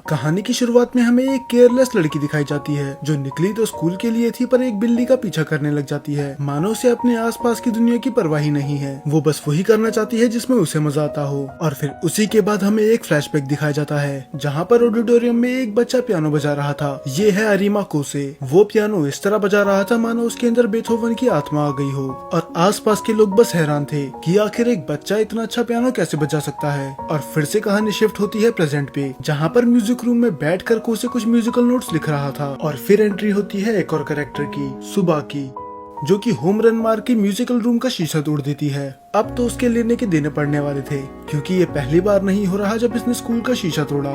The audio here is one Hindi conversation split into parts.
कहानी की शुरुआत में हमें एक केयरलेस लड़की दिखाई जाती है जो निकली तो स्कूल के लिए थी, पर एक बिल्ली का पीछा करने लग जाती है। मानो उसे अपने आसपास की दुनिया की परवाह ही नहीं है, वो बस वही करना चाहती है जिसमें उसे मजा आता हो। और फिर उसी के बाद हमें एक फ्लैशबैक दिखाया जाता है जहाँ पर ऑडिटोरियम में एक बच्चा पियानो बजा रहा था। ये है अरीमा कोसे। वो पियानो इस तरह बजा रहा था मानो उसके अंदर बेथोवन की आत्मा आ गई हो, और आसपास के लोग बस हैरान थे कि आखिर एक बच्चा इतना अच्छा पियानो कैसे बजा सकता है। और फिर से कहानी शिफ्ट होती है प्रेजेंट पे, जहाँ पर म्यूजिक रूम में बैठकर कोसे कुछ म्यूजिकल नोट्स लिख रहा था। और फिर एंट्री होती है एक और कैरेक्टर की, सुबा की, जो कि होम रन मार के म्यूजिकल रूम का शीशा तोड़ देती है। अब तो उसके लेने के देने पड़ने वाले थे, क्योंकि ये पहली बार नहीं हो रहा जब इसने स्कूल का शीशा तोड़ा।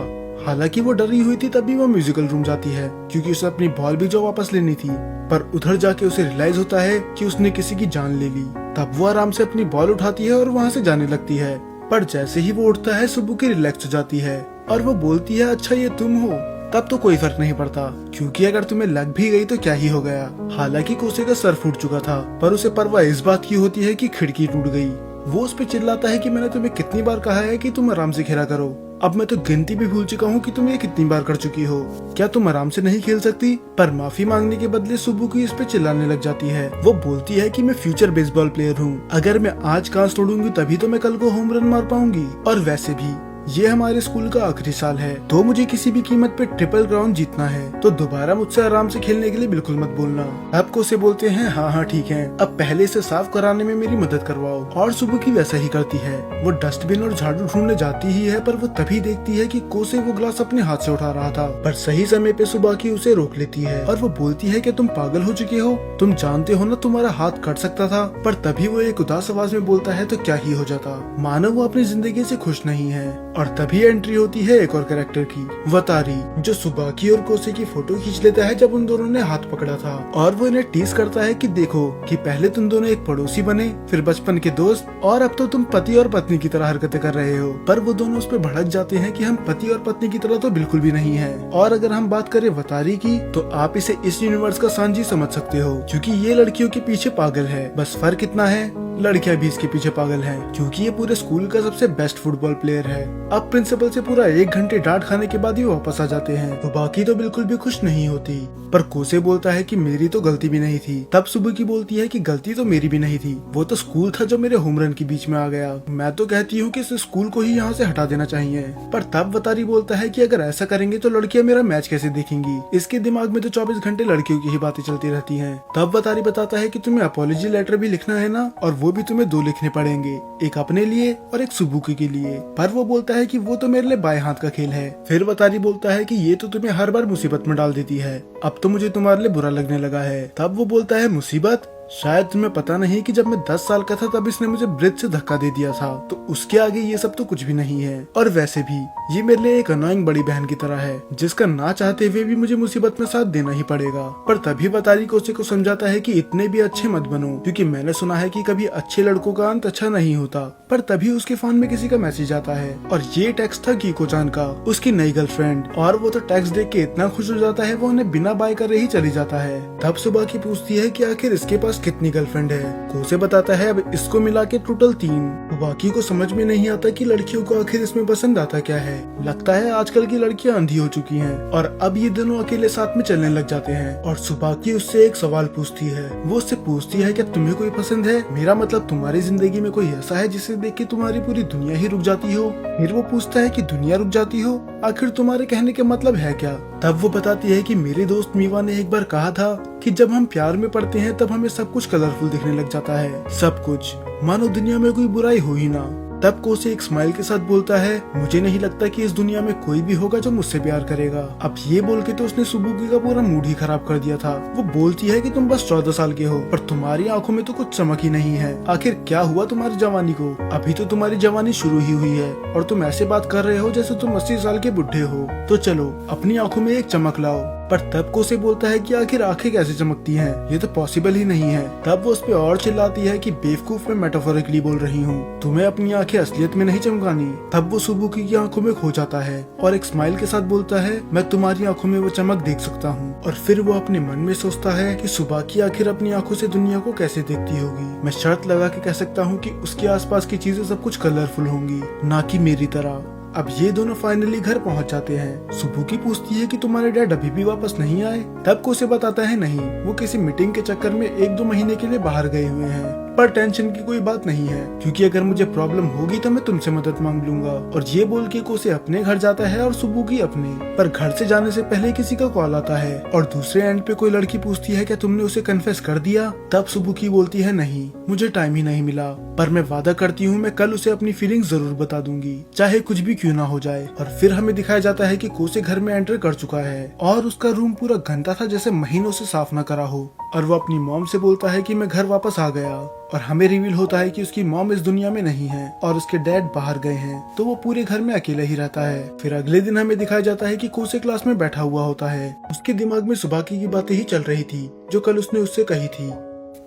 हालांकि वो डरी हुई थी तभी वो म्यूजिकल रूम जाती है, क्योंकि उसे अपनी बॉल भी जो वापस लेनी थी। पर उधर जाके उसे रियलाइज होता है कि उसने किसी की जान ले ली। तब वो आराम से अपनी बॉल उठाती है और वहाँ से जाने लगती है। पर जैसे ही वो उठता है सुबह की रिलैक्स हो जाती है और वो बोलती है, अच्छा ये तुम हो? तब तो कोई फर्क नहीं पड़ता, क्योंकि अगर तुम्हें लग भी गई तो क्या ही हो गया। हालांकि कोसे का सर फूट चुका था, पर उसे परवाह इस बात की होती है कि खिड़की टूट गई। वो उस पे चिल्लाता है कि मैंने तुम्हें कितनी बार कहा है कि तुम आराम से खेला करो। अब मैं तो गिनती भी भूल चुका हूँ कि तुम ये कितनी बार कर चुकी हो। क्या तुम आराम से नहीं खेल सकती? पर माफी मांगने के बदले सुबुकी इस पे चिल्लाने लग जाती है। वो बोलती है कि मैं फ्यूचर बेसबॉल प्लेयर हूँ, अगर मैं आज कांच तोड़ूंगी तभी तो मैं कल को होम रन मार पाऊंगी। और वैसे भी ये हमारे स्कूल का आखिरी साल है, तो मुझे किसी भी कीमत पे ट्रिपल ग्राउंड जीतना है, तो दोबारा मुझसे आराम से खेलने के लिए बिल्कुल मत बोलना। अब कोसे बोलते हैं, हाँ हाँ ठीक है, अब पहले से साफ कराने में मेरी मदद करवाओ। और सुबह की वैसा ही करती है। वो डस्टबिन और झाड़ू ढूंढने जाती ही है, पर वो तभी देखती है कि कोसे वो ग्लास अपने हाथ से उठा रहा था। पर सही समय पे सुबह की उसे रोक लेती है और वो बोलती है कि तुम पागल हो चुके हो, तुम जानते हो ना तुम्हारा हाथ कट सकता था। पर तभी वो एक उदास आवाज में बोलता है, तो क्या ही हो जाता। मानो वो अपनी जिंदगी से खुश नहीं है। और तभी एंट्री होती है एक और कैरेक्टर की, वतारी, जो सुबह की और कोसे की फोटो खींच लेता है जब उन दोनों ने हाथ पकड़ा था। और वो इन्हें टीज करता है कि देखो कि पहले तुम दोनों एक पड़ोसी बने, फिर बचपन के दोस्त, और अब तो तुम पति और पत्नी की तरह हरकतें कर रहे हो। पर वो दोनों उस पर भड़क जाते हैं कि हम पति और पत्नी की तरह तो बिल्कुल भी नहीं है। और अगर हम बात करें वतारी की, तो आप इसे इस यूनिवर्स का सांजी समझ सकते हो, क्योंकि ये लड़कियों के पीछे पागल है। बस फर्क इतना है, लड़कियां भी इसके पीछे पागल हैं, क्योंकि ये पूरे स्कूल का सबसे बेस्ट फुटबॉल प्लेयर है। अब प्रिंसिपल से पूरा 1 घंटे डांट खाने के बाद ही वापस आ जाते हैं, तो बाकी तो बिल्कुल भी खुश नहीं होती। पर कोसे बोलता है कि मेरी तो गलती भी नहीं थी। तब सुबह की बोलती है कि गलती तो मेरी भी नहीं थी, वो तो स्कूल था जो मेरे होम रन के बीच में आ गया। मैं तो कहती हूँ कि इस स्कूल को ही यहाँ से हटा देना चाहिए। पर तब वतारी बोलता है कि अगर ऐसा करेंगे तो लड़कियां मेरा मैच कैसे देखेंगी? इसके दिमाग में तो 24 घंटे लड़कियों की ही बातें चलती रहती है। तब वतारी बताता है कि तुम्हें अपॉलॉजी लेटर भी लिखना है ना, और वो भी तुम्हें 2 लिखने पड़ेंगे, एक अपने लिए और एक सुबुकी के लिए। पर वो बोलता है कि वो तो मेरे लिए बाएं हाथ का खेल है। फिर वतारी बोलता है कि ये तो तुम्हें हर बार मुसीबत में डाल देती है, अब तो मुझे तुम्हारे लिए बुरा लगने लगा है। तब वो बोलता है, मुसीबत? शायद तुम्हें पता नहीं कि जब मैं 10 साल का था तब इसने मुझे ब्रिज से धक्का दे दिया था, तो उसके आगे ये सब तो कुछ भी नहीं है। और वैसे भी ये मेरे लिए एक अनोइंग बड़ी बहन की तरह है, जिसका ना चाहते हुए भी मुझे मुसीबत में साथ देना ही पड़ेगा। पर तभी वतारी कोसे को समझाता है कि इतने भी अच्छे मत बनो, क्योंकि मैंने सुना है कि कभी अच्छे लड़कों का अंत अच्छा नहीं होता। पर तभी उसके फोन में किसी का मैसेज आता है, और ये टेक्स्ट था कीको-चान का, उसकी नई गर्लफ्रेंड। और वो तो टेक्स्ट देख के इतना खुश हो जाता है, वो उन्हें बिना बाय करे ही चली जाता है। तब सुबह की पूछती है कि आखिर इसके पास कितनी गर्लफ्रेंड है? कोसे बताता है अब इसको मिला के टोटल 3। बाकी को समझ में नहीं आता कि लड़कियों को आखिर इसमें पसंद आता क्या है। लगता है आजकल की लड़कियां अंधी हो चुकी हैं, और अब ये दोनों अकेले साथ में चलने लग जाते हैं। और सुबह की उससे एक सवाल पूछती है। वो उससे पूछती है, क्या तुम्हें कोई पसंद है? मेरा मतलब तुम्हारी जिंदगी में कोई ऐसा है जिसे देख के तुम्हारी पूरी दुनिया ही रुक जाती हो? फिर वो पूछता है कि दुनिया रुक जाती हो, आखिर तुम्हारे कहने के मतलब है क्या? तब वो बताती है कि मेरी दोस्त मीवा ने एक बार कहा था कि जब हम प्यार में पड़ते हैं तब हमें सब कुछ कलरफुल दिखने लग जाता है, सब कुछ, मानो दुनिया में कोई बुराई हो ही ना। तब कोसे एक स्माइल के साथ बोलता है, मुझे नहीं लगता कि इस दुनिया में कोई भी होगा जो मुझसे प्यार करेगा। अब ये बोल के तो उसने सुबुकी का पूरा मूड ही खराब कर दिया था। वो बोलती है कि तुम बस 14 साल के हो, पर तुम्हारी आंखों में तो कुछ चमक ही नहीं है। आखिर क्या हुआ तुम्हारी जवानी को? अभी तो तुम्हारी जवानी शुरू ही हुई है, और तुम ऐसे बात कर रहे हो जैसे तुम 80 साल के बुढ़े हो। तो चलो अपनी आंखों में एक चमक लाओ। पर तब कोसे बोलता है कि आखिर आंखें कैसे चमकती हैं? ये तो पॉसिबल ही नहीं है। तब वो उस पे और चिल्लाती है कि बेवकूफ, मैं मेटाफोरिकली बोल रही हूँ, तुम्हें अपनी आंखें असलियत में नहीं चमकानी। तब वो सुबुकी की आंखों में खो जाता है और एक स्माइल के साथ बोलता है, मैं तुम्हारी आंखों में वो चमक देख सकता हूँ। और फिर वो अपने मन में सोचता है कि सुबह की आखिर अपनी आंखों से दुनिया को कैसे देखती होगी। मैं शर्त लगा के कह सकता हूँ कि उसके आसपास की चीजें सब कुछ कलरफुल होंगी, ना कि मेरी तरह। अब ये दोनों फाइनली घर पहुंच जाते हैं। सुबुकी पूछती है कि तुम्हारे डैड अभी भी वापस नहीं आए। तब कोसे बताता है नहीं, वो किसी मीटिंग के चक्कर में 1-2 महीने के लिए बाहर गए हुए हैं। पर टेंशन की कोई बात नहीं है, क्योंकि अगर मुझे प्रॉब्लम होगी तो मैं तुमसे मदद मांग लूंगा। और ये बोल के कोसे अपने घर जाता है और सुबुकी अपने। पर घर से जाने से पहले किसी का कॉल आता है और दूसरे एंड पे कोई लड़की पूछती है क्या तुमने उसे कन्फेस कर दिया। तब सुबुकी बोलती है नहीं, मुझे टाइम ही नहीं मिला, पर मैं वादा करती हूँ मैं कल उसे अपनी फीलिंग्स जरूर बता दूंगी, चाहे कुछ भी क्यों ना हो जाए। और फिर हमें दिखाया जाता है कि कोसे घर में एंटर कर चुका है और उसका रूम पूरा गंदा था, जैसे महीनों से साफ न करा हो। और वो अपनी मॉम से बोलता है कि मैं घर वापस आ गया। और हमें रिवील होता है कि उसकी मॉम इस दुनिया में नहीं है और उसके डैड बाहर गए हैं, तो वो पूरे घर में अकेला ही रहता है। फिर अगले दिन हमें दिखाया जाता है कि कोसे क्लास में बैठा हुआ होता है। उसके दिमाग में सुबाकी की बातें ही चल रही थी जो कल उसने उससे कही थी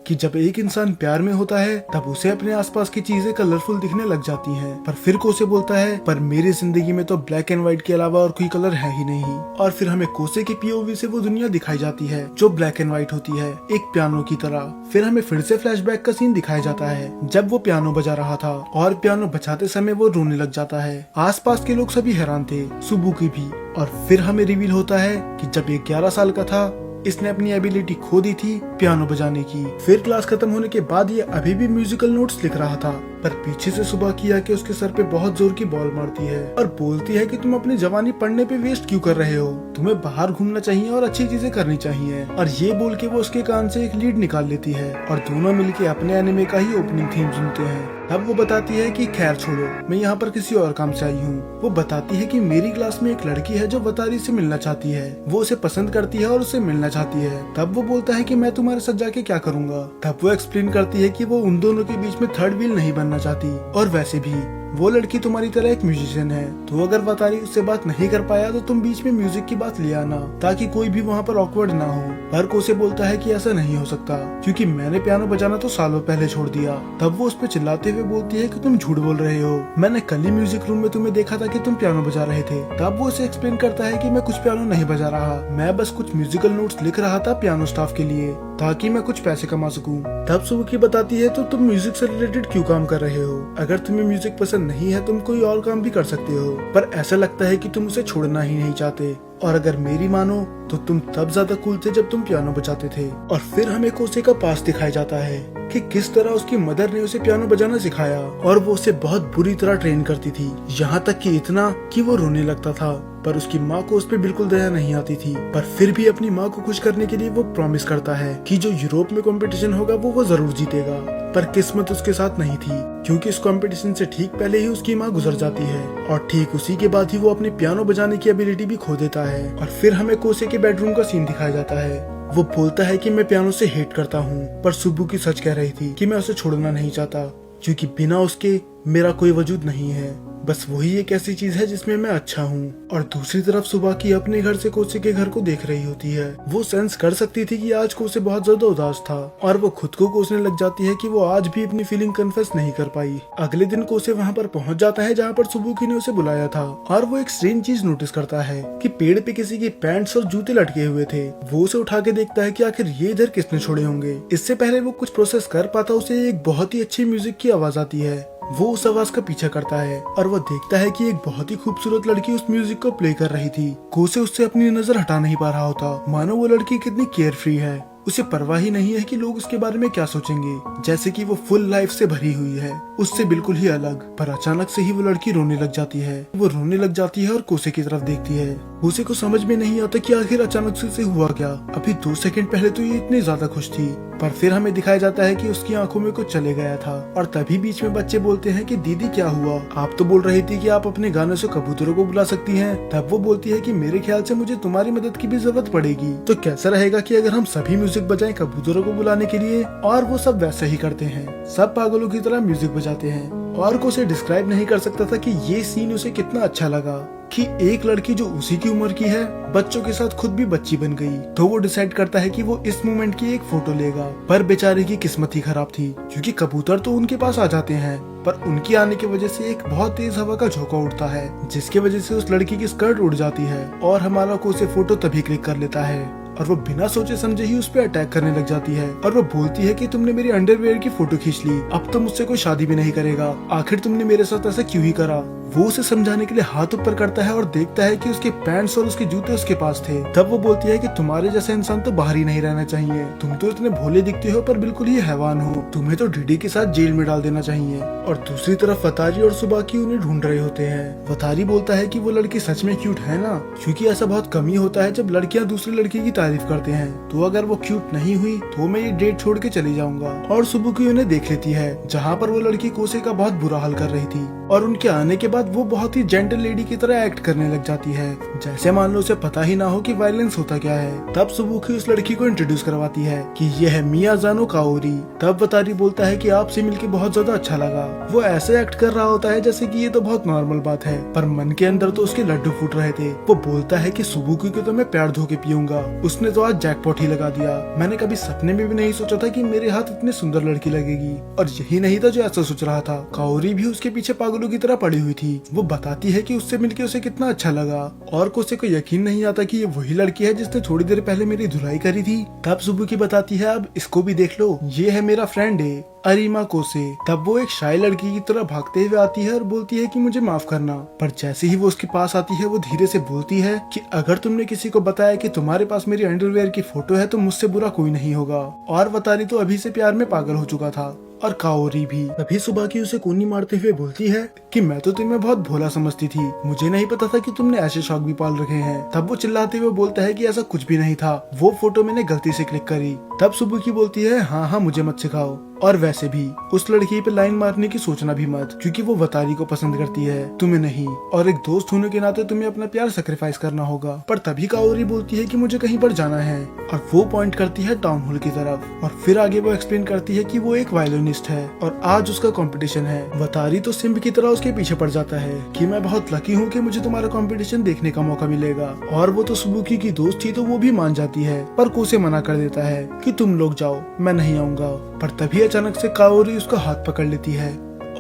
कि जब एक इंसान प्यार में होता है तब उसे अपने आसपास की चीजें कलरफुल दिखने लग जाती हैं। पर फिर कोसे बोलता है पर मेरी जिंदगी में तो ब्लैक एंड व्हाइट के अलावा और कोई कलर है ही नहीं। और फिर हमें कोसे के पीओवी से वो दुनिया दिखाई जाती है जो ब्लैक एंड व्हाइट होती है, एक पियानो की तरह। फिर हमें फिर से फ्लैशबैक का सीन दिखाया जाता है जब वो पियानो बजा रहा था और पियानो बजाते समय वो रोने लग जाता है। आसपास के लोग सभी हैरान थे, सुबुकी भी। और फिर हमें रिवील होता है कि जब ये 11 साल का था इसने अपनी एबिलिटी खो दी थी पियानो बजाने की। फिर क्लास खत्म होने के बाद ये अभी भी म्यूजिकल नोट्स लिख रहा था, पर पीछे से सुबह आके उसके सर पे बहुत जोर की बॉल मारती है और बोलती है कि तुम अपनी जवानी पढ़ने पे वेस्ट क्यों कर रहे हो, तुम्हें बाहर घूमना चाहिए और अच्छी चीजें करनी चाहिए। और ये बोल के वो उसके कान से एक लीड निकाल लेती है और दोनों मिलके अपने एनिमे का ही ओपनिंग थीम सुनते हैं। तब वो बताती है कि खैर छोड़ो, मैं यहाँ पर किसी और काम से आई हूँ। वो बताती है कि मेरी क्लास में एक लड़की है जो वतारी से मिलना चाहती है, वो उसे पसंद करती है और उसे मिलना चाहती है। तब वो बोलता है कि मैं तुम्हारे साथ जाके क्या करूँगा। तब वो एक्सप्लेन करती है कि वो उन दोनों के बीच में थर्ड व्हील नहीं बनना चाहती, और वैसे भी वो लड़की तुम्हारी तरह एक म्यूजिशियन है, तो अगर वतारी उससे बात नहीं कर पाया तो तुम बीच में म्यूजिक की बात ले आना ताकि कोई भी वहाँ पर ऑकवर्ड ना हो। पर कोसे बोलता है कि ऐसा नहीं हो सकता क्योंकि मैंने पियानो बजाना तो सालों पहले छोड़ दिया। तब वो उस पर चिल्लाते हुए बोलती है कि तुम झूठ बोल रहे हो, मैंने कल ही म्यूजिक रूम में तुम्हें देखा था कि तुम पियानो बजा रहे थे। तब वो उसे एक्सप्लेन करता है कि मैं कुछ पियानो नहीं बजा रहा, मैं बस कुछ म्यूजिकल नोट्स लिख रहा था पियानो स्टाफ के लिए ताकि मैं कुछ पैसे कमा सकूं। तब सुबुकी बताती है तो तुम म्यूजिक से रिलेटेड क्यों काम कर रहे हो, अगर तुम्हें म्यूजिक पसंद नहीं है तुम कोई और काम भी कर सकते हो, पर ऐसा लगता है कि तुम उसे छोड़ना ही नहीं चाहते। और अगर मेरी मानो तो तुम तब ज्यादा कूल थे जब तुम पियानो बजाते थे। और फिर हमें कोसे का पास दिखाया जाता है कि किस तरह उसकी मदर ने उसे पियानो बजाना सिखाया और वो उसे बहुत बुरी तरह ट्रेन करती थी, यहाँ तक कि इतना कि वो रोने लगता था। पर उसकी माँ को उस पर बिल्कुल दया नहीं आती थी, पर फिर भी अपनी माँ को खुश करने के लिए वो प्रॉमिस करता है कि जो यूरोप में कंपटीशन होगा वो जरूर जीतेगा। पर किस्मत उसके साथ नहीं थी क्योंकि इस कंपटीशन से ठीक पहले ही उसकी माँ गुजर जाती है और ठीक उसी के बाद ही वो अपने पियानो बजाने की एबिलिटी भी खो देता है। और फिर हमें कोसे के बेडरूम का सीन दिखाया जाता है। वो बोलता है कि मैं पियानो से हेट करता हूँ, पर सुबुकी सच कह रही थी कि मैं उसे छोड़ना नहीं चाहता क्योंकि बिना उसके मेरा कोई वजूद नहीं है, बस वही एक ऐसी चीज है जिसमें मैं अच्छा हूँ। और दूसरी तरफ सुबाकी अपने घर से कोसे के घर को देख रही होती है। वो सेंस कर सकती थी कि आज कोसे बहुत ज्यादा उदास था और वो खुद को कोसने लग जाती है कि वो आज भी अपनी फीलिंग कन्फेस नहीं कर पाई। अगले दिन कोसे वहाँ पर पहुँच जाता है जहाँ पर सुबुकी ने उसे बुलाया था और वो एक स्ट्रेंज चीज नोटिस करता है कि पेड़ पे किसी के पैंट्स और जूते लटके हुए थे। वो उसे उठा के देखता है कि आखिर ये इधर किसने छोड़े होंगे। इससे पहले वो कुछ प्रोसेस कर पाता उसे एक बहुत ही अच्छी म्यूजिक की आवाज आती है। वो उस आवाज का पीछा करता है और वो देखता है कि एक बहुत ही खूबसूरत लड़की उस म्यूजिक को प्ले कर रही थी। कोसे उससे अपनी नजर हटा नहीं पा रहा होता, मानो वो लड़की कितनी केयर फ्री है, उसे परवाह ही नहीं है कि लोग उसके बारे में क्या सोचेंगे, जैसे कि वो फुल लाइफ से भरी हुई है, उससे बिल्कुल ही अलग। पर अचानक से ही वो लड़की रोने लग जाती है। वो रोने लग जाती है और कोसे की तरफ देखती है। कोसे को समझ में नहीं आता कि आखिर अचानक से उसे हुआ क्या। अभी 2 सेकंड पहले तो ये इतनी ज्यादा खुश थी, पर फिर हमें दिखाया जाता है कि उसकी आंखों में कुछ चले गया था। और तभी बीच में बच्चे बोलते हैं कि दीदी क्या हुआ, आप तो बोल रही थी कि आप अपने गाने से कबूतरों को बुला सकती हैं। तब वो बोलती है कि मेरे ख्याल से मुझे तुम्हारी मदद की भी जरूरत पड़ेगी, तो कैसा रहेगा कि अगर हम सभी म्यूजिक बजाएं कबूतरों को बुलाने के लिए। और वो सब वैसे ही करते हैं, सब पागलों की तरह म्यूजिक बजाते हैं। और को उसे डिस्क्राइब नहीं कर सकता था कि ये सीन उसे कितना अच्छा लगा कि एक लड़की जो उसी की उम्र की है बच्चों के साथ खुद भी बच्ची बन गई। तो वो डिसाइड करता है कि वो इस मोमेंट की एक फोटो लेगा। पर बेचारे की किस्मत ही खराब थी क्योंकि कबूतर तो उनके पास आ जाते हैं, पर उनके आने की वजह से एक बहुत तेज हवा का झोंका उठता है जिसकी वजह से उस लड़की की स्कर्ट उड़ जाती है और हमारा को उसे फोटो तभी क्लिक कर लेता है। और वो बिना सोचे समझे ही उस पर अटैक करने लग जाती है और वो बोलती है कि तुमने मेरी अंडरवेयर की फोटो खींच ली, अब तो मुझसे कोई शादी भी नहीं करेगा, आखिर तुमने मेरे साथ ऐसा क्यों ही करा। वो उसे समझाने के लिए हाथ ऊपर करता है और देखता है कि उसके पैंट्स और उसके जूते उसके पास थे। तब वो बोलती है कि तुम्हारे जैसा इंसान तो बाहर ही नहीं रहना चाहिए, तुम तो इतने भोले दिखते हो पर बिल्कुल ही हैवान हो, तुम्हें तो डीडी के साथ जेल में डाल देना चाहिए। और दूसरी तरफ वतारी और सुबाकी उन्हें ढूंढ रहे होते हैं। वतारी बोलता है कि वो लड़की सच में क्यूट है ना, क्योंकि ऐसा बहुत कम ही होता है जब लड़कियां दूसरी लड़की की तारीफ करते हैं, तो अगर वो क्यूट नहीं हुई तो मैं ये डेट छोड़ के चली जाऊंगा। और सुबुकी उन्हें देख लेती है जहाँ पर वो लड़की कोसे का बहुत बुरा हाल कर रही थी, और उनके आने के बाद वो बहुत ही जेंटल लेडी की तरह एक्ट करने लग जाती है, जैसे मान लो उसे पता ही ना हो कि वायलेंस होता क्या है। तब सुबुकी उस लड़की को इंट्रोड्यूस करवाती है कि ये है मियाजानो काओरी। तब वतारी बोलता है कि आपसे मिलके बहुत ज्यादा अच्छा लगा। वो ऐसे एक्ट कर रहा होता है जैसे कि ये तो बहुत नॉर्मल बात है, पर मन के अंदर तो उसके लड्डू फूट रहे थे। वो बोलता है कि सुबुकी को तो मैं पैर धो के पीऊंगा, उसने तो आज जैकपॉट ही लगा दिया। मैंने कभी सपने में भी नहीं सोचा था कि मेरे हाथ इतनी सुंदर लड़की लगेगी। और यही नहीं था जो ऐसा सोच रहा था, काओरी भी उसके पीछे पागलों की तरह पड़ी हुई थी। वो बताती है कि उससे मिलके उसे कितना अच्छा लगा, और कोसे को यकीन नहीं आता कि ये वही लड़की है जिसने थोड़ी देर पहले मेरी धुलाई करी थी। तब सुबुकी बताती है अब इसको भी देख लो, ये है मेरा फ्रेंड है अरीमा कोसे। तब वो एक शाय लड़की की तरह भागते हुए आती है और बोलती है कि मुझे माफ करना, पर जैसे ही वो उसके पास आती है वो धीरे से बोलती है कि अगर तुमने किसी को बताया कि तुम्हारे पास मेरी अंडरवेयर की फोटो है तो मुझसे बुरा कोई नहीं होगा। और वतारी तो अभी से प्यार में पागल हो चुका था, और काओरी भी। तभी सुबाकी उसे कोनी मारते हुए बोलती है कि मैं तो तुम्हें बहुत भोला समझती थी, मुझे नहीं पता था कि तुमने ऐसे शौक भी पाल रखे हैं। तब वो चिल्लाते हुए बोलता है कि ऐसा कुछ भी नहीं था, वो फोटो मैंने गलती से क्लिक करी। तब सुबुकी बोलती है हाँ हाँ मुझे मत सिखाओ, और वैसे भी उस लड़की पे लाइन मारने की सोचना भी मत, क्योंकि वो वतारी को पसंद करती है, तुम्हें नहीं। और एक दोस्त होने के नाते तुम्हें अपना प्यार सेक्रीफाइस करना होगा। पर तभी काओरी बोलती है कि मुझे कहीं पर जाना है, और वो पॉइंट करती है टाउन हॉल की तरफ। और फिर आगे वो एक्सप्लेन करती है कि वो एक वायलिनिस्ट है और आज उसका कंपटीशन है। वतारी तो सिम्ब की तरह उसके पीछे पड़ जाता है कि मैं बहुत लकी हूँ कि मुझे तुम्हारा कंपटीशन देखने का मौका मिलेगा। और वो तो सुबुकी की दोस्त थी तो वो भी मान जाती है, पर कोसे मना कर देता है कि तुम लोग जाओ, मैं नहीं आऊंगा। पर तभी अचानक से काओरी उसका हाथ पकड़ लेती है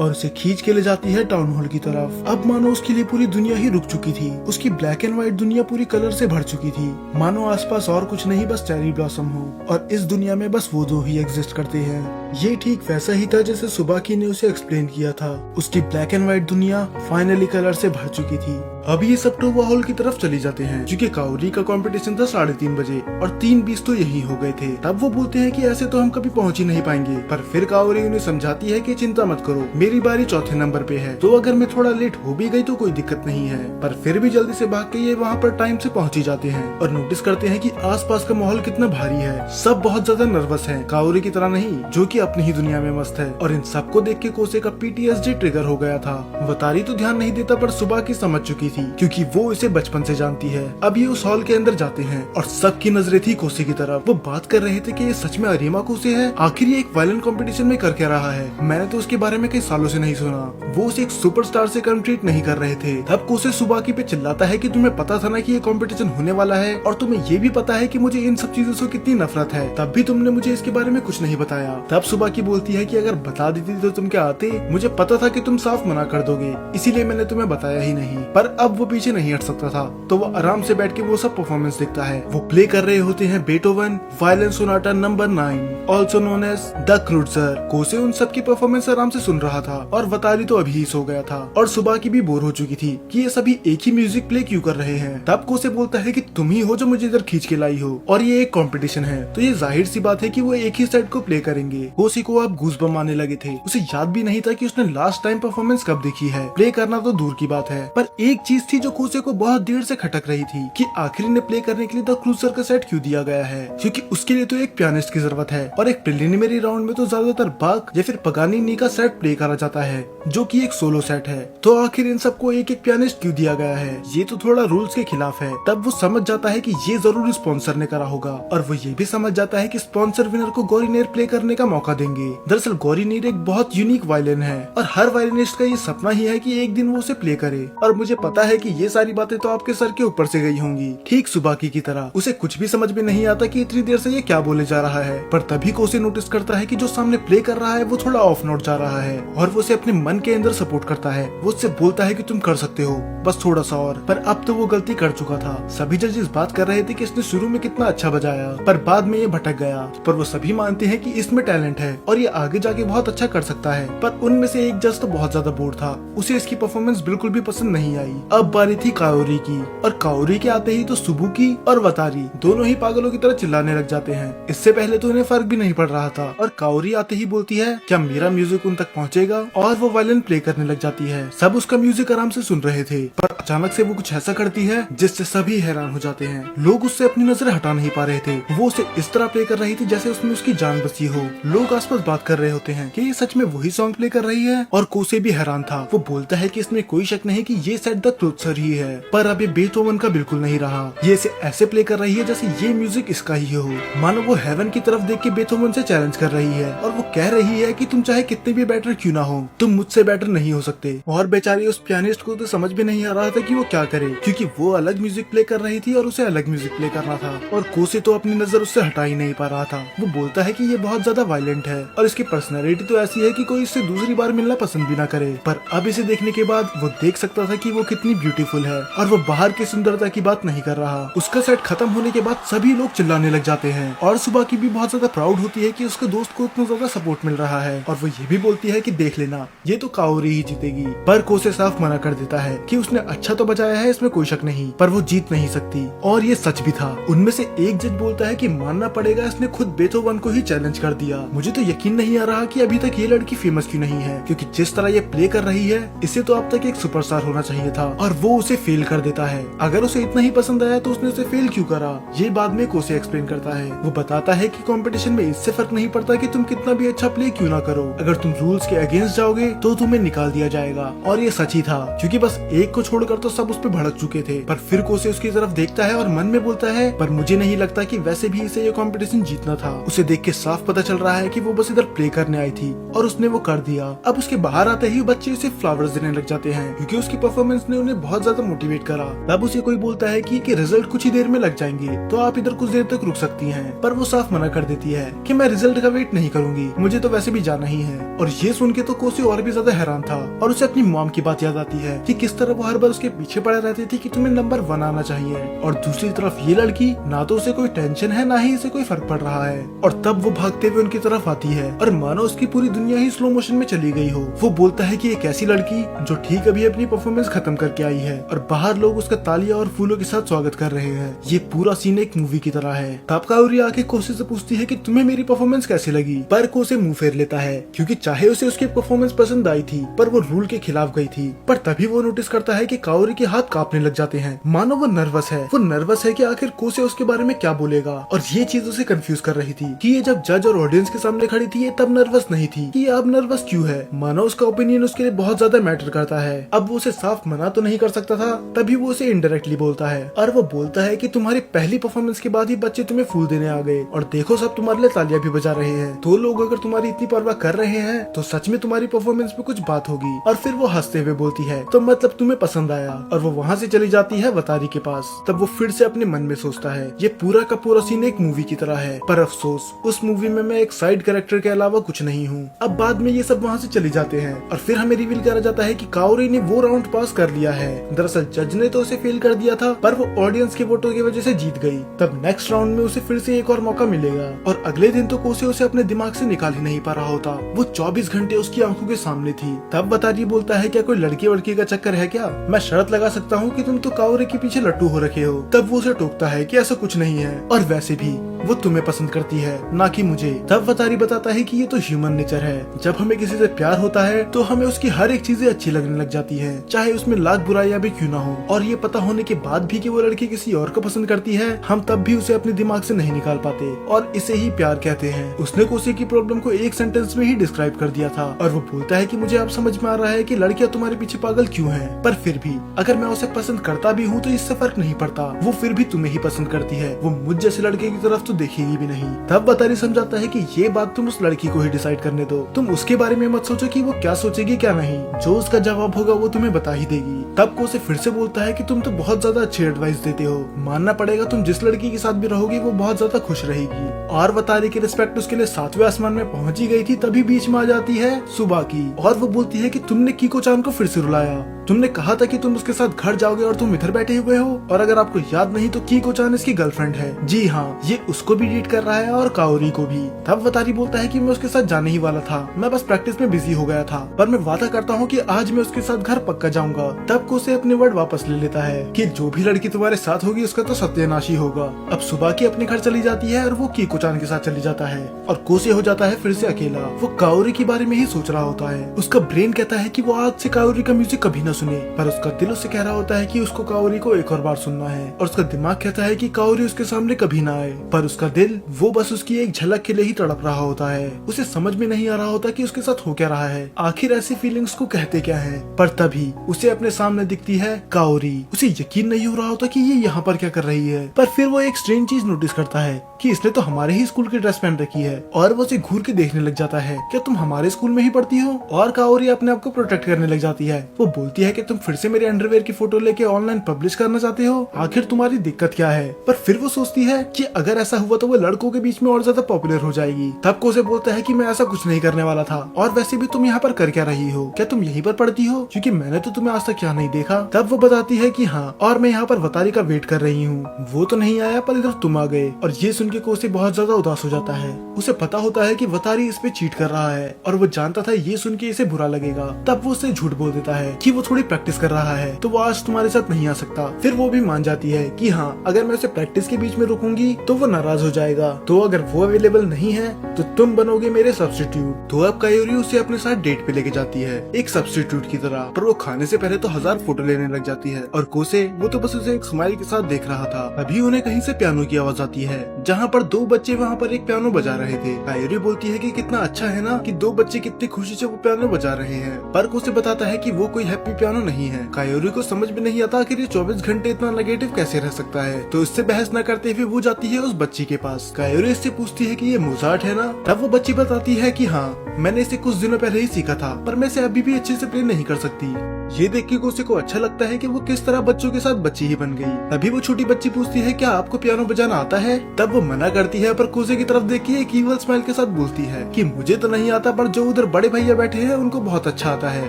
और उसे खींच के ले जाती है टाउन हॉल की तरफ। अब मानो उसके लिए पूरी दुनिया ही रुक चुकी थी, उसकी ब्लैक एंड व्हाइट दुनिया पूरी कलर से भर चुकी थी, मानो आसपास और कुछ नहीं बस चेरी ब्लॉसम हो, और इस दुनिया में बस वो दो ही एग्जिस्ट करते हैं। ये ठीक वैसा ही था जैसे सुबाकी ने उसे एक्सप्लेन किया था, उसकी ब्लैक एंड व्हाइट दुनिया फाइनली कलर से भर चुकी थी। अब ये सब टोबा हॉल की तरफ चली जाते हैं, क्योंकि काओरी का कंपटीशन था 3:30 बजे और 3:20 तो यही हो गए थे। तब वो बोलते हैं कि ऐसे तो हम कभी पहुंच ही नहीं पाएंगे, पर फिर काओरी उन्हें समझाती है कि चिंता मत करो, मेरी बारी चौथे नंबर पे है, तो अगर मैं थोड़ा लेट हो भी गई तो कोई दिक्कत नहीं है। पर फिर भी जल्दी से भाग के ये वहाँ पर टाइम से पहुँच ही जाते हैं और नोटिस करते हैं कि आसपास का माहौल कितना भारी है, सब बहुत ज्यादा नर्वस है, काओरी की तरह नहीं जो कि अपनी ही दुनिया में मस्त है। और इन सबको देख के कोसे का PTSD ट्रिगर हो गया था। वतारी तो ध्यान नहीं देता, पर सुबाकी समझ चुकी थी, क्योंकि वो इसे बचपन से जानती है। अब ये उस हॉल के अंदर जाते हैं और सबकी नजरें थी कोसे की तरफ। वो बात कर रहे थे कि ये सच में अरीमा कोसे है, आखिर ये एक वायलेंट कंपटीशन में कर क्या रहा है, मैंने तो उसके बारे में कई सालों से नहीं सुना। वो उसे एक सुपरस्टार से कम ट्रीट नहीं कर रहे थे। तब कोसे सुबाकी पे चिल्लाता है कि तुम्हें पता था ना कि ये कंपटीशन होने वाला है, और तुम्हें ये भी पता है कि मुझे इन सब चीजों से कितनी नफरत है, तब भी तुमने मुझे इसके बारे में कुछ नहीं बताया। तब सुबाकी बोलती है कि अगर बता देती तो तुम क्या आते, मुझे पता था कि तुम साफ मना कर दोगे, इसीलिए मैंने तुम्हें बताया ही नहीं। पर अब वो पीछे नहीं हट सकता था, तो वो आराम से बैठ के वो सब परफॉर्मेंस देखता है। वो प्ले कर रहे होते हैं Beethoven violin sonata number 9, also known as the Kreutzer. कोसे उन सब की परफॉर्मेंस आराम से सुन रहा था, और वतारी तो अभी ही सो गया था, और सुबाकी भी बोर हो चुकी थी कि ये सभी एक ही म्यूजिक प्ले क्यों कर रहे हैं। तब कोसे बोलता है कि तुम ही हो जो मुझे इधर खींच के लाई हो, और ये एक कंपटीशन है, तो ये जाहिर सी बात है कि वो एक ही सेट को प्ले करेंगे। कोसे को अब गूज़बम्प आने लगे थे, उसे याद भी नहीं था कि उसने लास्ट टाइम परफॉर्मेंस कब देखी है, प्ले करना तो दूर की बात है। पर एक चीज थी जो कोसे को बहुत देर से खटक रही थी कि आखिर ने प्ले करने के लिए द क्रूजर का सेट क्यों दिया गया है, क्योंकि उसके लिए तो एक पियानिस्ट की जरूरत है, और एक प्रिलिमिनरी राउंड में तो ज्यादातर बाक या फिर पगानिनी का सेट प्ले करा जाता है, जो कि एक सोलो सेट है। तो आखिर इन सबको एक एक पियानिस्ट क्यों दिया गया है, ये तो थोड़ा रूल्स के खिलाफ है। तब वो समझ जाता है कि ये जरूर स्पॉन्सर ने करा होगा, और वो ये भी समझ जाता है कि स्पॉन्सर विनर को गौरीनेर प्ले करने का मौका देंगे। दरअसल गौरीनेर एक बहुत यूनिक वायलिन है, और हर वायलिनिस्ट का ये सपना ही है कि एक दिन वो उसे प्ले करे। और मुझे पता है कि ये सारी बातें तो आपके सर के ऊपर से गई होंगी, ठीक सुबाकी की तरह। उसे कुछ भी समझ में नहीं आता कि इतनी देर से ये क्या बोले जा रहा है, पर तभी कोसे नोटिस करता है कि जो सामने प्ले कर रहा है वो थोड़ा ऑफ नोट जा रहा है, और वो उसे अपने मन के अंदर सपोर्ट करता है। वो उससे बोलता है कि तुम कर सकते हो, बस थोड़ा सा और। पर अब तो वो गलती कर चुका था। सभी जजेस बात कर रहे थे कि इसने शुरू में कितना अच्छा बजाया, पर बाद में ये भटक गया। पर वो सभी मानते हैं कि इसमें टैलेंट टैलेंट है और ये आगे जाके बहुत अच्छा कर सकता है। पर उनमें से एक जज तो बहुत ज्यादा बोर था, उसे इसकी परफॉर्मेंस बिल्कुल भी पसंद नहीं आई। अब बारी थी काओरी की, और काओरी के आते ही तो सुबुकी और वतारी दोनों ही पागलों की तरह चिल्लाने लग जाते हैं। इससे पहले तो उन्हें फर्क भी नहीं पड़ रहा था, और काओरी आते ही बोलती है क्या मेरा म्यूजिक उन तक पहुंचेगा, और वो वायलिन प्ले करने लग जाती है। सब उसका म्यूजिक आराम से सुन रहे थे, पर अचानक से वो कुछ ऐसा करती है जिससे सभी हैरान हो जाते हैं। लोग उससे अपनी नजर हटा नहीं पा रहे थे। वो उसे इस तरह प्ले कर रही थी जैसे उसमें उसकी जान बसी हो। लोग आसपास बात कर रहे होते हैं कि ये सच में वही सॉन्ग प्ले कर रही है, और कोसे भी हैरान था। वो बोलता है कि इसमें कोई शक नहीं कि ये सेट द क्लोथसर ही है, पर अब ये बेथोवन का बिल्कुल नहीं रहा। ये इसे ऐसे प्ले कर रही है जैसे ये म्यूजिक इसका ही हो, मानो वो हेवन की तरफ देख के बेथोवन से चैलेंज कर रही है, और वो कह रही है कि तुम चाहे कितने भी बेटर क्यों ना हो, तुम मुझसे बेटर नहीं हो सकते। और बेचारी उस पियानिस्ट को तो समझ भी नहीं आ रहा था कि वो क्या करे, क्योंकि वो अलग म्यूजिक प्ले कर रही थी और उसे अलग म्यूजिक प्ले करना था, और कोसे तो अपनी नजर उससे हटा ही नहीं पा रहा था। वो बोलता है कि ये बहुत ज्यादा वायलेंट है और इसकी पर्सनैलिटी तो ऐसी है कि कोई इससे दूसरी बार मिलना पसंद भी ना करे। पर अब इसे देखने के बाद वो देख सकता था कि वो कितनी ब्यूटीफुल है, और वो बाहर की सुंदरता की बात नहीं कर रहा। उसका सेट खत्म होने के बाद सभी लोग चिल्लाने लग जाते हैं, और सुबह की भी बहुत ज्यादा प्राउड होती है कि उसके दोस्त को इतना ज्यादा सपोर्ट मिल रहा है, और वो ये भी बोलती है कि देख लेना ये तो काओरी ही जीतेगी। पर कोसे साफ मना कर देता है कि उसने अच्छा तो बजाया है, इसमें कोई शक नहीं, पर वो जीत नहीं सकती। और ये सच भी था। उनमें से एक जज बोलता है कि मानना पड़ेगा इसने खुद बेथोवन को ही चैलेंज कर दिया। मुझे तो यकीन नहीं आ रहा कि अभी तक ये लड़की फेमस क्यों नहीं है, क्योंकि जिस तरह ये प्ले कर रही है इसे तो अब तक एक सुपरस्टार होना चाहिए था, और वो उसे फेल कर देता है। अगर उसे इतना ही पसंद आया तो उसने उसे फेल क्यों करा, ये बाद में कोसे एक्सप्लेन करता है। वो बताता है कि कंपटीशन में इससे फर्क नहीं पड़ता कि तुम कितना भी अच्छा प्ले क्यों ना करो, अगर तुम रूल्स के अगेंस्ट जाओगे तो तुम्हें निकाल दिया जाएगा। और ये सच ही था, क्योंकि बस एक को छोड़कर तो सब उस पर भड़क चुके थे। पर फिर कोसे उसकी तरफ देखता है और मन में बोलता है पर मुझे नहीं लगता कि वैसे भी इसे ये कंपटीशन जीतना था। उसे देख के साफ पता चल रहा है कि वो बस इधर प्ले करने आई थी, और उसने वो कर दिया। अब उसके बाहर आते ही बच्चे उसे फ्लावर्स देने लग जाते हैं, क्योंकि उसकी परफॉर्मेंस ने उन्हें बहुत ज्यादा मोटिवेट करा। तब उसे कोई बोलता है कि रिजल्ट कुछ ही देर में लग जाएंगे, तो आप इधर कुछ देर तक रुक सकती हैं। पर वो साफ मना कर देती है कि मैं रिजल्ट का वेट नहीं करूंगी, मुझे तो वैसे भी जाना ही है। और ये सुन के तो कोसे और भी ज्यादा हैरान था, और उसे अपनी मॉम की बात याद आती है कि किस तरह वो हर बार उसके पीछे पड़े रहती थी कि तुम्हें नंबर 1 आना चाहिए। और दूसरी तरफ ये लड़की ना तो उसे कोई टेंशन है ना ही इसे कोई फर्क पड़ रहा है। और तब वो भागते हुए उनकी तरफ आती है, और मानो उसकी पूरी दुनिया ही स्लो मोशन में चली गई हो। वो बोलता है कि एक ऐसी लड़की जो ठीक अभी अपनी परफॉर्मेंस खत्म करके आई है, और बाहर लोग उसका तालियां और फूलों के साथ स्वागत कर रहे हैं। ये पूरा सीन एक मूवी की तरह है। तब काओरी आके कोसे से पूछती है कि तुम्हें मेरी परफॉर्मेंस कैसी लगी, पर कोसे मुंह फेर लेता है, क्योंकि चाहे उसे उसकी परफॉर्मेंस पसंद आई थी पर वो रूल के खिलाफ गई थी। पर तभी वो नोटिस करता है कि काओरी के हाथ कांपने लग जाते हैं, मानो वो नर्वस है। वो नर्वस है कि आखिर कोसे उसके बारे में क्या बोलेगा, और ये चीज उसे कंफ्यूज कर रही थी कि ये जब जज और ऑडियंस के सामने खड़ी थी ये तब नर्वस नहीं थी, कि ये अब नर्वस क्यों है। मानो उसका ओपिनियन उसके लिए बहुत ज्यादा मैटर करता है। अब वो उसे साफ मना तो नहीं कर सकता था, तभी वो उसे इनडायरेक्टली बोलता है, और वो बोलता है कि तुम्हारी पहली परफॉर्मेंस के बाद ही बच्चे तुम्हें फूल देने आ गए, और देखो सब तुम्हारे लिए तालियां भी बजा रहे हैं। तो लोग अगर तुम्हारी इतनी परवाह कर रहे हैं तो सच में तुम्हारी परफॉर्मेंस में कुछ बात होगी। और फिर वो हंसते हुए बोलती है तो मतलब तुम्हें पसंद आया, और वो वहाँ से चली जाती है वतारी के पास। तब वो फिर से अपने मन में सोचता है ये पूरा का पूरा सीन एक मूवी की तरह है, पर अफसोस उस मूवी में मैं एक साइड कैरेक्टर के अलावा कुछ नहीं हूँ। अब बाद में ये सब वहाँ से चले जाते हैं, और फिर हमें रिवील करा जाता है कि काओरी ने वो राउंड पास कर लिया है। दरअसल जज ने तो उसे फेल कर दिया था, पर वो ऑडियंस के वोटों की वजह से जीत गई। तब नेक्स्ट राउंड में उसे फिर से एक और मौका मिलेगा, और अगले दिन तो कोसे उसे अपने दिमाग से निकाल ही नहीं पा रहा होता। वो 24 घंटे उसकी आंखों के सामने थी। तब वतारी बोलता है क्या कोई लड़की वड़की का चक्कर है क्या, मैं शर्त लगा सकता हूँ कि तुम तो काओरी के पीछे लट्टू हो रखे हो। तब वो उसे टोकता है कि ऐसा कुछ नहीं है, और वैसे भी वो तुम्हें पसंद करती है ना कि मुझे। तब वतारी बताता है कि ये तो ह्यूमन नेचर है, जब हमें किसी से प्यार होता है तो हमें उसकी हर एक चीजें अच्छी लगने लग जाती है, चाहे उसमें लाख बुराइयां भी क्यों ना हो। और ये पता होने के बाद भी कि वो लड़की किसी और को पसंद करती है, हम तब भी उसे अपने दिमाग से नहीं निकाल पाते, और इसे ही प्यार कहते हैं। उसने कोसे की प्रॉब्लम को एक सेंटेंस में ही डिस्क्राइब कर दिया था, और वो बोलता है कि मुझे अब समझ में आ रहा है कि लड़कियां तुम्हारे पीछे पागल क्यों हैं, पर फिर भी अगर मैं उसे पसंद करता भी हूँ तो इससे फर्क नहीं पड़ता, वो फिर भी तुम्हें ही पसंद करती है, वो मुझ जैसे लड़के की तरफ तो देखेगी भी नहीं। तब वतारी समझाता है कि ये बात तुम उस लड़की को ही डिसाइड करने दो, तुम उसके बारे में मत सोचो कि वो क्या सोचेगी क्या नहीं, जो उसका जवाब होगा वो तुम्हें बता ही देगी। तब कोसे फिर से बोलता है कि तुम तो बहुत ज्यादा अच्छी एडवाइस देते हो, मानना पड़ेगा तुम जिस लड़की के साथ भी रहोगी वो बहुत ज्यादा खुश रहेगी। और वतारी की रिस्पेक्ट उसके लिए 7वें आसमान में पहुंची गई थी, तभी बीच में आ जाती है सुबह की, और वो बोलती है कि तुमने कीको चान को फिर से रुलाया। तुमने कहा था कि तुम उसके साथ घर जाओगे और तुम इधर बैठे हुए हो। और अगर आपको याद नहीं तो कीको-चान इसकी गर्लफ्रेंड है। जी हाँ, ये उसको भी डेट कर रहा है और काओरी को भी। तब वतारी बोलता है कि मैं उसके साथ जाने ही वाला था, मैं बस प्रैक्टिस में बिजी हो गया था, पर मैं वादा करता हूँ कि आज मैं उसके साथ घर पक्का जाऊंगा। तब कोसे अपने वर्ड वापस ले लेता है कि जो भी लड़की तुम्हारे साथ होगी उसका तो सत्यानाश ही होगा। अब सुबह की अपने घर चली जाती है और वो कीको-चान के साथ चली जाता है और कोसे हो जाता है फिर से अकेला। वो काओरी के बारे में ही सोच रहा होता है। उसका ब्रेन कहता है कि वो आज से काओरी का म्यूजिक कभी न सुने, पर उसका दिल उससे कह रहा होता है कि उसको काओरी को एक और बार सुनना है। और उसका दिमाग कहता है कि काओरी उसके सामने कभी ना आए, पर उसका दिल वो बस उसकी एक झलक के लिए ही तड़प रहा होता है। उसे समझ में नहीं आ रहा होता कि उसके साथ हो क्या रहा है, आखिर ऐसी फीलिंग्स को कहते क्या है। पर तभी उसे अपने सामने दिखती है काओरी। उसे यकीन नहीं हो रहा होता कि ये यहाँ पर क्या कर रही है, पर फिर वो एक स्ट्रेंज चीज नोटिस करता है कि इसने तो हमारे ही स्कूल की ड्रेस पहन रखी है। और वो उसे घूर के देखने लग जाता है, क्या तुम हमारे स्कूल में ही पढ़ती हो? और काओरी अपने आप को प्रोटेक्ट करने लग जाती है। वो बोलती है कि तुम फिर से मेरे अंडरवेयर की फोटो लेके ऑनलाइन पब्लिश करना चाहते हो, आखिर तुम्हारी दिक्कत क्या है? पर फिर वो सोचती है कि अगर ऐसा हुआ तो वो लड़कों के बीच में और ज्यादा पॉपुलर हो जाएगी। तब कोसे बोलता है कि मैं ऐसा कुछ नहीं करने वाला था, और वैसे भी तुम यहाँ पर कर क्या रही हो? क्या तुम यहीं पर पढ़ती हो? क्योंकि मैंने तो तुम्हें आज तक यहाँ नहीं देखा। तब वो बताती है कि हाँ, और मैं यहाँ पर वतारी का वेट कर रही हूँ, वो तो नहीं आया पर इधर तुम आ गए। और ये सुन के कोसे बहुत ज्यादा उदास हो जाता है। उसे पता होता है कि वतारी इस पे चीट कर रहा है और वो जानता था ये सुन के इसे बुरा लगेगा। तब वो उसे झूठ बोल देता है कि वो थोड़ी प्रैक्टिस कर रहा है तो वो आज तुम्हारे साथ नहीं आ सकता। फिर वो भी मान जाती है कि हाँ, अगर मैं उसे प्रैक्टिस के बीच में रोकूंगी तो वो नाराज हो जाएगा, तो अगर वो अवेलेबल नहीं है तो तुम बनोगे मेरे सब्स्टिट्यूट। तो अब कायोरी उसे अपने साथ डेट पे लेके जाती है एक सब्स्टिट्यूट की तरह, पर वो खाने से पहले तो 1000 फोटो लेने लग जाती है। और कोसे वो तो बस उसे एक स्माइल के साथ देख रहा था। अभी उन्हें कहीं से पियानो की आवाज आती है, जहाँ पर 2 बच्चे वहाँ पर एक पियानो बजा रहे थे। कायोरी बोलती है कि कितना अच्छा है ना कि 2 बच्चे कितनी खुशी से वो पियानो बजा रहे हैं, पर कोसे बताता है कि वो कोई हैप्पी पियानो नहीं है। कायोरी को समझ में नहीं आता कि ये 24 घंटे इतना नेगेटिव कैसे रह सकता है, तो इससे बहस न करते हुए वो जाती है उस बच्ची के पास। कायोरी इससे पूछती है कि ये मोजार्ट है ना? तब वो बच्ची बताती है कि हाँ, मैंने इसे कुछ दिनों पहले ही सीखा था, पर मैं इसे अभी भी अच्छे से प्ले नहीं कर सकती। ये देख के कोसे को अच्छा लगता है कि वो किस तरह बच्चों के साथ बच्ची ही बन गई। तभी वो छोटी बच्ची पूछती है क्या आपको पियानो बजाना आता है? तब वो मना करती है, पर कोसे की तरफ देख के एक ईवल स्माइल के साथ बोलती है कि मुझे तो नहीं आता, पर जो उधर बड़े भैया बैठे हैं उनको बहुत अच्छा आता है।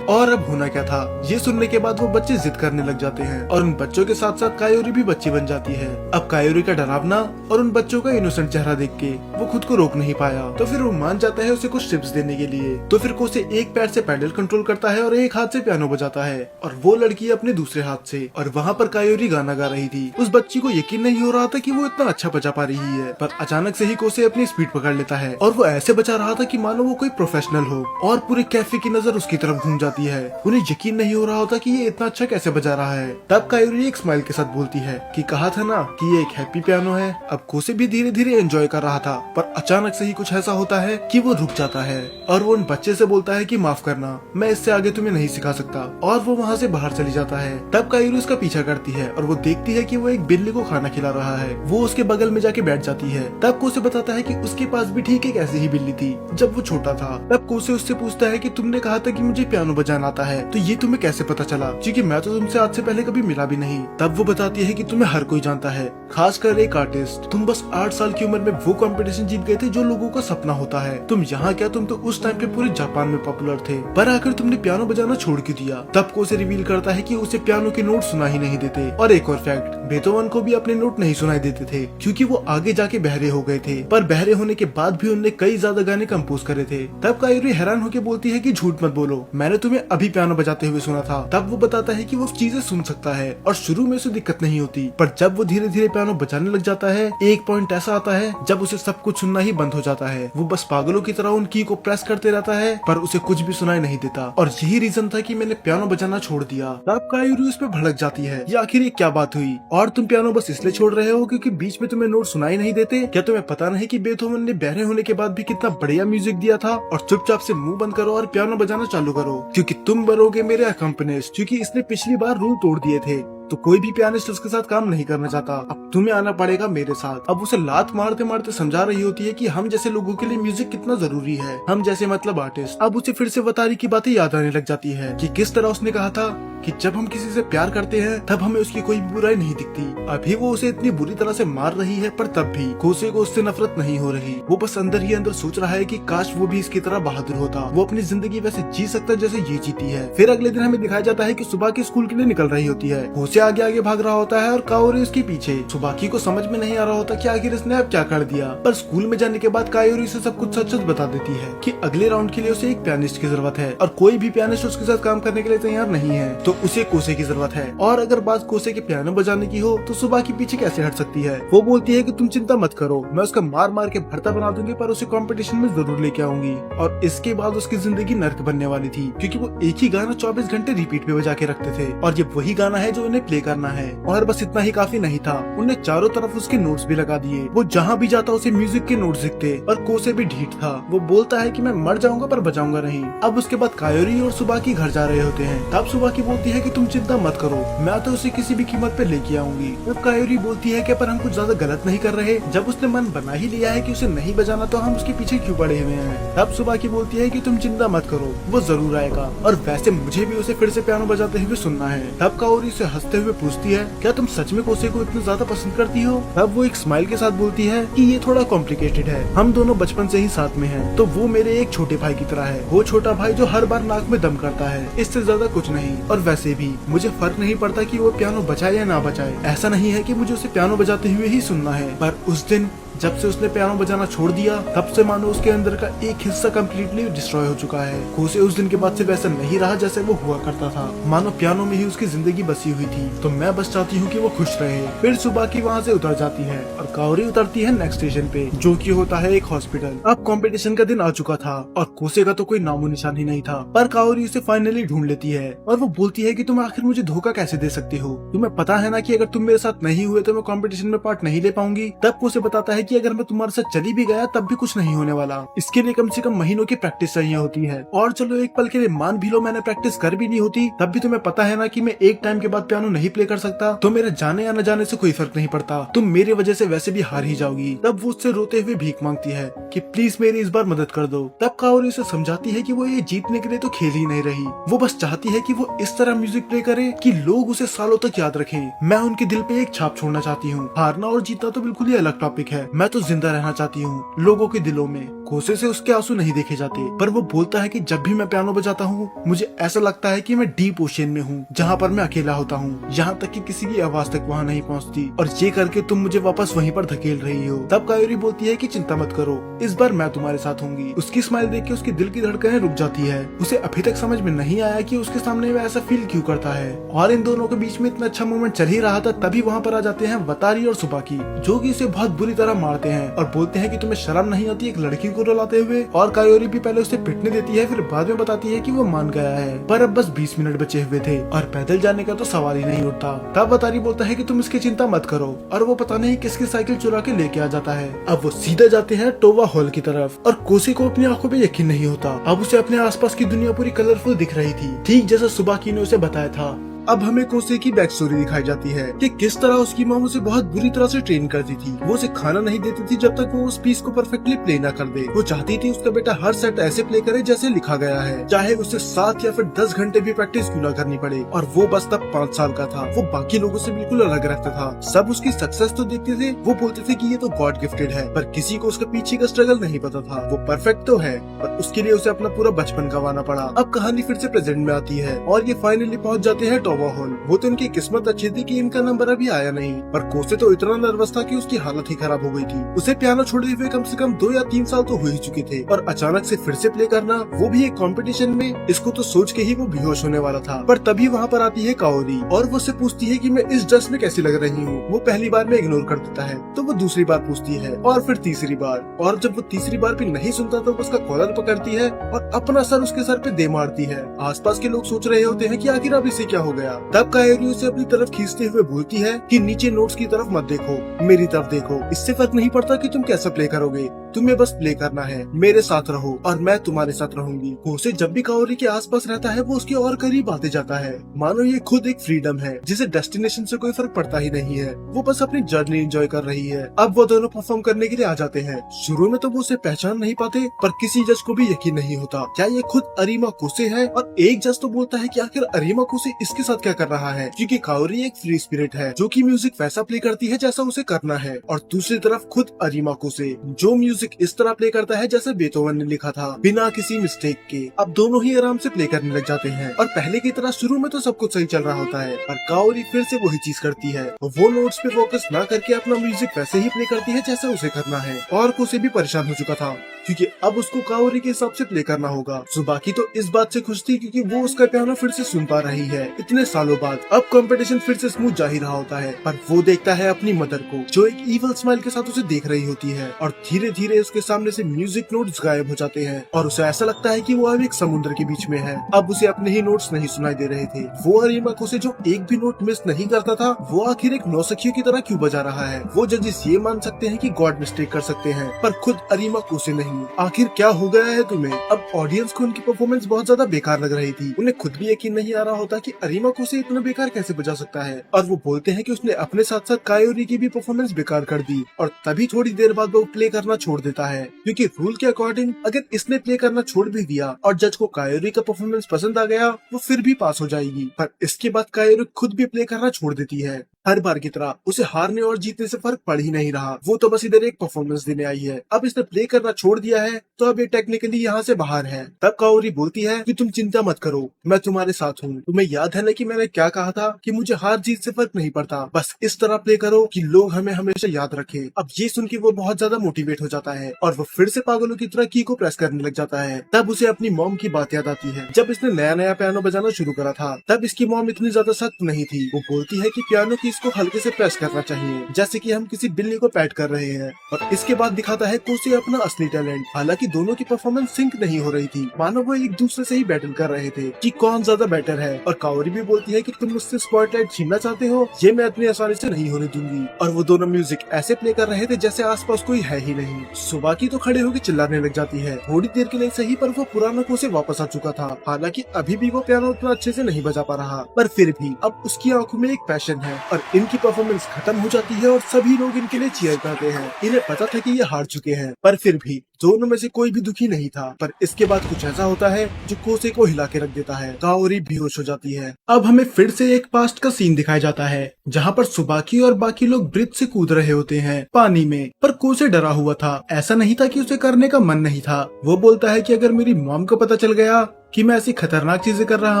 और अब होना क्या था, ये सुनने के बाद वो बच्चे जिद करने लग जाते हैं और उन बच्चों के साथ साथ कायोरी भी बच्ची बन जाती है। अब कायोरी का डरावना और उन बच्चों का इनोसेंट चेहरा देख के वो खुद को रोक नहीं पाया, तो फिर वो मान जाता है उसे कुछ टिप्स देने के लिए। तो फिर कोसे एक पैर से पैडल कंट्रोल करता है और एक हाथ से पियानो बजाता है, और वो लड़की अपने दूसरे हाथ से। और वहाँ पर कायोरी गाना गा रही थी। उस बच्ची को यकीन नहीं हो रहा था कि वो इतना अच्छा बजा पा रही है, पर अचानक से ही कोसे अपनी स्पीड पकड़ लेता है और वो ऐसे बजा रहा था कि मानो वो कोई प्रोफेशनल हो, और पूरे कैफे की नजर उसकी तरफ घूम जाती है। उन्हें यकीन नहीं हो रहा होता कि ये इतना अच्छा कैसे बजा रहा है। तब कायोरी एक स्माइल के साथ बोलती है कि कहा था ना कि ये एक हैप्पी पियानो है। अब कोसे भी धीरे धीरे एंजॉय कर रहा था, पर अचानक से ही कुछ ऐसा होता है कि वो रुक जाता है और वो उन बच्चे से बोलता है कि माफ करना, मैं इससे आगे तुम्हें नहीं सिखा सकता, और वो वहाँ से बाहर चली जाता है। तब कायोरी उसका पीछा करती है और वो देखती है कि वो एक बिल्ली को खाना खिला रहा है। वो उसके बगल में जाके बैठ जाती है। तब कोसे बताता है कि उसके पास भी ठीक एक ऐसी ही बिल्ली थी जब वो छोटा था। तब कोसे उससे पूछता है कि तुमने कहा था कि मुझे पियानो बजाना आता है, तो ये तुम्हें कैसे पता चला, क्योंकि मैं तो तुमसे आज से पहले कभी मिला भी नहीं। तब वो बताती है कि तुम्हें हर कोई जानता है, खासकर एक आर्टिस्ट। तुम बस 8 साल की उम्र में वो कंपटीशन जीत गए थे जो लोगों का सपना होता है। तुम यहाँ क्या, तुम तो उस टाइम पे पूरे जापान में पॉपुलर थे, पर आखिर तुमने पियानो बजाना छोड़ क्यों दिया? तब कोसे रिवील करता है कि उसे पियानो के नोट सुना ही नहीं देते। और एक और फैक्ट, बेथोवन को भी अपने नोट नहीं सुनाई देते थे क्योंकि वो आगे जाके बहरे हो गए थे, पर बहरे होने के बाद भी उन्होंने कई ज्यादा गाने कंपोज करे थे। तब कायोरी हैरान होकर बोलती है कि झूठ मत बोलो, मैंने तुम्हें अभी पियानो बजाते हुए सुना था। तब वो बताता है कि वो चीजें सुन सकता है और शुरू में उसे दिक्कत नहीं होती, पर जब वो धीरे धीरे पियानो बजाने लग जाता है, एक पॉइंट ऐसा आता है जब उसे सब कुछ सुनना ही बंद हो जाता है। वो बस पागलों की तरह उन की को प्रेस करते रहता है, पर उसे कुछ भी सुनाई नहीं देता। और यही रीजन था कि मैंने पियानो बजाना छोड़ दिया। तब कायोरी उस पे भड़क जाती है, ये आखिर ये क्या बात हुई, और तुम पियानो बस इसलिए छोड़ रहे हो क्योंकि बीच में तुम्हें नोट सुनाई नहीं देते? क्या तुम्हें पता नहीं कि बेथोवन ने बहरे होने के बाद भी कितना बढ़िया म्यूजिक दिया था? और चुपचाप से मुंह बंद करो और पियानो बजाना चालू करो, क्योंकि तुम बनोगे मेरे अकम्पनिस्ट, क्योंकि इसने पिछली बार रूल तोड़ दिए थे। तो कोई भी पियानिस्ट उसके साथ काम नहीं करना चाहता। अब तुम्हें आना पड़ेगा मेरे साथ। अब उसे लात मारते मारते समझा रही होती है कि हम जैसे लोगों के लिए म्यूजिक कितना जरूरी है, हम जैसे मतलब आर्टिस्ट। अब उसे फिर से वतारी की बातें याद आने लग जाती है कि किस तरह उसने कहा था कि जब हम किसी से प्यार करते हैं तब हमें उसकी कोई बुराई नहीं दिखती। अभी वो उसे इतनी बुरी तरह से मार रही है पर तब भी कोसे को उससे नफरत नहीं हो रही। वो बस अंदर ही अंदर सोच रहा है कि काश वो भी इसकी तरह बहादुर होता, वो अपनी जिंदगी वैसे जी सकता जैसे ये जीती है। फिर अगले दिन हमें दिखाया जाता है कि सुबाकी स्कूल के लिए निकल रही होती है। कोसे आगे आगे भाग रहा होता है और काओरी उसके पीछे। सुबाकी को समझ में नहीं आ रहा होता कि आखिर इसने अब क्या कर दिया, पर स्कूल में जाने के बाद कायोरी से सब कुछ सच सच बता देती है कि अगले राउंड के लिए उसे एक पियानिस्ट की जरूरत है और कोई भी पियानिस्ट उसके साथ काम करने के लिए तैयार नहीं है, तो उसे कोसे की जरूरत है। और अगर बात कोसे के पियानो बजाने की हो तो सुबाकी पीछे कैसे हट सकती है। वो बोलती है कि तुम चिंता मत करो, मैं उसका मार मार के भरता बना दूंगी पर उसे कंपटीशन में जरूर लेके आऊंगी। और इसके बाद उसकी जिंदगी नर्क बनने वाली थी क्योंकि वो एक ही गाना 24 घंटे रिपीट पे बजा के रखते थे और ये वही गाना है जो उन्हें प्ले करना है। और बस इतना ही काफी नहीं था, उन्हें चारों तरफ उसके नोट्स भी लगा दिए। वो जहाँ भी जाता उसे म्यूजिक के नोट्स दिखते और कोसे भी ढीठ था। वो बोलता है कि मैं मर जाऊंगा पर बजाऊंगा नहीं। अब उसके बाद कायोरी और सुबाकी घर जा रहे होते हैं। तब सुबाकी बोलती है कि तुम चिंता मत करो, मैं तो उसे किसी भी कीमत पे लेके आऊंगी। अब कायोरी बोलती है कि पर हम कुछ ज्यादा गलत नहीं कर रहे, जब उसने मन बना ही लिया है कि उसे नहीं बजाना तो हम उसके पीछे क्यों पड़े हुए हैं। तब सुबाकी बोलती है कि तुम चिंता मत करो, वो जरूर आएगा और वैसे मुझे भी उसे फिर से पियानो बजाते हुए सुनना है। तब कायोरी से हंसते हुए पूछती है क्या तुम सच में कोसे को इतना ज्यादा पसंद करती हो। तब वो एक स्माइल के साथ बोलती है कि ये थोड़ा कॉम्प्लिकेटेड है, हम दोनों बचपन से ही साथ में हैं, तो वो मेरे एक छोटे भाई की तरह है। वो छोटा भाई जो हर बार नाक में दम करता है, इससे ज्यादा कुछ नहीं। और वैसे भी मुझे फर्क नहीं पड़ता कि वो पियानो बजाए या ना बजाए, ऐसा नहीं है कि मुझे उसे पियानो बजाते हुए ही सुनना है। पर उस दिन जब से उसने पियानो बजाना छोड़ दिया तब से मानो उसके अंदर का एक हिस्सा कम्प्लीटली डिस्ट्रॉय हो चुका है। कोसे उस दिन के बाद से वैसा नहीं रहा जैसे वो हुआ करता था, मानो पियानो में ही उसकी जिंदगी बसी हुई थी। तो मैं बस चाहती हूँ कि वो खुश रहे। फिर सुबह की वहाँ से उतर जाती है और काओरी उतरती है नेक्स्ट स्टेशन पे, जो कि होता है एक हॉस्पिटल। अब कंपटीशन का दिन आ चुका था और कोसे का तो कोई नामो निशान ही नहीं था, पर काओरी उसे फाइनली ढूंढ लेती है और वो बोलती है कि तुम आखिर मुझे धोखा कैसे दे सकती हो, तुम्हें पता है ना कि अगर तुम मेरे साथ नहीं हुए तो मैं कंपटीशन में पार्ट नहीं ले पाऊंगी। तब कोसे बताता है कि अगर मैं तुम्हारे चली भी गया तब भी कुछ नहीं होने वाला, इसके लिए कम से कम महीनों की प्रैक्टिस चाहिए होती है। और चलो एक पल के लिए मान भी लो मैंने प्रैक्टिस कर भी नहीं होती, तब भी तुम्हें पता है ना कि मैं एक टाइम के बाद पियानो नहीं प्ले कर सकता, तो मेरे जाने या न जाने से कोई फर्क नहीं पड़ता, तुम मेरी वजह से वैसे भी हार ही जाओगी। तब वो उससे रोते हुए भीख मांगती है कि प्लीज मेरी इस बार मदद कर दो। तब काओरी उसे समझाती है कि वो ये जीतने के लिए तो खेल ही नहीं रही, वो बस चाहती है कि वो इस तरह म्यूजिक प्ले करे कि लोग उसे सालों तक याद रखें। मैं उनके दिल पे एक छाप छोड़ना चाहती हूँ। हारना और जीतना तो बिल्कुल ही अलग टॉपिक है, मैं तो जिंदा रहना चाहती हूँ लोगों के दिलों में। कोसे से उसके आंसू नहीं देखे जाते, पर वो बोलता है कि जब भी मैं पियानो बजाता हूँ मुझे ऐसा लगता है कि मैं डीप ओशियन में हूँ जहाँ पर मैं अकेला होता हूँ, यहाँ तक कि किसी की आवाज तक वहाँ नहीं पहुँचती, और ये करके तुम मुझे वापस वहीं पर धकेल रही हो। तब कायोरी बोलती है कि चिंता मत करो, इस बार मैं तुम्हारे साथ होंगी। उसकी स्माइल देख के उसके दिल की धड़कनें रुक जाती है। उसे अभी तक समझ में नहीं आया कि उसके सामने वह ऐसा फील क्यों करता है। और इन दोनों के बीच में इतना अच्छा मोमेंट चल ही रहा था, तभी वहाँ पर आ जाते हैं वतारी और सुबाकी, जो कि उसे बहुत बुरी तरह मारते हैं और बोलते हैं कि तुम्हें शर्म नहीं आती एक लड़की को रुलाते हुए। और कायोरी भी पहले उसे पिटने देती है, फिर बाद में बताती है कि वो मान गया है, पर अब बस 20 मिनट बचे हुए थे और पैदल जाने का तो सवाल ही नहीं उठता। तब वतारी बोलता है कि तुम इसकी चिंता मत करो, और वो पता नहीं किसकी साइकिल चुरा के लेके आ जाता है। अब वो सीधा जाते हैं टोवा हॉल की तरफ, और कोसे को अपनी आंखों पे यकीन नहीं होता। अब उसे अपने आसपास की दुनिया पूरी कलरफुल दिख रही थी, ठीक जैसा सुबाकी ने उसे बताया था। अब हमें कोसे की बैक स्टोरी दिखाई जाती है कि किस तरह उसकी माँ उसे बहुत बुरी तरह से ट्रेन करती थी। वो उसे खाना नहीं देती थी जब तक वो उस पीस को परफेक्टली प्ले ना कर दे। वो चाहती थी उसका बेटा हर सेट ऐसे प्ले करे जैसे लिखा गया है, चाहे उसे 7 या फिर 10 घंटे भी प्रैक्टिस क्यों ना करनी पड़े। और वो बस तब 5 साल का था। वो बाकी लोगों से बिल्कुल अलग रखता था। सब उसकी सक्सेस तो देखते थे, वो बोलते थे कि ये तो गॉड गिफ्टेड है, पर किसी को उसका पीछे का स्ट्रगल नहीं पता था। वो परफेक्ट तो है, पर उसके लिए उसे अपना पूरा बचपन गंवाना पड़ा। अब कहानी फिर से प्रेजेंट में आती है और ये फाइनली पहुंच जाते हैं टोवा हॉल। वो तो इनकी किस्मत अच्छी थी कि इनका नंबर अभी आया नहीं, पर कोसे तो इतना नर्वस था कि उसकी हालत ही खराब हो गई थी। उसे पियानो छोड़े हुए कम से कम 2 या 3 साल तो हो ही चुके थे, और अचानक से फिर से प्ले करना, वो भी एक कंपटीशन में, इसको तो सोच के ही वो बेहोश होने वाला था। पर तभी वहाँ पर आती है काओरी और वो उससे पूछती है कि मैं इस ड्रेस में कैसी लग रही हूँ। वो पहली बार में इग्नोर कर देता है, तो वो दूसरी बार पूछती है और फिर तीसरी बार, और जब वो तीसरी बार भी नहीं सुनता तो उसका कॉलर पकड़ती है और अपना सर उसके सर पे दे मारती है। आसपास के लोग सोच रहे होते हैं कि आखिर अब इसे क्या हो गया। तब कायोरी उसे अपनी तरफ खींचते हुए बोलती है कि नीचे नोट्स की तरफ मत देखो, मेरी तरफ देखो, इससे फर्क नहीं पड़ता कि तुम कैसा प्ले करोगे, तुम्हें बस प्ले करना है, मेरे साथ रहो और मैं तुम्हारे साथ रहूंगी। कोसे जब भी काओरी के आसपास रहता है वो उसके और करीब आते जाता है। मानो ये खुद एक फ्रीडम है जिसे डेस्टिनेशन से कोई फर्क पड़ता ही नहीं है, वो बस अपनी जर्नी एंजॉय कर रही है। अब वो दोनों परफॉर्म करने के लिए आ जाते हैं। शुरू में तो वो उसे पहचान नहीं पाते, पर किसी जज को भी यकीन नहीं होता क्या ये खुद अरीमा कोसे है। और एक जज तो बोलता है कि आखिर अरीमा कोसे इसके साथ क्या कर रहा है, क्योंकि काओरी एक फ्री स्पिरिट है जो कि म्यूजिक वैसा प्ले करती है जैसा उसे करना है। और दूसरी तरफ खुद अरीमा कोसे जो म्यूजिक इस तरह प्ले करता है जैसे बेथोवन ने लिखा था, बिना किसी मिस्टेक के। अब दोनों ही आराम से प्ले करने लग जाते हैं और पहले की तरह शुरू में तो सब कुछ सही चल रहा होता है, पर काओरी फिर से वही चीज करती है। वो नोट्स पे फोकस ना करके अपना म्यूजिक वैसे ही प्ले करती है जैसा उसे करना है। और कोसे भी परेशान हो चुका था क्योंकि अब उसको काओरी के हिसाब से प्ले करना होगा। सुबाकी तो इस बात से खुश थी क्योंकि वो उसका पियानो फिर से सुन पा रही है इतने सालों बाद। अब कंपटीशन फिर से स्मूथ जा ही रहा होता है, पर वो देखता है अपनी मदर को जो एक ईवल स्माइल के साथ उसे देख रही होती है। और धीरे धीरे उसके सामने से म्यूजिक नोट्स गायब हो जाते हैं और उसे ऐसा लगता है कि वो अब एक समुद्र के बीच में है। अब उसे अपने ही नोट्स नहीं सुनाई दे रहे थे। वो अरीमा कोसे जो एक भी नोट मिस नहीं करता था, वो आखिर एक नौसखियों की तरह क्यों बजा रहा है। वो जजेस ये मान सकते हैं कि गॉड मिस्टेक कर सकते हैं, पर खुद अरीमा कोसे नहीं। आखिर क्या हो गया है तुम्हें। अब ऑडियंस को उनकी परफॉर्मेंस बहुत ज्यादा बेकार लग रही थी। उन्हें खुद भी यकीन नहीं आ रहा होता कि अरीमा कोसे इतना बेकार कैसे बजा सकता है। और वो बोलते हैं कि उसने अपने साथ साथ कायोरी की भी परफॉर्मेंस बेकार कर दी। और तभी थोड़ी देर बाद वो प्ले करना छोड़ देता है, क्योंकि रूल के अकॉर्डिंग अगर इसने प्ले करना छोड़ भी दिया और जज को कायोरी का परफॉर्मेंस पसंद आ गया, वो फिर भी पास हो जाएगी। पर इसके बाद कायोरी खुद भी प्ले करना छोड़ देती है। हर बार की तरह उसे हारने और जीतने से फर्क पड़ ही नहीं रहा। वो तो बस इधर एक परफॉर्मेंस देने आई है। अब इसने प्ले करना छोड़ दिया है तो अब ये टेक्निकली यहाँ से बाहर है। तब काओरी बोलती है कि तुम चिंता मत करो, मैं तुम्हारे साथ हूँ। तुम्हें याद है ना कि मैंने क्या कहा था कि मुझे हार जीत से फर्क नहीं पड़ता, बस इस तरह प्ले करो कि लोग हमें हमेशा याद रखे। अब ये सुन के वो बहुत ज्यादा मोटिवेट हो जाता है और वो फिर से पागलों की तरह की को प्रेस करने लग जाता है। तब उसे अपनी मॉम की बात याद आती है। जब इसने नया नया पियानो बजाना शुरू करा था तब इसकी मॉम इतनी ज्यादा सख्त नहीं थी। वो बोलती है कि पियानो की इसको हल्के से प्रेस करना चाहिए जैसे कि हम किसी बिल्ली को पैट कर रहे हैं। और इसके बाद दिखाता है कोसे अपना असली टैलेंट। हालांकि दोनों की परफॉर्मेंस सिंक नहीं हो रही थी, मानो वो एक दूसरे से ही बैटल कर रहे थे कि कौन ज्यादा बेटर है। और काओरी भी बोलती है कि तुम मुझसे स्पॉटलाइट छीनना चाहते हो, ये मैं इतनी आसानी से नहीं होने दूंगी। और वो दोनों म्यूजिक ऐसे प्ले कर रहे थे जैसे आसपास कोई है ही नहीं। सुबाकी तो खड़े होकर चिल्लाने लग जाती है। थोड़ी देर के लिए सही, पर वो पुराना कोसे वापस आ चुका था। हालांकि अभी भी वो पियानो उतना अच्छे से नहीं बजा पा रहा, पर फिर भी अब उसकी आंखों में एक पैशन है। और इनकी परफॉर्मेंस खत्म हो जाती है और सभी लोग इनके लिए चीयर करते हैं। इन्हें पता था कि ये हार चुके हैं, पर फिर भी दोनों में से कोई भी दुखी नहीं था। पर इसके बाद कुछ ऐसा होता है जो कोसे को हिला के रख देता है। काओरी बेहोश हो जाती है। अब हमें फिर से एक पास्ट का सीन दिखाया जाता है जहाँ पर सुबाकी और बाकी लोग ब्रिज से कूद रहे होते हैं पानी में, पर कोसे डरा हुआ था। ऐसा नहीं था कि उसे करने का मन नहीं था। वो बोलता है कि अगर मेरी मॉम को पता चल गया कि मैं ऐसी खतरनाक चीजें कर रहा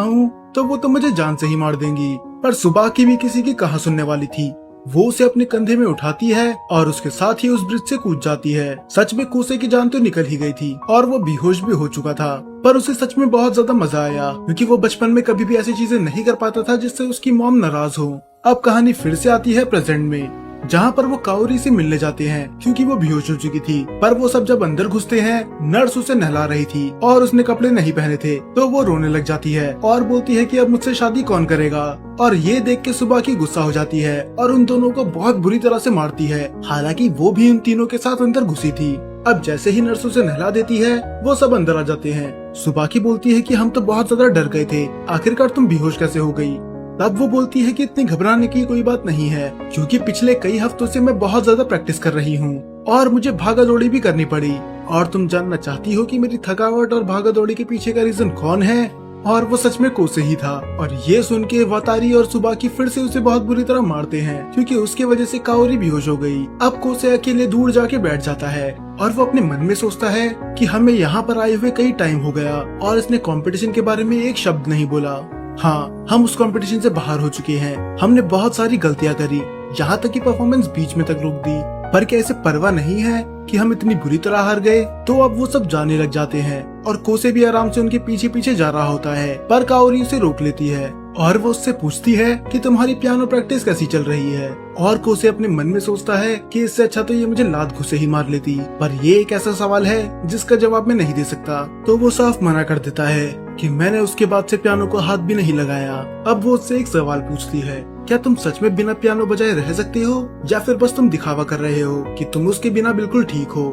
हूँ तो वो तो मुझे जान से ही मार देंगी। पर सुबाकी भी किसी की कहाँ सुनने वाली थी। वो उसे अपने कंधे में उठाती है और उसके साथ ही उस ब्रिज से कूद जाती है। सच में कोसे की जान तो निकल ही गई थी और वो बेहोश भी हो चुका था, पर उसे सच में बहुत ज्यादा मजा आया क्योंकि वो बचपन में कभी भी ऐसी चीजें नहीं कर पाता था जिससे उसकी मॉम नाराज हो। अब कहानी फिर से आती है प्रेजेंट में, जहाँ पर वो काओरी से मिलने जाते हैं क्योंकि वो बेहोश हो चुकी थी। पर वो सब जब अंदर घुसते हैं, नर्स उसे नहला रही थी और उसने कपड़े नहीं पहने थे, तो वो रोने लग जाती है और बोलती है कि अब मुझसे शादी कौन करेगा। और ये देख के सुबाकी गुस्सा हो जाती है और उन दोनों को बहुत बुरी तरह से मारती है। हालांकि वो भी उन तीनों के साथ अंदर घुसी थी। अब जैसे ही नर्स उसे नहला देती है वो सब अंदर आ जाते हैं। सुबाकी बोलती है कि हम तो बहुत ज्यादा डर गए थे, आखिरकार तुम बेहोश कैसे हो गई। तब वो बोलती है कि इतनी घबराने की कोई बात नहीं है क्योंकि पिछले कई हफ्तों से मैं बहुत ज्यादा प्रैक्टिस कर रही हूँ और मुझे भागा दौड़ी भी करनी पड़ी। और तुम जानना चाहती हो कि मेरी थकावट और भागा दौड़ी के पीछे का रीजन कौन है? और वो सच में कोसे ही था। और ये सुन के वातारी और सुबाकी फिर से उसे बहुत बुरी तरह मारते हैं क्योंकि उसके वजह से काओरी बेहोश हो गई। अब कोसे अकेले दूर जाके बैठ जाता है और वो अपने मन में सोचता है कि हमें यहाँ पर आए हुए कई टाइम हो गया और इसने कंपटीशन के बारे में एक शब्द नहीं बोला। हाँ, हम उस कंपटीशन से बाहर हो चुके हैं। हमने बहुत सारी गलतियां करी, यहाँ तक कि परफॉर्मेंस बीच में तक रोक दी। पर क्या इसे परवाह नहीं है कि हम इतनी बुरी तरह हार गए? तो अब वो सब जाने लग जाते हैं और कोसे भी आराम से उनके पीछे पीछे जा रहा होता है। पर काओरी उसे रोक लेती है और वो उससे पूछती है कि तुम्हारी पियानो प्रैक्टिस कैसी चल रही है। और कोसे अपने मन में सोचता है कि इससे अच्छा तो ये मुझे लात घुसे ही मार लेती, पर ये एक ऐसा सवाल है जिसका जवाब मैं नहीं दे सकता। तो वो साफ मना कर देता है कि मैंने उसके बाद से पियानो को हाथ भी नहीं लगाया। अब वो उससे एक सवाल पूछती है, क्या तुम सच में बिना पियानो बजाए रह सकते हो या फिर बस तुम दिखावा कर रहे हो कि तुम उसके बिना बिल्कुल ठीक हो?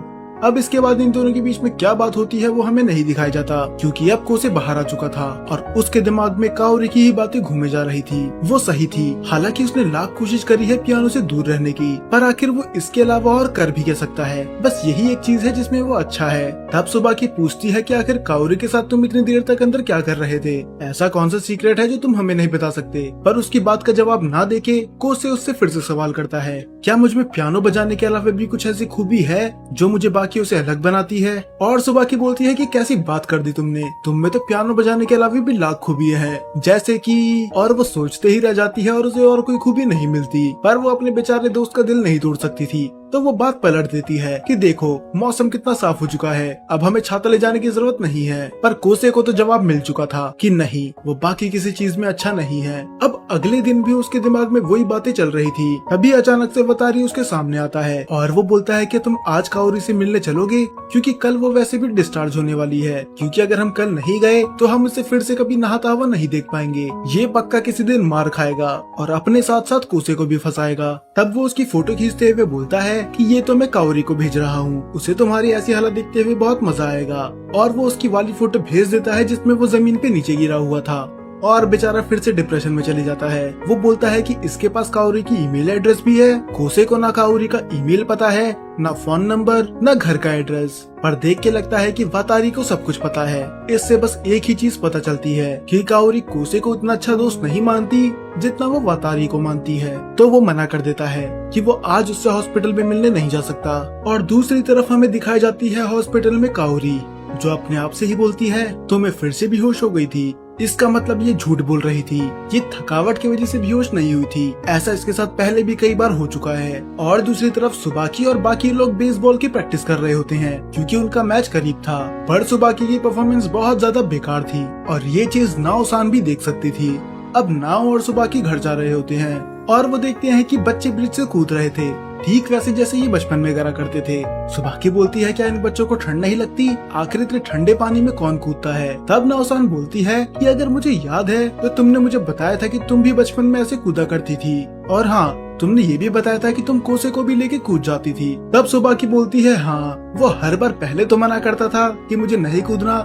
अब इसके बाद इन दोनों के बीच में क्या बात होती है वो हमें नहीं दिखाया जाता, क्योंकि अब कोसे बाहर आ चुका था और उसके दिमाग में काओरी की ही बातें घूमे जा रही थी। वो सही थी, हालांकि उसने लाख कोशिश करी है पियानो से दूर रहने की, पर आखिर वो इसके अलावा और कर भी क्या सकता है। बस यही एक चीज है जिसमें वो अच्छा है। तब सुबाकी पूछती है कि आखिर काओरी के साथ तुम इतनी देर तक अंदर क्या कर रहे थे? ऐसा कौन सा सीक्रेट है जो तुम हमें नहीं बता सकते? पर उसकी बात का जवाब ना देके कोसे उससे फिर से सवाल करता है, क्या मुझ में पियानो बजाने के अलावा भी कुछ ऐसी खूबी है जो मुझे बाकियों से अलग बनाती है? और सुबाकी बोलती है कि कैसी बात कर दी तुमने, तुम में तो पियानो बजाने के अलावा भी लाख खूबियां हैं, जैसे कि। और वो सोचते ही रह जाती है और उसे और कोई खूबी नहीं मिलती, पर वो अपने बेचारे दोस्त का दिल नहीं तोड़ सकती थी। तो वो बात पलट देती है कि देखो मौसम कितना साफ हो चुका है, अब हमें छाता ले जाने की जरूरत नहीं है। पर कोसे को तो जवाब मिल चुका था कि नहीं, वो बाकी किसी चीज में अच्छा नहीं है। अब अगले दिन भी उसके दिमाग में वही बातें चल रही थी। तभी अचानक से वतारी उसके सामने आता है और वो बोलता है कि तुम आज काओरी से मिलने चलोगे, क्योंकि कल वो वैसे भी डिस्चार्ज होने वाली है, क्योंकि अगर हम कल नहीं गए तो हम उसे फिर से कभी नहाता हुआ नहीं देख पाएंगे। ये पक्का किसी दिन मार खाएगा और अपने साथ साथ कोसे को भी फंसाएगा। तब वो उसकी फोटो खींचते हुए बोलता है कि ये तो मैं काओरी को भेज रहा हूँ, उसे तुम्हारी ऐसी हालत देखते हुए बहुत मजा आएगा। और वो उसकी वाली फोटो भेज देता है जिसमें वो जमीन पे नीचे गिरा हुआ था और बेचारा फिर से डिप्रेशन में चले जाता है। वो बोलता है कि इसके पास काओरी की ईमेल एड्रेस भी है। कोसे को ना काओरी का ईमेल पता है, ना फोन नंबर, ना घर का एड्रेस, पर देख के लगता है कि वातारी को सब कुछ पता है। इससे बस एक ही चीज पता चलती है कि काओरी कोसे को इतना अच्छा दोस्त नहीं मानती जितना वो वातारी को मानती है। तो वो मना कर देता है कि वो आज उससे हॉस्पिटल में मिलने नहीं जा सकता। और दूसरी तरफ हमें दिखाई जाती है हॉस्पिटल में काओरी, जो अपने आप से ही बोलती है तो मैं फिर से बेहोश हो गई थी। इसका मतलब ये झूठ बोल रही थी, ये थकावट की वजह से बेहोश नहीं हुई थी। ऐसा इसके साथ पहले भी कई बार हो चुका है। और दूसरी तरफ सुबाकी और बाकी लोग बेसबॉल की प्रैक्टिस कर रहे होते हैं, क्योंकि उनका मैच करीब था। पर सुबाकी की परफॉर्मेंस बहुत ज्यादा बेकार थी और ये चीज नाओसान भी देख सकती थी। अब नाओ और सुबाकी घर जा रहे होते हैं और वो देखते हैं कि बच्चे ब्रिज से कूद रहे थे, ठीक वैसे जैसे ये बचपन में करा करते थे। सुबाकी बोलती है क्या इन बच्चों को ठंड नहीं लगती? आखिर इतने ठंडे पानी में कौन कूदता है? तब नाओसान बोलती है कि अगर मुझे याद है तो तुमने मुझे बताया था कि तुम भी बचपन में ऐसे कूदा करती थी, और हाँ, तुमने ये भी बताया था कि तुम कोसे को भी लेके कूद जाती थी। तब सुबाकी बोलती है हाँ, वो हर बार पहले तो मना करता था कि मुझे नहीं कूदना,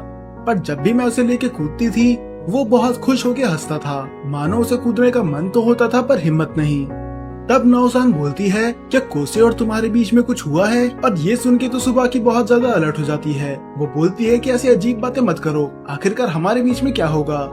पर जब भी मैं उसे लेके कूदती थी वो बहुत खुश होके हंसता था, मानो उसे कूदने का मन तो होता था पर हिम्मत नहीं। तब नाओसान बोलती है क्या कोसे और तुम्हारे बीच में कुछ हुआ है? और ये सुन के तो सुबाकी बहुत ज्यादा अलर्ट हो जाती है। वो बोलती है कि ऐसी अजीब बातें मत करो, आखिरकार हमारे बीच में क्या होगा?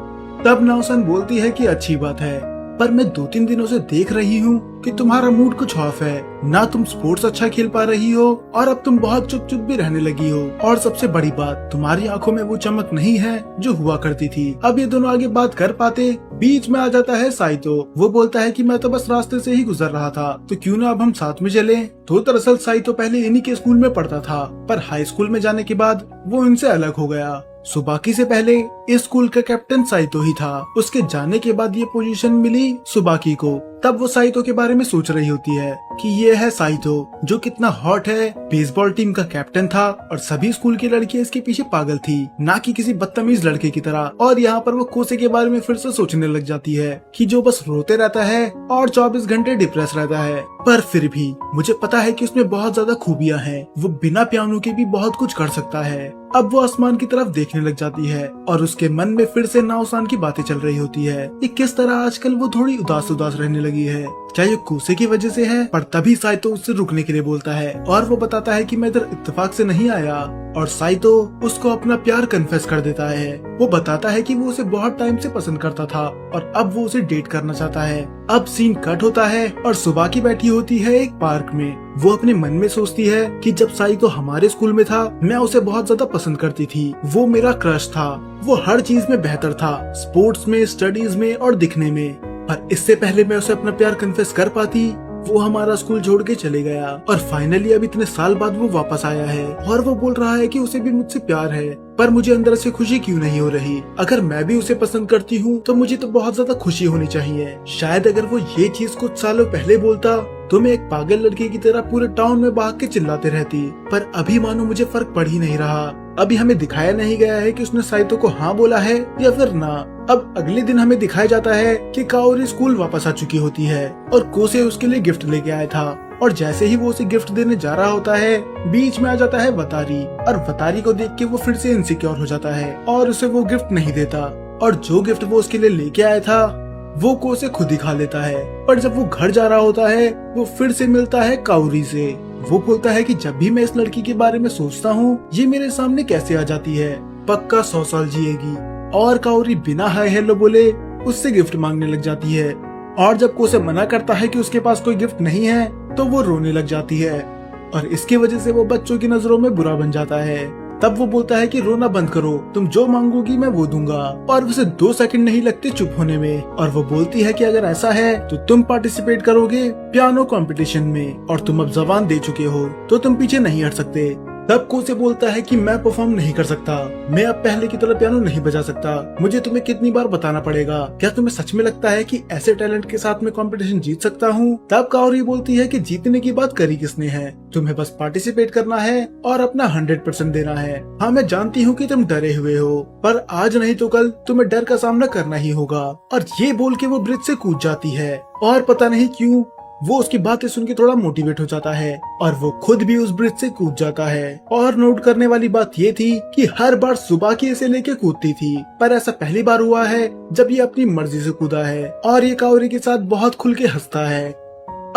तब नाओसान बोलती है कि अच्छी बात है, पर मैं 2-3 दिनों से देख रही हूँ कि तुम्हारा मूड कुछ ऑफ है, ना तुम स्पोर्ट्स अच्छा खेल पा रही हो और अब तुम बहुत चुप चुप भी रहने लगी हो, और सबसे बड़ी बात तुम्हारी आंखों में वो चमक नहीं है जो हुआ करती थी। अब ये दोनों आगे बात कर पाते, बीच में आ जाता है साइतो। वो बोलता है कि मैं तो बस रास्ते से ही गुजर रहा था, तो क्यों ना अब हम साथ में चले। तो दरअसल साइतो पहले इन्हीं के स्कूल में पढ़ता था, पर हाई स्कूल में जाने के बाद वो इनसे अलग हो गया। सुबाकी से पहले इस स्कूल का कैप्टन साइतो ही था, उसके जाने के बाद ये पोजीशन मिली सुबाकी को। तब वो साइतो के बारे में सोच रही होती है कि ये है साइतो, जो कितना हॉट है, बेसबॉल टीम का कैप्टन था और सभी स्कूल की लड़कियां इसके पीछे पागल थी, ना कि किसी बदतमीज लड़के की तरह। और यहाँ पर वो कोसे के बारे में फिर से सोचने लग जाती है कि जो बस रोते रहता है और 24 घंटे डिप्रेस रहता है, पर फिर भी मुझे पता है कि उसमें बहुत ज्यादा खूबियां हैं, वो बिना पियानो के भी बहुत कुछ कर सकता है। अब वो आसमान की तरफ देखने लग जाती है और उसके मन में फिर से नाओसान की बातें चल रही होती है कि किस तरह आजकल वो थोड़ी उदास उदास रहने लगी है। क्या ये कोसे की वजह से है? पर तभी साइतो उससे रुकने के लिए बोलता है और वो बताता है कि मैं इधर इत्तेफाक से नहीं आया, और साइतो उसको अपना प्यार कन्फेस कर देता है। वो बताता है कि वो उसे बहुत टाइम से पसंद करता था और अब वो उसे डेट करना चाहता है। अब सीन कट होता है और सुबाकी बैठी होती है एक पार्क में। वो अपने मन में सोचती है कि जब साइतो हमारे स्कूल में था मैं उसे बहुत ज्यादा पसंद करती थी, वो मेरा क्रश था, वो हर चीज में बेहतर था, स्पोर्ट्स में, स्टडीज में और दिखने में। पर इससे पहले मैं उसे अपना प्यार कन्फेस कर पाती, वो हमारा स्कूल छोड़ के चले गया और फाइनली अब इतने साल बाद वो वापस आया है और वो बोल रहा है कि उसे भी मुझसे प्यार है। पर मुझे अंदर से खुशी क्यों नहीं हो रही? अगर मैं भी उसे पसंद करती हूँ तो मुझे तो बहुत ज्यादा खुशी होनी चाहिए। शायद अगर वो ये चीज कुछ सालों पहले बोलता तो मैं एक पागल लड़की की तरह पूरे टाउन में भाग के चिल्लाते रहती, पर अभी मानो मुझे फर्क पड़ ही नहीं रहा। अभी हमें दिखाया नहीं गया है कि उसने साइतो को हाँ बोला है या फिर ना। अब अगले दिन हमें दिखाया जाता है कि काओरी स्कूल वापस आ चुकी होती है और कोसे उसके लिए गिफ्ट लेके आया था और जैसे ही वो उसे गिफ्ट देने जा रहा होता है, बीच में आ जाता है वतारी, और वतारी को देख के वो फिर से इनसिक्योर हो जाता है और उसे वो गिफ्ट नहीं देता। और जो गिफ्ट वो उसके लिए लेके आया था वो कोसे खुद ही खा लेता है। पर जब वो घर जा रहा होता है वो फिर से मिलता है काउरी से। वो बोलता है कि जब भी मैं इस लड़की के बारे में सोचता हूँ ये मेरे सामने कैसे आ जाती है, पक्का 100 साल जिएगी। और काउरी बिना हाय हेलो बोले उससे गिफ्ट मांगने लग जाती है। और जब कोसे मना करता है कि उसके पास कोई गिफ्ट नहीं है तो वो रोने लग जाती है और इसकी वजह से वो बच्चों की नजरों में बुरा बन जाता है। तब वो बोलता है कि रोना बंद करो, तुम जो मांगोगी मैं वो दूंगा। और उसे 2 सेकंड नहीं लगते चुप होने में। और वो बोलती है कि अगर ऐसा है तो तुम पार्टिसिपेट करोगे पियानो कंपटीशन में, और तुम अब जबान दे चुके हो तो तुम पीछे नहीं हट सकते। तब कोसे बोलता है कि मैं परफॉर्म नहीं कर सकता, मैं अब पहले की तरह पियानो नहीं बजा सकता, मुझे तुम्हें कितनी बार बताना पड़ेगा, क्या तुम्हें सच में लगता है कि ऐसे टैलेंट के साथ मैं कंपटीशन जीत सकता हूँ? तब काओरी बोलती है कि जीतने की बात करी किसने है, तुम्हें बस पार्टिसिपेट करना है और अपना 100% देना है। हाँ मैं जानती हूँ कि तुम डरे हुए हो, पर आज नहीं तो कल तुम्हें डर का सामना करना ही होगा। और ये बोल के वो ब्रिज से कूद जाती है और पता नहीं क्यों वो उसकी बातें सुन के थोड़ा मोटिवेट हो जाता है और वो खुद भी उस ब्रिज से कूद जाता है। और नोट करने वाली बात ये थी कि हर बार सुबह की इसे लेके कूदती थी, पर ऐसा पहली बार हुआ है जब ये अपनी मर्जी से कूदा है और ये काओरी के साथ बहुत खुल के हंसता है।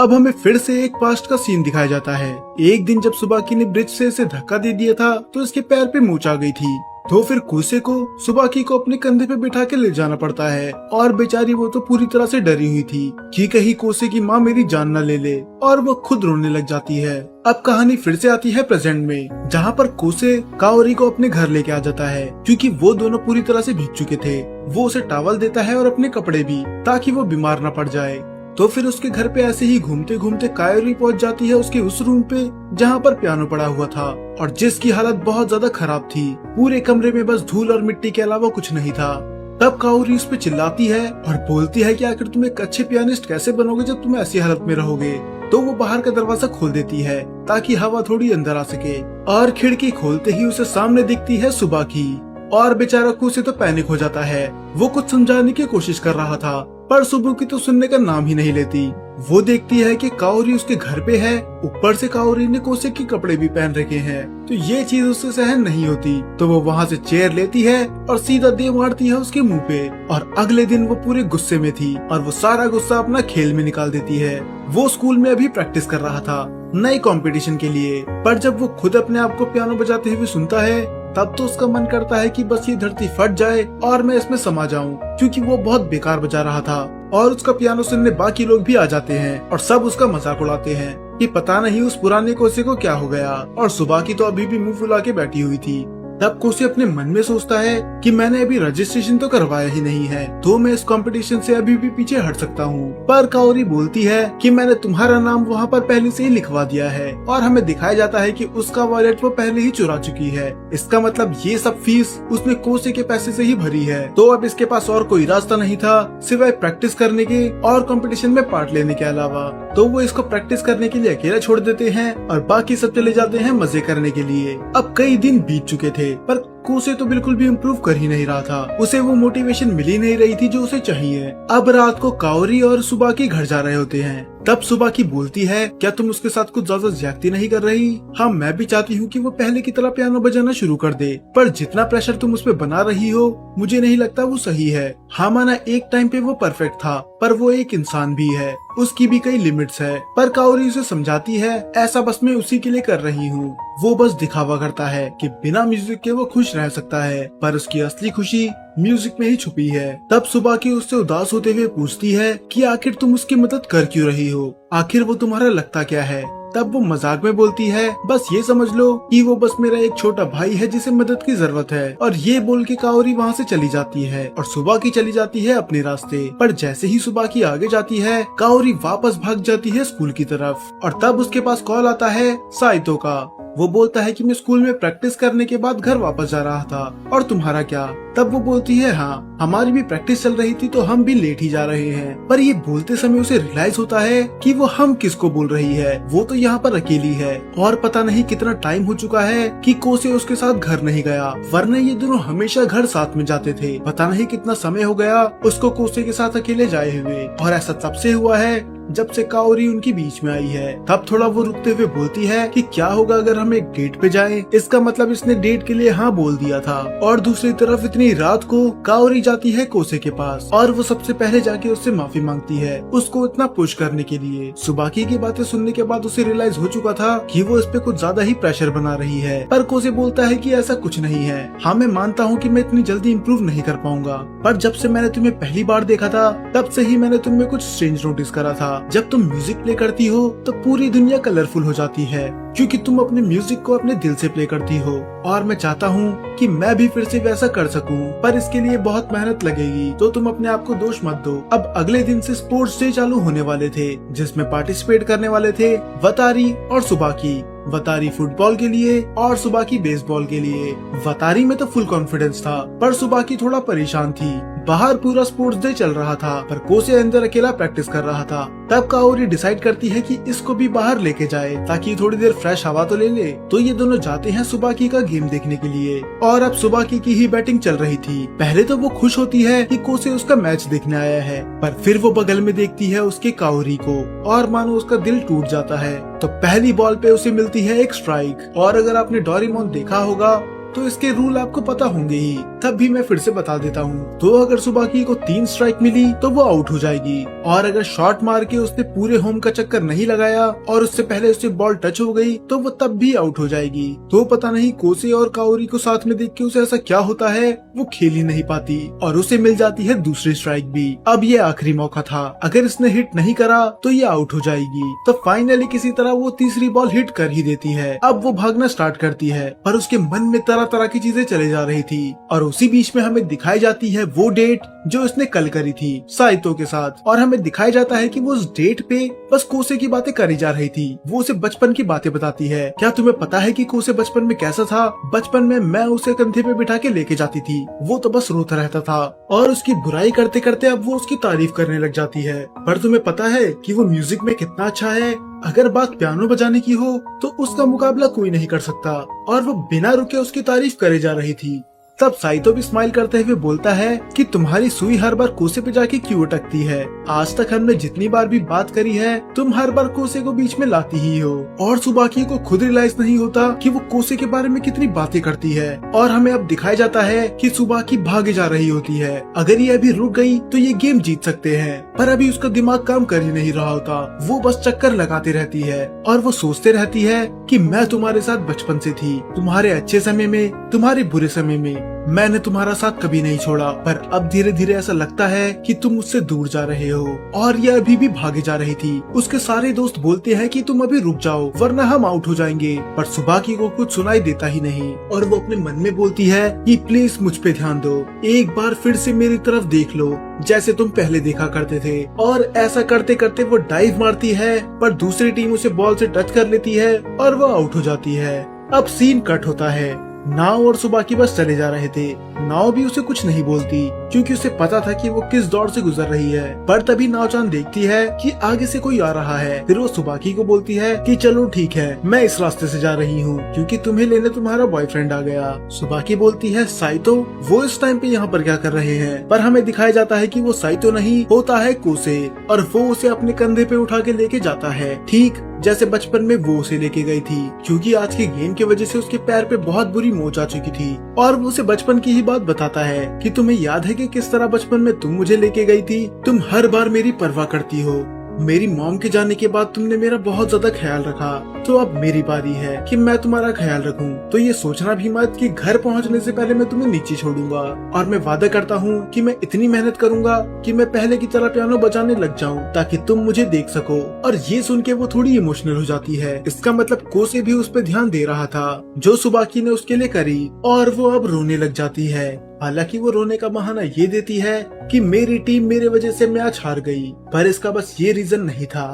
अब हमें फिर से एक पास्ट का सीन दिखाया जाता है। एक दिन जब सुबाकी ने ब्रिज से इसे धक्का दे दिया था तो इसके पैर पे मूंछ आ गई थी, तो फिर कोसे को सुबाकी को अपने कंधे पे बिठा के ले जाना पड़ता है। और बेचारी वो तो पूरी तरह से डरी हुई थी कि कहीं कोसे की माँ मेरी जान न ले ले, और वो खुद रोने लग जाती है। अब कहानी फिर से आती है प्रेजेंट में, जहाँ पर कोसे काओरी को अपने घर लेके आ जाता है क्योंकि वो दोनों पूरी तरह से भीग चुके थे। वो उसे टॉवल देता है और अपने कपड़े भी, ताकि वो बीमार न पड़ जाए। तो फिर उसके घर पे ऐसे ही घूमते घूमते कायोरी पहुंच जाती है उसके उस रूम पे जहाँ पर पियानो पड़ा हुआ था और जिसकी हालत बहुत ज्यादा खराब थी। पूरे कमरे में बस धूल और मिट्टी के अलावा कुछ नहीं था। तब काओरी उस पे चिल्लाती है और बोलती है कि आखिर तुम एक अच्छे पियानिस्ट कैसे बनोगे जब तुम ऐसी हालत में रहोगे। तो वो बाहर का दरवाजा खोल देती है ताकि हवा थोड़ी अंदर आ सके, और खिड़की खोलते ही उसे सामने दिखती है सुबाकी। और बेचारा कोसे तो पैनिक हो जाता है। वो कुछ समझाने की कोशिश कर रहा था पर सुबुकी तो सुनने का नाम ही नहीं लेती। वो देखती है कि काओरी उसके घर पे है, ऊपर से काओरी ने कोसे के कपड़े भी पहन रखे हैं, तो ये चीज उससे सहन नहीं होती। तो वो वहाँ से चेयर लेती है और सीधा दे मारती है उसके मुंह पे। और अगले दिन वो पूरे गुस्से में थी और वो सारा गुस्सा अपना खेल में निकाल देती है। वो स्कूल में अभी प्रैक्टिस कर रहा था नए कंपटीशन के लिए, पर जब वो खुद अपने आप को पियानो बजाते हुए सुनता है तब तो उसका मन करता है कि बस ये धरती फट जाए और मैं इसमें समा जाऊं, क्योंकि वो बहुत बेकार बजा रहा था। और उसका पियानो सुनने बाकी लोग भी आ जाते हैं और सब उसका मजाक उड़ाते हैं कि पता नहीं उस पुराने कोसे को क्या हो गया। और सुबह की तो अभी भी मुंह फुला के बैठी हुई थी। तब कोसे अपने मन में सोचता है कि मैंने अभी रजिस्ट्रेशन तो करवाया ही नहीं है, तो मैं इस कंपटीशन से अभी भी पीछे हट सकता हूँ। पर काओरी बोलती है कि मैंने तुम्हारा नाम वहाँ पर पहले से ही लिखवा दिया है, और हमें दिखाया जाता है कि उसका वॉलेट वो पहले ही चुरा चुकी है। इसका मतलब ये सब फीस उसने कोसे के पैसे से ही भरी है। तो अब इसके पास और कोई रास्ता नहीं था सिवाय प्रैक्टिस करने के और कंपटीशन में पार्ट लेने के अलावा। तो वो इसको प्रैक्टिस करने के लिए अकेला छोड़ देते हैं और बाकी सब चले जाते हैं मजे करने के लिए। अब कई दिन बीत चुके थे पर कोसे तो बिल्कुल भी इम्प्रूव कर ही नहीं रहा था। उसे वो मोटिवेशन मिल ही नहीं रही थी जो उसे चाहिए। अब रात को काओरी और सुबाकी घर जा रहे होते हैं। तब सुबाकी बोलती है क्या तुम उसके साथ कुछ ज्यादा ज्यादती नहीं कर रही? हाँ मैं भी चाहती हूँ कि वो पहले की तरह पियानो बजाना शुरू कर दे, पर जितना प्रेशर तुम उस पर बना रही हो मुझे नहीं लगता वो सही है। हाँ माना एक टाइम पे वो परफेक्ट था, पर वो एक इंसान भी है, उसकी भी कई लिमिट्स है। पर काओरी उसे समझाती है ऐसा बस मैं उसी के लिए कर रही हूँ। वो बस दिखावा करता है कि बिना म्यूजिक के वो खुश रह सकता है, पर उसकी असली खुशी म्यूजिक में ही छुपी है। तब सुबाकी उससे उदास होते हुए पूछती है कि आखिर तुम उसकी मदद कर क्यों रही हो, आखिर वो तुम्हारा लगता क्या है? तब वो मजाक में बोलती है बस ये समझ लो कि वो बस मेरा एक छोटा भाई है जिसे मदद की जरूरत है। और ये बोल के काओरी वहाँ से चली जाती है और सुबाकी चली जाती है अपने रास्ते। पर जैसे ही सुबाकी आगे जाती है काओरी वापस भाग जाती है स्कूल की तरफ। और तब उसके पास कॉल आता है साइतो का। वो बोलता है कि मैं स्कूल में प्रैक्टिस करने के बाद घर वापस जा रहा था, और तुम्हारा क्या? तब वो बोलती है हाँ हमारी भी प्रैक्टिस चल रही थी तो हम भी लेट ही जा रहे हैं। पर ये बोलते समय उसे रियलाइज होता है कि वो हम किसको बोल रही है, वो तो यहाँ पर अकेली है। और पता नहीं कितना टाइम हो चुका है कि कोसे उसके साथ घर नहीं गया, वरना ये दोनों हमेशा घर साथ में जाते थे। पता नहीं कितना समय हो गया उसको कोसे के साथ अकेले जाए हुए। और ऐसा तब से हुआ है जब से काओरी उनके बीच में आई है। तब थोड़ा वो रुकते हुए बोलती है कि क्या होगा अगर हम एक डेट पे जाएं? इसका मतलब इसने डेट के लिए हाँ बोल दिया था। और दूसरी तरफ इतनी रात को काओरी जाती है कोसे के पास और वो सबसे पहले जाके उससे माफी मांगती है उसको इतना पुश करने के लिए। सुबाकी की बातें सुनने के बाद उसे रियलाइज हो चुका था कि वो इस पे कुछ ज्यादा ही प्रेशर बना रही है, पर कोसे बोलता है कि ऐसा कुछ नहीं है। हाँ, मैं मानता हूँ कि मैं इतनी जल्दी इम्प्रूव नहीं कर पाऊंगा, पर जब से मैंने तुम्हें पहली बार देखा था तब से ही मैंने तुम में कुछ स्ट्रेंज नोटिस करा था। जब तुम म्यूजिक प्ले करती हो तो पूरी दुनिया कलरफुल हो जाती है क्योंकि तुम अपने म्यूजिक को अपने दिल से प्ले करती हो। और मैं चाहता हूँ कि मैं भी फिर से वैसा कर सकूं, पर इसके लिए बहुत मेहनत लगेगी, तो तुम अपने आप को दोष मत दो। अब अगले दिन से स्पोर्ट्स डे चालू होने वाले थे जिसमें पार्टिसिपेट करने वाले थे वतारी और सुबाकी। वतारी फुटबॉल के लिए और सुबाकी बेसबॉल के लिए। वतारी में तो फुल कॉन्फिडेंस था, पर सुबाकी थोड़ा परेशान थी। बाहर पूरा स्पोर्ट्स डे चल रहा था पर कोसे अंदर अकेला प्रैक्टिस कर रहा था। तब काओरी डिसाइड करती है कि इसको भी बाहर लेके जाए ताकि थोड़ी देर फ्रेश हवा तो ले ले। तो ये दोनों जाते हैं सुबाकी का गेम देखने के लिए। और अब सुबाकी की ही बैटिंग चल रही थी। पहले तो वो खुश होती है कि कोसे उसका मैच देखने आया है, पर फिर वो बगल में देखती है उसके काओरी को और मानो उसका दिल टूट जाता है। तो पहली बॉल पे उसे मिलती है एक स्ट्राइक। और अगर आपने डोरेमोन देखा होगा तो इसके रूल आपको पता होंगे ही, तब भी मैं फिर से बता देता हूँ। तो अगर सुबाकी को 3 स्ट्राइक मिली तो वो आउट हो जाएगी, और अगर शॉट मार के उसने पूरे होम का चक्कर नहीं लगाया और उससे पहले उससे बॉल टच हो गई तो वो तब भी आउट हो जाएगी। तो पता नहीं कोसे और काओरी को साथ में देख के उसे ऐसा क्या होता है, वो खेल ही नहीं पाती और उसे मिल जाती है दूसरी स्ट्राइक भी। अब ये आखिरी मौका था, अगर इसने हिट नहीं करा तो ये आउट हो जाएगी। तो फाइनली किसी तरह वो तीसरी बॉल हिट कर ही देती है। अब वो भागना स्टार्ट करती है, पर उसके मन में तरह तरह की चीजें चले जा रही थी। और उसी बीच में हमें दिखाई जाती है वो डेट जो इसने कल करी थी साइतो के साथ, और हमें दिखाया जाता है कि वो उस डेट पे बस कोसे की बातें करी जा रही थी। वो उसे बचपन की बातें बताती है। क्या तुम्हें पता है कि कोसे बचपन में कैसा था? बचपन में मैं उसे कंधे पे बिठा के लेके जाती थी, वो तो बस रोता रहता था, और उसकी बुराई करते करते अब वो उसकी तारीफ करने लग जाती है। पर तुम्हें पता है कि वो म्यूजिक में कितना अच्छा है? अगर बात पियानो बजाने की हो तो उसका मुकाबला कोई नहीं कर सकता। और वो बिना रुके उसकी तारीफ करे जा रही थी। तब साइतो भी स्माइल करते हुए बोलता है कि तुम्हारी सुई हर बार कोसे पे जाके क्यों अटकती है? आज तक हमने जितनी बार भी बात करी है तुम हर बार कोसे को बीच में लाती ही हो। और सुबाकी को खुद रियलाइज नहीं होता कि वो कोसे के बारे में कितनी बातें करती है। और हमें अब दिखाया जाता है कि सुबाकी भागे जा रही होती है। अगर ये अभी रुक गई तो ये गेम जीत सकते हैं, पर अभी उसका दिमाग काम कर ही नहीं रहा होता। वो बस चक्कर लगाती रहती है और वो सोचते रहती है कि मैं तुम्हारे साथ बचपन से थी, तुम्हारे अच्छे समय में, तुम्हारे बुरे समय में मैंने तुम्हारा साथ कभी नहीं छोड़ा। पर अब धीरे धीरे ऐसा लगता है कि तुम मुझसे दूर जा रहे हो। और ये अभी भी भागे जा रही थी। उसके सारे दोस्त बोलते हैं कि तुम अभी रुक जाओ वरना हम आउट हो जाएंगे, पर सुबाकी को कुछ सुनाई देता ही नहीं। और वो अपने मन में बोलती है कि प्लीज मुझ पे ध्यान दो, एक बार फिर से मेरी तरफ देख लो जैसे तुम पहले देखा करते थे। और ऐसा करते करते वो डाइव मारती है, पर दूसरी टीम उसे बॉल से टच कर लेती है और वो आउट हो जाती है। अब सीन कट होता है। नाव और सुबाकी बस चले जा रहे थे। नाव भी उसे कुछ नहीं बोलती क्योंकि उसे पता था कि वो किस दौर से गुजर रही है। पर तभी नाव-चान देखती है कि आगे से कोई आ रहा है। फिर वो सुबाकी को बोलती है कि चलो ठीक है, मैं इस रास्ते से जा रही हूँ क्योंकि तुम्हें लेने तुम्हारा बॉयफ्रेंड आ गया। सुबाकी बोलती है साइतो, वो इस टाइम पे यहाँ पर क्या कर रहे हैं? पर हमें दिखाया जाता है कि वो साइतो नहीं होता है कोसे, और वो उसे अपने कंधे पे उठा के लेके जाता है, ठीक जैसे बचपन में वो उसे लेके गई थी। क्योंकि आज के गेम की वजह से उसके पैर पे बहुत बुरी मोच आ चुकी थी। और वो उसे बचपन की ही बात बताता है कि तुम्हें याद है कि किस तरह बचपन में तुम मुझे लेके गई थी? तुम हर बार मेरी परवाह करती हो। मेरी मॉम के जाने के बाद तुमने मेरा बहुत ज्यादा ख्याल रखा, तो अब मेरी बारी है कि मैं तुम्हारा ख्याल रखूं। तो ये सोचना भी मत कि घर पहुंचने से पहले मैं तुम्हें नीचे छोड़ूंगा। और मैं वादा करता हूँ कि मैं इतनी मेहनत करूंगा कि मैं पहले की तरह पियानो बजाने लग जाऊं ताकि तुम मुझे देख सको। और ये सुन के वो थोड़ी इमोशनल हो जाती है। इसका मतलब कोसे भी उस पर ध्यान दे रहा था जो सुबाकी ने उसके लिए करी, और वो अब रोने लग जाती है। हालांकि वो रोने का बहाना ये देती है कि मेरी टीम मेरे वजह से मैच हार गई, पर इसका बस ये रीजन नहीं था।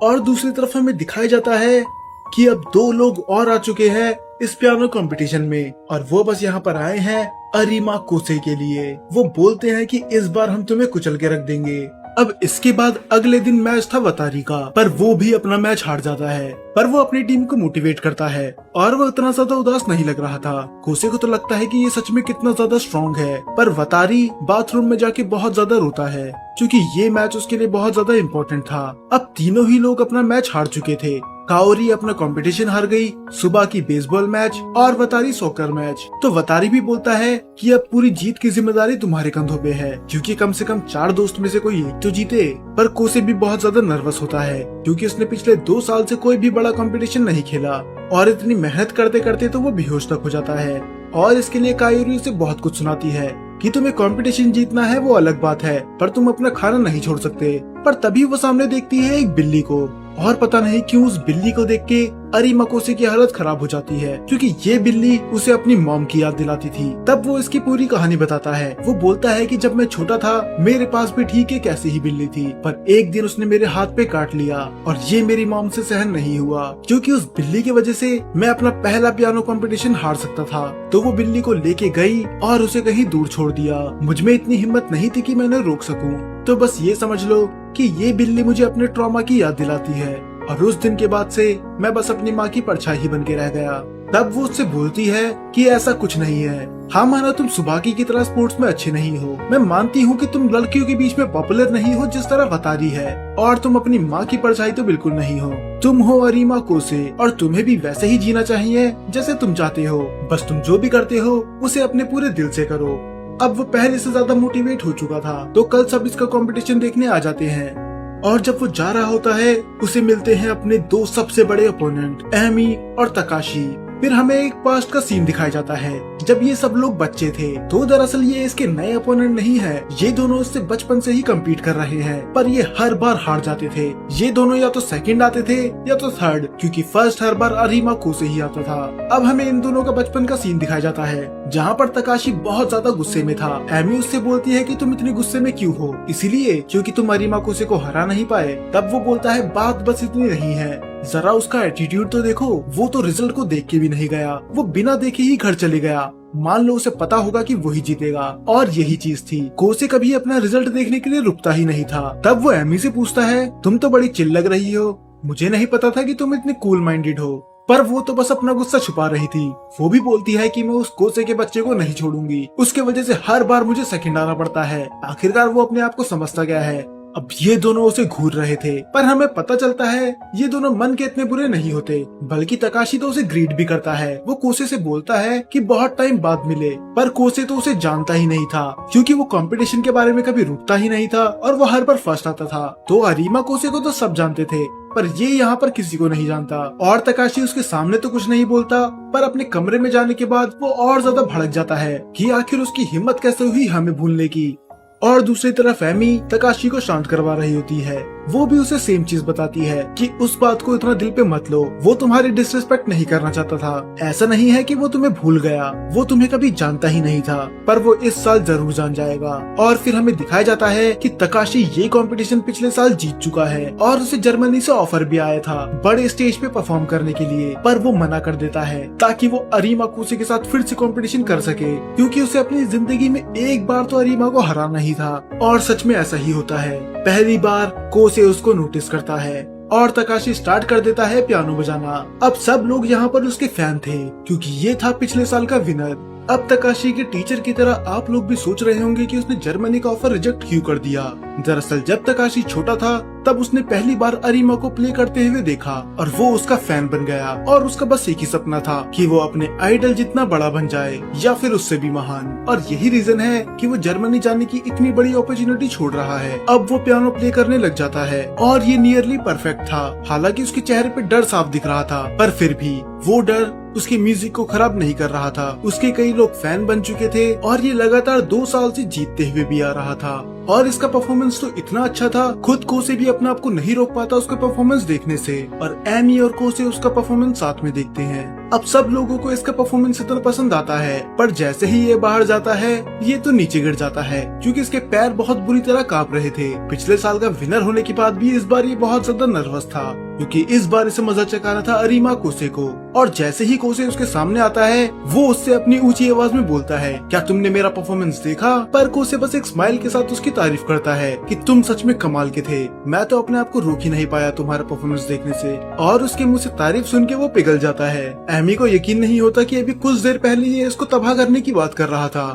और दूसरी तरफ हमें दिखाया जाता है कि अब 2 लोग और आ चुके हैं इस पियानो कंपटीशन में, और वो बस यहाँ पर आए हैं अरीमा कोसे के लिए। वो बोलते हैं कि इस बार हम तुम्हें कुचल के रख देंगे। अब इसके बाद अगले दिन मैच था वतारी का, पर वो भी अपना मैच हार जाता है। पर वो अपनी टीम को मोटिवेट करता है और वो इतना ज्यादा उदास नहीं लग रहा था। कोसे को तो लगता है कि ये सच में कितना ज्यादा स्ट्रॉन्ग है, पर वतारी बाथरूम में जाके बहुत ज्यादा रोता है क्योंकि ये मैच उसके लिए बहुत ज्यादा इम्पोर्टेंट था। अब तीनों ही लोग अपना मैच हार चुके थे। काओरी अपना कंपटीशन हार गई, सुबह की बेसबॉल मैच और वतारी सॉकर मैच। तो वतारी भी बोलता है कि अब पूरी जीत की जिम्मेदारी तुम्हारे कंधों पे है, क्योंकि कम से कम 4 दोस्त में से कोई एक तो जीते। पर कोसे भी बहुत ज्यादा नर्वस होता है क्योंकि उसने पिछले 2 साल से कोई भी बड़ा कंपटीशन नहीं खेला और इतनी मेहनत करते करते तो वो बेहोश तक हो जाता है। और इसके लिए कायोरी उसे बहुत कुछ सुनाती है कि तुम्हें कंपटीशन जीतना है वो अलग बात है, पर तुम अपना खाना नहीं छोड़ सकते। पर तभी वो सामने देखती है एक बिल्ली को, और पता नहीं क्यों उस बिल्ली को देख के अरीमा कोसे की हालत खराब हो जाती है, क्योंकि ये बिल्ली उसे अपनी मॉम की याद दिलाती थी। तब वो इसकी पूरी कहानी बताता है। वो बोलता है कि जब मैं छोटा था मेरे पास भी ठीक है कैसी ही बिल्ली थी, पर एक दिन उसने मेरे हाथ पे काट लिया और ये मेरी मॉम से सहन नहीं हुआ, क्योंकि उस बिल्ली की वजह से मैं अपना पहला पियानो कंपटीशन हार सकता था। तो वो बिल्ली को लेके गई और उसे कहीं दूर छोड़ दिया। मुझमें इतनी हिम्मत नहीं थी कि मैं उन्हें रोक सकूं। तो बस ये समझ लो कि ये बिल्ली मुझे अपने ट्रॉमा की याद दिलाती है। और उस दिन के बाद से मैं बस अपनी माँ की परछाई ही बन के रह गया। तब वो उससे बोलती है कि ऐसा कुछ नहीं है। हाँ माना तुम सुबाकी की तरह स्पोर्ट्स में अच्छे नहीं हो, मैं मानती हूँ कि तुम लड़कियों के बीच में पॉपुलर नहीं हो जिस तरह वतारी है, और तुम अपनी माँ की परछाई तो बिल्कुल नहीं हो। तुम हो अरीमा कोसे और तुम्हें भी वैसे ही जीना चाहिए जैसे तुम चाहते हो। बस तुम जो भी करते हो उसे अपने पूरे दिल से करो। अब वो पहले से ज्यादा मोटिवेट हो चुका था। तो कल सब इसका कंपटीशन देखने आ जाते हैं और जब वो जा रहा होता है उसे मिलते हैं अपने 2 सबसे बड़े ओपोनेंट एमी और तकाशी। फिर हमें एक पास्ट का सीन दिखाया जाता है जब ये सब लोग बच्चे थे। तो दरअसल ये इसके नए ओपोनेंट नहीं है, ये दोनों इससे बचपन से ही कम्पीट कर रहे हैं, पर ये हर बार हार जाते थे। ये दोनों या तो सेकंड आते थे या तो थर्ड, क्योंकि फर्स्ट हर बार अरीमा कोसे ही आता था। अब हमें इन दोनों का बचपन का सीन दिखाया जाता है जहाँ पर तकाशी बहुत ज्यादा गुस्से में था। एमी उससे बोलती है कि तुम इतने गुस्से में क्यों हो, इसीलिए क्योंकि तुम अरीमा कोसे को हरा नहीं पाए। तब वो बोलता है बात बस इतनी नहीं है, जरा उसका एटीट्यूड तो देखो, वो तो रिजल्ट को देख के भी नहीं गया, वो बिना देखे ही घर चले गया। मान लो उसे पता होगा कि वही जीतेगा। और यही चीज थी, कोसे कभी अपना रिजल्ट देखने के लिए रुकता ही नहीं था। तब वो एमी से पूछता है तुम तो बड़ी चिल लग रही हो, मुझे नहीं पता था कि तुम इतने कूल माइंडेड हो। पर वो तो बस अपना गुस्सा छुपा रही थी। वो भी बोलती है कि मैं उस कोसे के बच्चे को नहीं छोड़ूंगी, उसके वजह से हर बार मुझे सेकंड आना पड़ता है। आखिरकार वो अपने आप को समझता गया है। अब ये दोनों उसे घूर रहे थे, पर हमें पता चलता है ये दोनों मन के इतने बुरे नहीं होते, बल्कि तकाशी तो उसे ग्रीड भी करता है। वो कोसे से बोलता है कि बहुत टाइम बाद मिले, पर कोसे तो उसे जानता ही नहीं था, क्योंकि वो कंपटीशन के बारे में कभी रुकता ही नहीं था और वो हर बार फर्स्ट आता था। तो अरीमा कोसे को तो सब जानते थे, पर ये यहाँ पर किसी को नहीं जानता। और तकाशी उसके सामने तो कुछ नहीं बोलता, पर अपने कमरे में जाने के बाद वो और ज्यादा भड़क जाता है कि आखिर उसकी हिम्मत कैसे हुई हमें भूलने की। और दूसरी तरफ एमी तकाशी को शांत करवा रही होती है। वो भी उसे सेम चीज बताती है कि उस बात को इतना दिल पे मत लो, वो तुम्हारी डिसरिस्पेक्ट नहीं करना चाहता था। ऐसा नहीं है कि वो तुम्हें भूल गया, वो तुम्हें कभी जानता ही नहीं था, पर वो इस साल जरूर जान जाएगा। और फिर हमें दिखाया जाता है कि तकाशी ये कंपटीशन पिछले साल जीत चुका है और उसे जर्मनी से ऑफर भी आया था बड़े स्टेज पे परफॉर्म करने के लिए, पर वो मना कर देता है ताकि वो अरीमा कोसे के साथ फिर से कंपटीशन कर सके, क्योंकि उसे अपनी जिंदगी में एक बार तो अरीमा को हराना ही था। और सच में ऐसा ही होता है। पहली बार कोसे उसको नोटिस करता है और तकाशी स्टार्ट कर देता है पियानो बजाना। अब सब लोग यहाँ पर उसके फैन थे, क्योंकि ये था पिछले साल का विनर। अब तकाशी के टीचर की तरह आप लोग भी सोच रहे होंगे कि उसने जर्मनी का ऑफर रिजेक्ट क्यों कर दिया। दरअसल जब तकाशी छोटा था तब उसने पहली बार अरीमा को प्ले करते हुए देखा और वो उसका फैन बन गया। और उसका बस एक ही सपना था कि वो अपने आइडल जितना बड़ा बन जाए या फिर उससे भी महान। और यही रीजन है कि वो जर्मनी जाने की इतनी बड़ी अपॉर्चुनिटी छोड़ रहा है। अब वो पियानो प्ले करने लग जाता है और ये नियरली परफेक्ट था। हालांकि उसके चेहरे पे डर साफ दिख रहा था, पर फिर भी वो डर उसकी म्यूजिक को खराब नहीं कर रहा था। उसके कई लोग फैन बन चुके थे और ये लगातार 2 साल से जीतते हुए भी आ रहा था। और इसका परफॉर्मेंस तो इतना अच्छा था, खुद कोसे भी अपने आप को नहीं रोक पाता उसका परफॉर्मेंस देखने से। और एमी और कोसे उसका परफॉर्मेंस साथ में देखते हैं। अब सब लोगों को इसका परफॉर्मेंस इतना पसंद आता है, पर जैसे ही ये बाहर जाता है ये तो नीचे गिर जाता है क्योंकि इसके पैर बहुत बुरी तरह कांप रहे थे। पिछले साल का विनर होने के बाद भी इस बार ये बहुत ज्यादा नर्वस था क्योंकि इस बार इसे मजा चखाना था अरीमा कोसे को। और जैसे ही कोसे उसके सामने आता है वो उससे अपनी ऊंची आवाज में बोलता है, क्या तुमने मेरा परफॉर्मेंस देखा? पर कोसे बस एक स्माइल के साथ उसकी तारीफ करता है कि तुम सच में कमाल के थे, मैं तो अपने आप को रोक ही नहीं पाया तुम्हारा परफॉर्मेंस देखने से। और उसके मुंह से तारीफ सुन के वो पिघल जाता है। एमी को यकीन नहीं होता कि अभी कुछ देर पहले ये इसको तबाह करने की बात कर रहा था।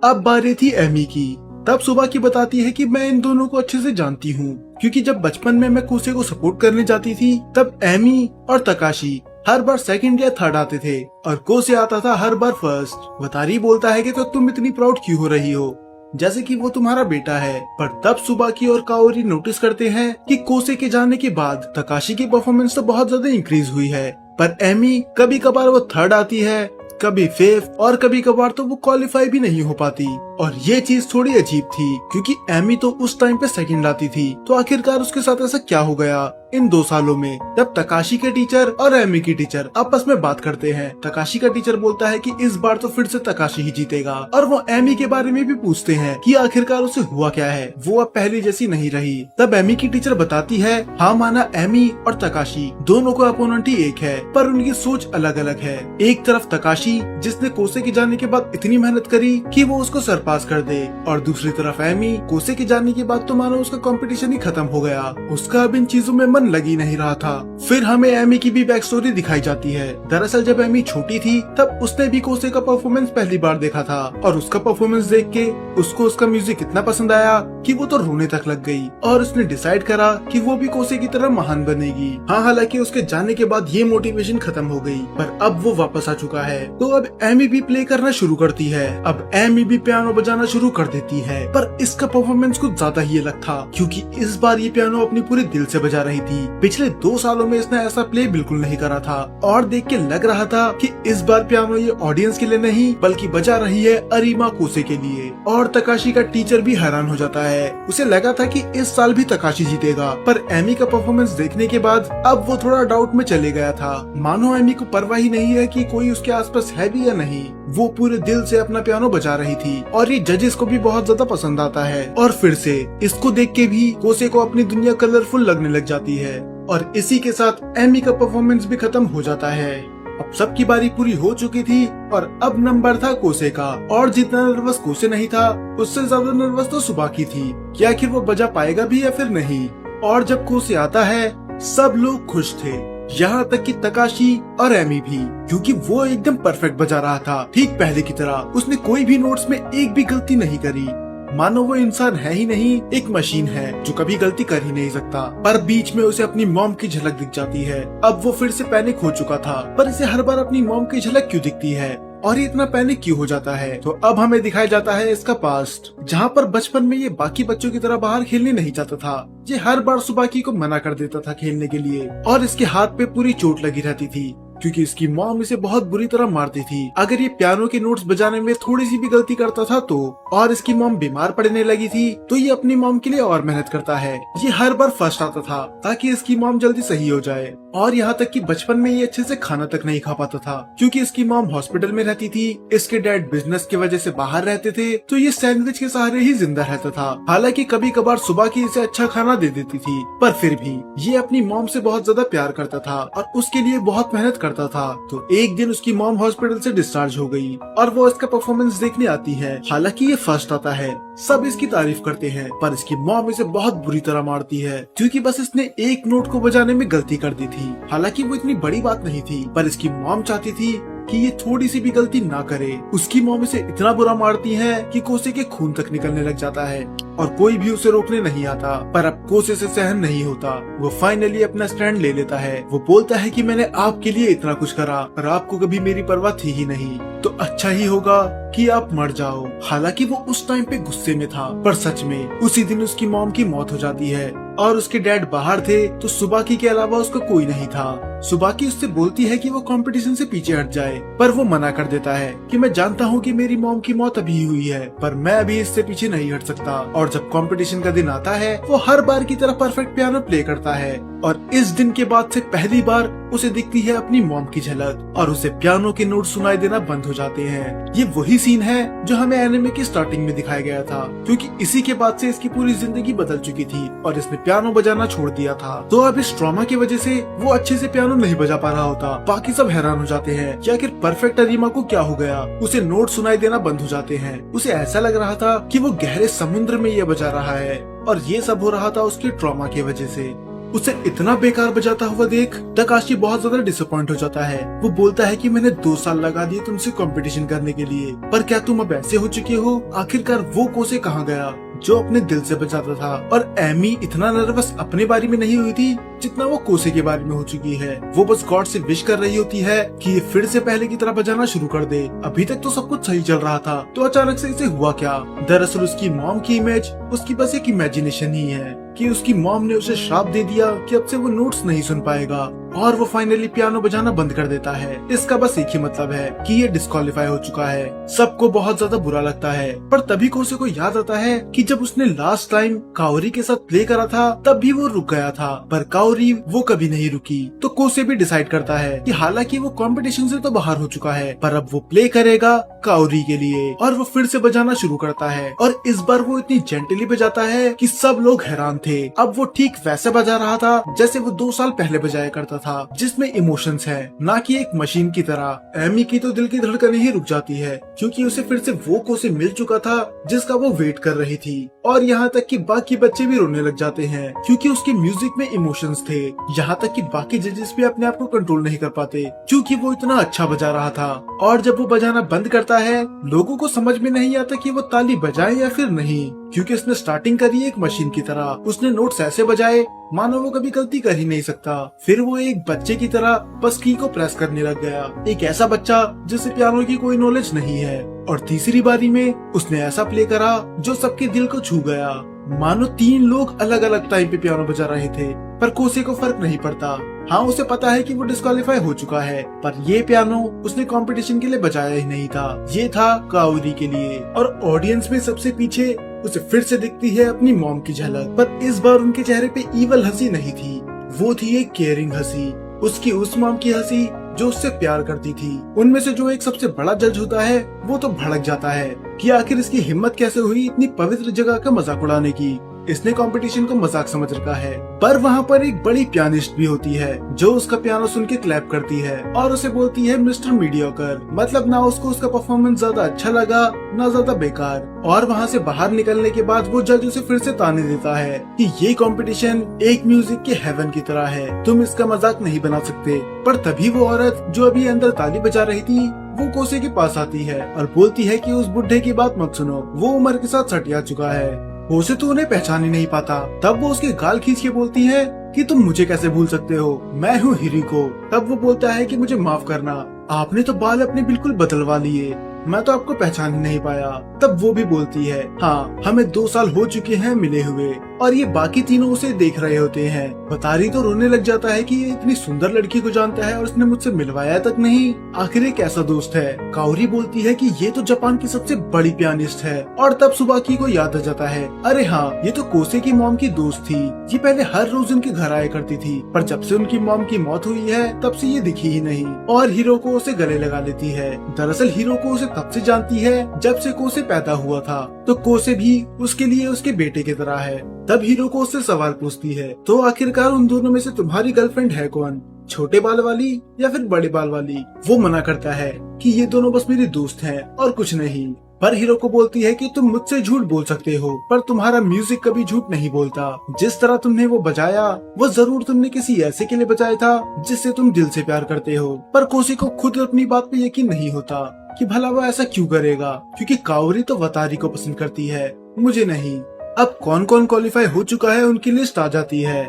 अब बारी थी एमी की। तब सुबह की बताती है कि मैं इन दोनों को अच्छे से जानती हूँ क्योंकि जब बचपन में मैं कोसे को सपोर्ट करने जाती थी तब एमी और तकाशी हर बार सेकंड या थर्ड आते थे और कोसे आता था हर बार फर्स्ट। वतारी बोलता है कि तो तुम इतनी प्राउड क्यों हो रही हो, जैसे कि वो तुम्हारा बेटा है। पर तब सुबाकी और काओरी नोटिस करते हैं कि कोसे के जाने के बाद तकाशी की परफॉर्मेंस तो बहुत ज्यादा इंक्रीज हुई है, पर एमी कभी कभार वो थर्ड आती है, कभी फिफ्थ और कभी कभार तो वो क्वालिफाई भी नहीं हो पाती। और ये चीज थोड़ी अजीब थी क्योंकि एमी तो उस टाइम पे सेकंड आती थी। तो आखिरकार उसके साथ ऐसा क्या हो गया इन 2 सालों में? जब तकाशी के टीचर और एमी की टीचर आपस में बात करते हैं, तकाशी का टीचर बोलता है कि इस बार तो फिर से तकाशी ही जीतेगा। और वो एमी के बारे में भी पूछते हैं कि आखिरकार उसे हुआ क्या है, वो अब पहली जैसी नहीं रही। तब एमी की टीचर बताती है, हाँ माना एमी और तकाशी दोनों को अपोनेंट ही एक है, पर उनकी सोच अलग अलग है। एक तरफ तकाशी जिसने कोसे के जाने के बाद इतनी मेहनत करी कि वो उसको सरपास कर दे, और दूसरी तरफ एमी कोसे के जाने के बाद तो मानो उसका कंपटीशन ही खत्म हो गया, उसका अब इन चीजों में मन लगी नहीं रहा था। फिर हमें एमी की भी बैक स्टोरी दिखाई जाती है। दरअसल जब एमी छोटी थी तब उसने भी कोसे का परफॉर्मेंस पहली बार देखा था और उसका परफॉर्मेंस देख के उसको उसका म्यूजिक इतना पसंद आया कि वो तो रोने तक लग गई और उसने डिसाइड करा कि वो भी कोसे की तरह महान बनेगी। हाँ, हालांकि उसके जाने के बाद ये मोटिवेशन खत्म हो गई, पर अब वो वापस आ चुका है। तो अब एमी भी प्ले करना शुरू करती है। अब एमी भी पियानो बजाना शुरू कर देती है, पर इसका परफॉर्मेंस कुछ ज्यादा ही अलग था क्योंकि इस बार ये पियानो अपनी पूरे दिल से बजा रही थी। पिछले 2 सालों में इसने ऐसा प्ले बिल्कुल नहीं करा था और देख के लग रहा था कि इस बार पियानो ये ऑडियंस के लिए नहीं बल्कि बजा रही है अरीमा कोसे के लिए। और तकाशी का टीचर भी हैरान हो जाता है, उसे लगा था कि इस साल भी तकाशी जीतेगा, पर एमी का परफॉर्मेंस देखने के बाद अब वो थोड़ा डाउट में चले गया था। मानो एमी को परवाह ही नहीं है कि कोई उसके आसपास है भी या नहीं, वो पूरे दिल से अपना पियानो बजा रही थी और ये जजेस को भी बहुत ज्यादा पसंद आता है। और फिर से इसको देख के भी कोसे को अपनी दुनिया कलरफुल लगने लग जाती है और इसी के साथ एमी का परफॉर्मेंस भी खत्म हो जाता है। अब सबकी बारी पूरी हो चुकी थी और अब नंबर था कोसे का। और जितना नर्वस कोसे नहीं था उससे ज्यादा नर्वस तो सुबाकी थी कि आखिर वो बजा पाएगा भी या फिर नहीं। और जब कोसे आता है सब लोग खुश थे, यहाँ तक कि तकाशी और एमी भी, क्योंकि वो एकदम परफेक्ट बजा रहा था, ठीक पहले की तरह। उसने कोई भी नोट्स में एक भी गलती नहीं करी, मानो वो इंसान है ही नहीं, एक मशीन है जो कभी गलती कर ही नहीं सकता। पर बीच में उसे अपनी मॉम की झलक दिख जाती है। अब वो फिर से पैनिक हो चुका था, पर इसे हर बार अपनी मॉम की झलक क्यों दिखती है और ये इतना पैनिक क्यों हो जाता है? तो अब हमें दिखाया जाता है इसका पास्ट, जहाँ पर बचपन में ये बाकी बच्चों की तरह बाहर खेलने नहीं जाता था। ये हर बार सुबाकी को मना कर देता था खेलने के लिए और इसके हाथ पे पूरी चोट लगी रहती थी क्योंकि इसकी मॉम इसे बहुत बुरी तरह मारती थी अगर ये पियानो के नोट्स बजाने में थोड़ी सी भी गलती करता था तो। और इसकी मॉम बीमार पड़ने लगी थी तो ये अपनी मॉम के लिए और मेहनत करता है। ये हर बार फर्स्ट आता था ताकि इसकी मॉम जल्दी सही हो जाए। और यहाँ तक कि बचपन में ये अच्छे से खाना तक नहीं खा पाता था क्योंकि इसकी मॉम हॉस्पिटल में रहती थी, इसके डैड बिजनेस की वजह से बाहर रहते थे, तो ये सैंडविच के सहारे ही जिंदा रहता था। हालांकि कभी कभार सुबह की इसे अच्छा खाना दे देती थी, पर फिर भी ये अपनी मॉम से बहुत ज्यादा प्यार करता था और उसके लिए बहुत मेहनत करता था। तो एक दिन उसकी मॉम हॉस्पिटल से डिस्चार्ज हो गई और वो इसका परफॉर्मेंस देखने आती है। हालांकि ये फर्स्ट आता है, सब इसकी तारीफ करते हैं, पर इसकी मॉम इसे बहुत बुरी तरह मारती है क्योंकि बस इसने एक नोट को बजाने में गलती कर दी थी। हालांकि वो इतनी बड़ी बात नहीं थी, पर इसकी मॉम चाहती थी कि ये थोड़ी सी भी गलती ना करे। उसकी मॉम इसे इतना बुरा मारती है कि कोसे के खून तक निकलने लग जाता है और कोई भी उसे रोकने नहीं आता। पर अब कोसे से सहन नहीं होता, वो फाइनली अपना स्टैंड ले लेता है। वो बोलता है कि मैंने आपके लिए इतना कुछ करा पर आपको कभी मेरी परवाह थी ही नहीं, तो अच्छा ही होगा कि आप मर जाओ। हालांकि वो उस टाइम पे गुस्से में था, पर सच में उसी दिन उसकी मॉम की मौत हो जाती है और उसके डैड बाहर थे तो सुबाकी के अलावा उसका कोई नहीं था। सुबाकी उससे बोलती है कि वो कंपटीशन से पीछे हट जाए, पर वो मना कर देता है कि मैं जानता हूँ कि मेरी मॉम की मौत अभी हुई है, पर मैं अभी इससे पीछे नहीं हट सकता। और जब कंपटीशन का दिन आता है वो हर बार की तरह परफेक्ट पियानो प्ले करता है और इस दिन के बाद से पहली बार उसे दिखती है अपनी मॉम की झलक और उसे पियानो के नोट सुनाई देना बंद हो जाते हैं। ये वही सीन है जो हमें एनिमे की स्टार्टिंग में दिखाया गया था, क्योंकि इसी के बाद से इसकी पूरी जिंदगी बदल चुकी थी और इसने पियानो बजाना छोड़ दिया था। तो अब इस ट्रॉमा की वजह से वो अच्छे से पियानो नहीं बजा पा रहा होता। बाकी सब हैरान हो जाते हैं कि आखिर परफेक्ट अरीमा को क्या हो गया, उसे नोट सुनाई देना बंद हो जाते हैं। उसे ऐसा लग रहा था कि वो गहरे समुद्र में ये बजा रहा है और ये सब हो रहा था उसके ट्रॉमा की वजह से। उसे इतना बेकार बजाता हुआ देख तकाशी बहुत ज्यादा डिसअपॉइंट हो जाता है। वो बोलता है कि मैंने 2 साल लगा दिए तुमसे कंपटीशन करने के लिए, पर क्या तुम अब ऐसे हो चुके हो? आखिरकार वो कोसे कहाँ गया जो अपने दिल से बजाता था? और एमी इतना नर्वस अपने बारे में नहीं हुई थी जितना वो कोसे के बारे में हो चुकी है। वो बस गॉड से विश कर रही होती है कि ये फिर से पहले की तरह बजाना शुरू कर दे। अभी तक तो सब कुछ सही चल रहा था, तो अचानक से इसे हुआ क्या? दरअसल उसकी मॉम की इमेज उसकी बस एक इमेजिनेशन ही है कि उसकी मॉम ने उसे श्राप दे दिया कि अब से वो नोट्स नहीं सुन पाएगा और वो फाइनली पियानो बजाना बंद कर देता है। इसका बस एक ही मतलब है कि ये डिस्क्वालीफाई हो चुका है। सबको बहुत ज्यादा बुरा लगता है, पर तभी कोसे को याद आता है कि जब उसने लास्ट टाइम काओरी के साथ प्ले करा था तब भी वो रुक गया था, पर काओरी वो कभी नहीं रुकी। तो कोसे भी डिसाइड करता है कि हालांकि वो कंपटीशन से तो बाहर हो चुका है, पर अब वो प्ले करेगा काओरी के लिए और वो फिर से बजाना शुरू करता है। और इस बार वो इतनी जेंटली बजाता है कि सब लोग हैरान थे। अब वो ठीक वैसे बजा रहा था जैसे वो 2 साल पहले बजाया करता था, जिसमें इमोशंस है, ना कि एक मशीन की तरह। एमी की तो दिल की धड़कनें ही रुक जाती है, क्योंकि उसे फिर से वो कोसे मिल चुका था जिसका वो वेट कर रही थी। और यहाँ तक कि बाकी बच्चे भी रोने लग जाते हैं, क्योंकि उसके म्यूजिक में इमोशंस थे। यहाँ तक कि बाकी जजेस भी अपने आप को कंट्रोल नहीं कर पाते, क्योंकि वो इतना अच्छा बजा रहा था। और जब वो बजाना बंद करता है, लोगों को समझ में नहीं आता कि वो ताली बजाए या फिर नहीं, क्योंकि उसने स्टार्टिंग करी एक मशीन की तरह। उसने नोट्स ऐसे बजाए मानो वो कभी गलती कर ही नहीं सकता। फिर वो एक बच्चे की तरह बस की को प्रेस करने लग गया, एक ऐसा बच्चा जिसे पियानो की कोई नॉलेज नहीं है। और तीसरी बारी में उसने ऐसा प्ले करा जो सबके दिल को छू गया, मानो 3 लोग अलग अलग टाइम पे पियानो बजा रहे थे। पर कोसे को फर्क नहीं पड़ता। हाँ, उसे पता है कि वो डिस्क्वालीफाई हो चुका है, पर ये पियानो उसने कंपटीशन के लिए बजाया ही नहीं था, ये था काओरी के लिए। और ऑडियंस में सबसे पीछे उसे फिर से दिखती है अपनी मॉम की झलक, पर इस बार उनके चेहरे पे ईवल हंसी नहीं थी, वो थी एक केयरिंग हंसी। उसकी उस मॉम की हंसी जो उससे प्यार करती थी। उनमें से जो एक सबसे बड़ा जज होता है वो तो भड़क जाता है कि आखिर इसकी हिम्मत कैसे हुई इतनी पवित्र जगह का मजाक उड़ाने की। इसने कंपटीशन को मजाक समझ रखा है। पर वहाँ पर एक बड़ी पियानिस्ट भी होती है जो उसका पियानो सुन के क्लैप करती है और उसे बोलती है मिस्टर मीडियोकर। मतलब ना उसको उसका परफॉर्मेंस ज्यादा अच्छा लगा ना ज्यादा बेकार। और वहाँ से बाहर निकलने के बाद वो जज उसे फिर से ताने देता है कि ये कंपटीशन एक म्यूजिक के हेवन की तरह है, तुम इसका मजाक नहीं बना सकते। पर तभी वो औरत जो अभी अंदर ताली बजा रही थी वो कोसे के पास आती है और बोलती है कि उस बुढ़े की बात मत सुनो, वो उम्र के साथ सटिया चुका है, कोसे तो उन्हें पहचान ही नहीं पाता। तब वो उसके गाल खींच के बोलती है कि तुम मुझे कैसे भूल सकते हो, मैं हूँ हिरिको। तब वो बोलता है कि मुझे माफ करना, आपने तो बाल अपने बिल्कुल बदलवा लिए, मैं तो आपको पहचान ही नहीं पाया। तब वो भी बोलती है हाँ, हमें 2 साल हो चुके हैं मिले हुए। और ये बाकी तीनों उसे देख रहे होते हैं। बतारी तो रोने लग जाता है कि ये इतनी सुंदर लड़की को जानता है और उसने मुझसे मिलवाया तक नहीं, आखिर ये कैसा दोस्त है। काओरी बोलती है कि ये तो जापान की सबसे बड़ी पियानिस्ट है। और तब सुबाकी को याद आ जाता है, अरे हाँ, ये तो कोसे की मॉम की दोस्त थी, ये पहले हर रोज उनके घर आया करती थी, पर जब से उनकी मॉम की मौत हुई है तब से ये दिखी ही नहीं। और हीरो को उसे गले लगा लेती है। दरअसल हीरो को उसे तब से जानती है जब से कोसे पैदा हुआ था, तो कोसे भी उसके लिए उसके बेटे की तरह है। तब हीरो को उससे सवाल पूछती है, तो आखिरकार उन दोनों में से तुम्हारी गर्लफ्रेंड है कौन, छोटे बाल वाली या फिर बड़े बाल वाली? वो मना करता है कि ये दोनों बस मेरी दोस्त हैं और कुछ नहीं। पर हीरो को बोलती है कि तुम मुझसे झूठ बोल सकते हो, पर तुम्हारा म्यूजिक कभी झूठ नहीं बोलता। जिस तरह तुमने वो बजाया वो जरूर तुमने किसी ऐसे के लिए बजाया था जिससे तुम दिल से प्यार करते हो। पर कोसे को खुद अपनी बात पे यकीन नहीं होता कि भला वो ऐसा क्यों करेगा, क्योंकि काओरी तो वतारी को पसंद करती है, मुझे नहीं। अब कौन कौन क्वालिफाई हो चुका है उनकी लिस्ट आ जाती है।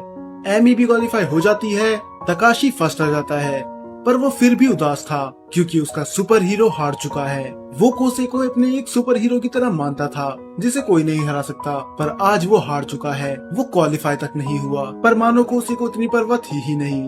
एमी भी क्वालिफाई हो जाती है, तकाशी फर्स्ट आ जाता है, पर वो फिर भी उदास था क्योंकि उसका सुपर हीरो हार चुका है। वो कोसे को अपने एक सुपर हीरो की तरह मानता था जिसे कोई नहीं हरा सकता, पर आज वो हार चुका है। वो क्वालिफाई तक नहीं हुआ, पर मानो कोसे को इतनी परवाह थी ही नहीं।